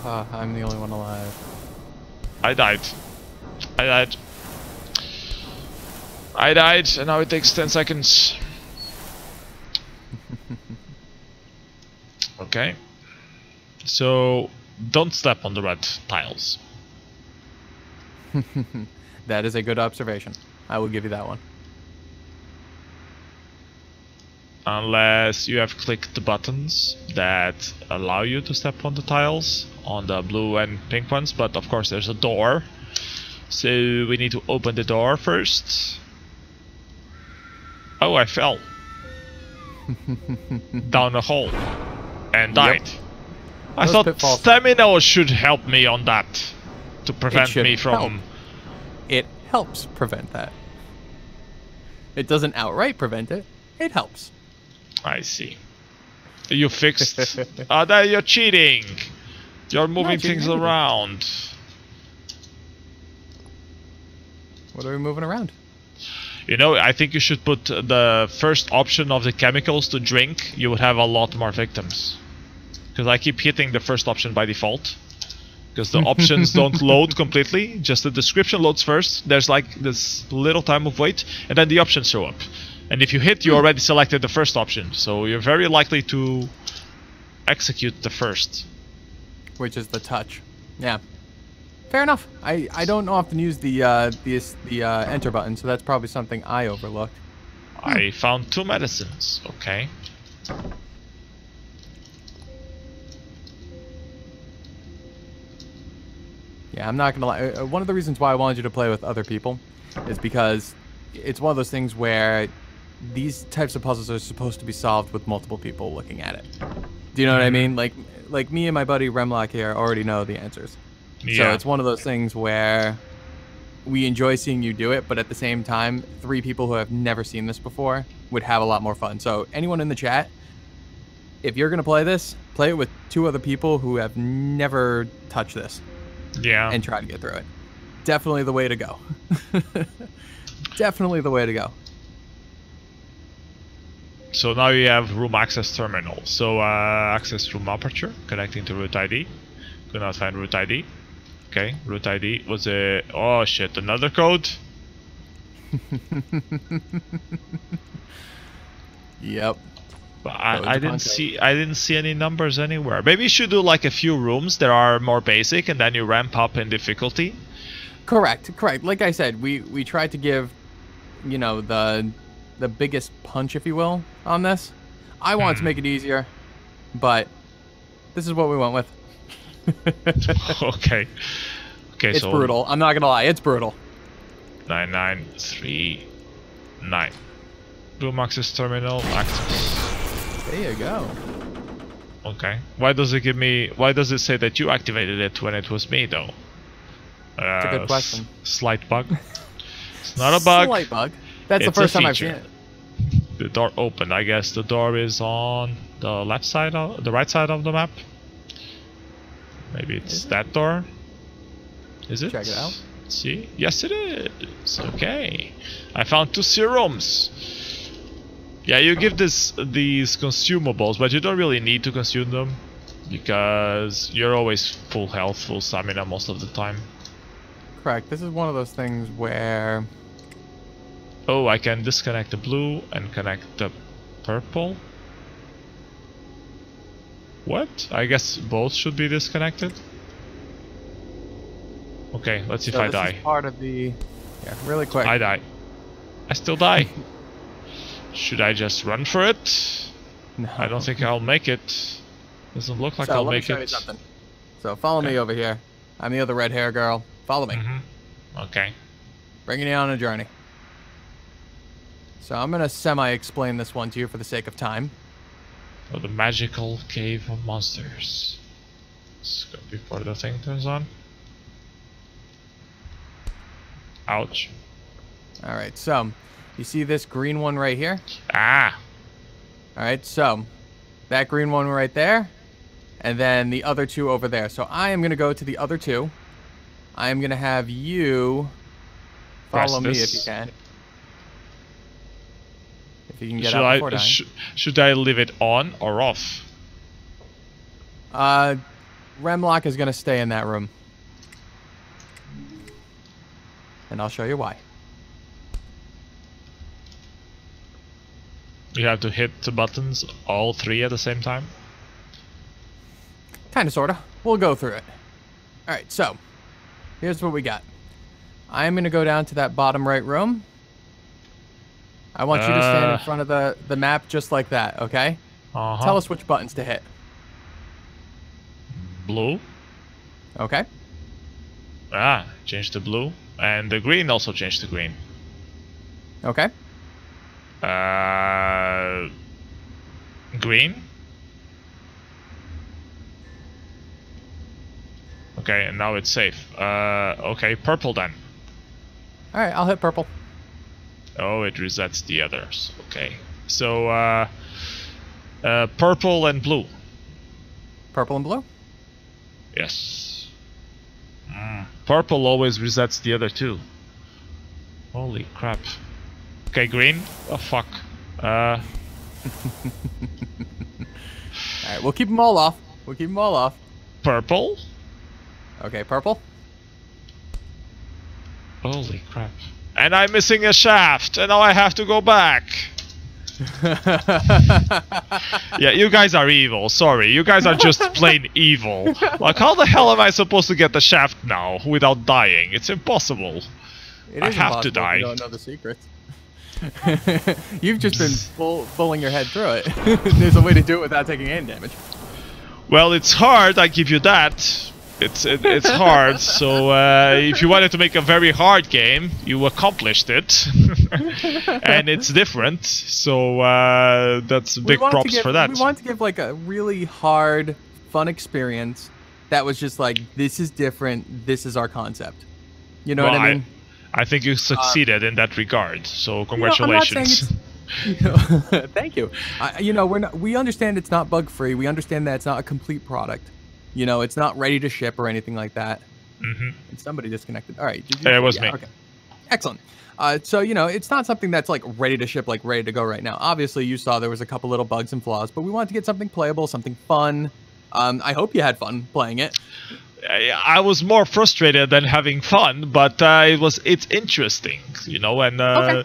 I'm the only one alive. I died. I died. I died, and now it takes 10 seconds. Okay. So, don't step on the red tiles. That is a good observation. I will give you that one. Unless you have clicked the buttons that allow you to step on the tiles, on the blue and pink ones, but of course there's a door. So we need to open the door first. Oh, I fell. Down a hole. And died. Yep. I Those thought pitfalls. stamina should help me on that. To prevent should me from... help. It helps prevent that. It doesn't outright prevent it. It helps. I see. You fixed... that you're cheating! You're moving cheating things anything. around. What are we moving around? You know, I think you should put the first option of the chemicals to drink. You would have a lot more victims. Because I keep hitting the first option by default. Because the options don't load completely. Just the description loads first. There's like this little time of wait. And then the options show up. And if you hit, you already selected the first option. So you're very likely to execute the first. Which is the touch. Yeah. Fair enough. I don't often use the enter button, so that's probably something I overlooked. I found 2 medicines. Okay. Yeah, I'm not gonna lie. One of the reasons why I wanted you to play with other people is because it's one of those things where these types of puzzles are supposed to be solved with multiple people looking at it. Do you know what I mean? Like me and my buddy Remlock here already know the answers. Yeah. So it's one of those things where we enjoy seeing you do it, but at the same time, 3 people who have never seen this before would have a lot more fun. So anyone in the chat, if you're gonna play this, play it with 2 other people who have never touched this. Yeah. And try to get through it. Definitely the way to go. Definitely the way to go. So now you have room access terminal. So access room aperture, connecting to root ID. Could not find root ID. Okay, root ID was a... Oh shit, another code? Yep. But I didn't see any numbers anywhere. Maybe you should do like a few rooms that are more basic and then you ramp up in difficulty. Correct. Like I said, we tried to give, you know, the biggest punch, if you will, on this. I wanted to make it easier, but this is what we went with. Okay. Okay, it's so brutal. I'm not gonna lie, it's brutal. 9939. Room access terminal access. There you go. Okay. Why does it give me? Why does it say that you activated it when it was me though? It's a good question. Slight bug. It's not a bug. Slight bug. That's the It's a first time I've seen feature. it. The door opened. I guess the door is on the left side of the right side of the map. Maybe it's that door. Is it? Check it out. See? Yes, it is. Okay. I found 2 serums. Yeah, you give these consumables, but you don't really need to consume them because you're always full health, full stamina most of the time. Correct. This is one of those things where... Oh, I can disconnect the blue and connect the purple. What? I guess both should be disconnected. Okay, let's see if I this die. is part of the... Yeah, really quick. I die. I still die. Should I just run for it? No. I don't think I'll make it. Doesn't look like So I'll let me make show you it. something. So follow me over here. I'm the other red hair girl. Follow me. Okay. Bringing you on a journey. So I'm gonna semi-explain this one to you for the sake of time. Oh, the magical cave of monsters. It's gonna be before the thing turns on. Ouch. All right. So you see this green one right here? Ah. All right. So that green one right there, and then the other two over there. So I am gonna go to the other two. I am gonna have you follow me if you can. If you can get out before dying. Should I leave it on or off? Remlock is gonna stay in that room, and I'll show you why. You have to hit the buttons, all three at the same time? Kinda, sorta. We'll go through it. Alright, so here's what we got. I'm gonna go down to that bottom right room. I want you to stand in front of the map just like that, okay? Tell us which buttons to hit. Blue. Okay. Ah, change the blue. And the green also changed to green. Okay. Green. Okay, and now it's safe. Okay, purple then. Alright, I'll hit purple. Oh, it resets the others. Okay. So, purple and blue. Purple and blue? Yes. Purple always resets the other two. Holy crap. Okay, green. Oh, fuck. Alright, we'll keep them all off. We'll keep them all off. Purple. Okay, purple. Holy crap. And I'm missing a shaft, and now I have to go back. Yeah, you guys are evil, sorry. You guys are just plain evil. Like, how the hell am I supposed to get the shaft now without dying? It's impossible. I have to die. You don't know the secrets. You've just been pulling your head through it. There's a way to do it without taking any damage. Well, it's hard, I give you that. It's hard, so if you wanted to make a very hard game, you accomplished it. And it's different, so that's big props for that. We wanted to give like a really hard, fun experience that was just like, this is different, this is our concept. You know what I mean? I think you succeeded in that regard, so congratulations. Thank you. You know, we understand it's not bug-free, we understand that it's not a complete product. You know, it's not ready to ship or anything like that. And somebody disconnected. All right. It was me. Okay. Excellent. So, you know, it's not something that's like ready to ship, like ready to go right now. Obviously, you saw there was a couple little bugs and flaws, but we wanted to get something playable, something fun. I hope you had fun playing it. I was more frustrated than having fun, but it's interesting, you know, and and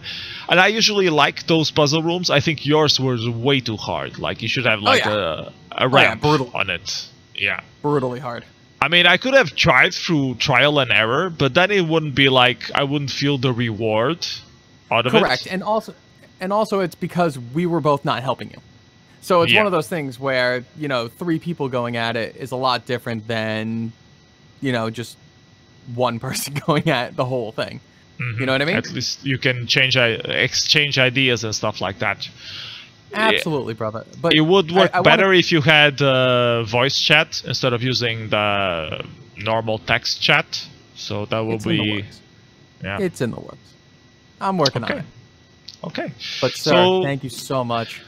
I usually like those puzzle rooms. I think yours was way too hard. Like, you should have like a ramp on it. Yeah. Brutally hard. I mean, I could have tried through trial and error, but then it wouldn't be like, I wouldn't feel the reward out of it. Correct. And also it's because we were both not helping you. So it's one of those things where, you know, 3 people going at it is a lot different than, you know, just one person going at the whole thing. You know what I mean? At least you can exchange ideas and stuff like that. Absolutely, brother. But it would work better if you had voice chat instead of using the normal text chat. So that will be... Yeah. It's in the works. I'm working on it. Okay. But sir, thank you so much.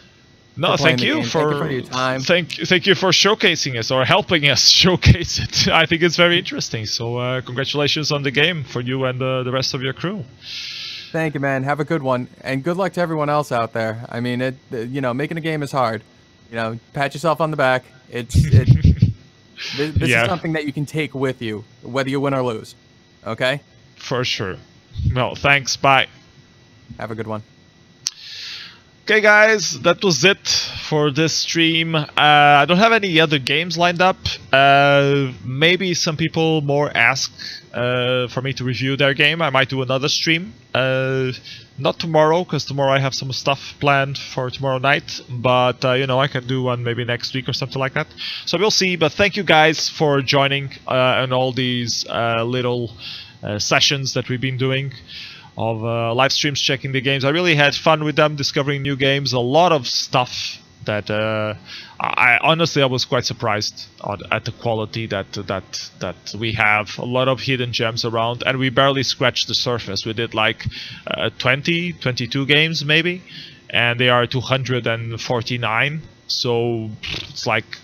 No, thank you for your time. Thank you for showcasing us or helping us showcase it. I think it's very interesting. So congratulations on the game for you and the rest of your crew. Thank you, man. Have a good one, and good luck to everyone else out there. I mean, you know, making a game is hard. You know, pat yourself on the back. This is something that you can take with you, whether you win or lose. Okay? For sure. Well, thanks. Bye. Have a good one. Okay guys, that was it for this stream. I don't have any other games lined up. Maybe some people more ask for me to review their game. I might do another stream. Not tomorrow, because tomorrow I have some stuff planned for tomorrow night. But, you know, I can do one maybe next week or something like that. So we'll see. But thank you guys for joining on all these little sessions that we've been doing of live streams, checking the games. I really had fun with them, discovering new games, a lot of stuff that I honestly was quite surprised at the quality that we have. A lot of hidden gems around, and we barely scratched the surface. We did like 22 games maybe, and they are 249, so it's like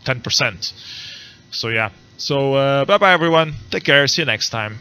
10%. So yeah, so bye bye everyone, take care, see you next time.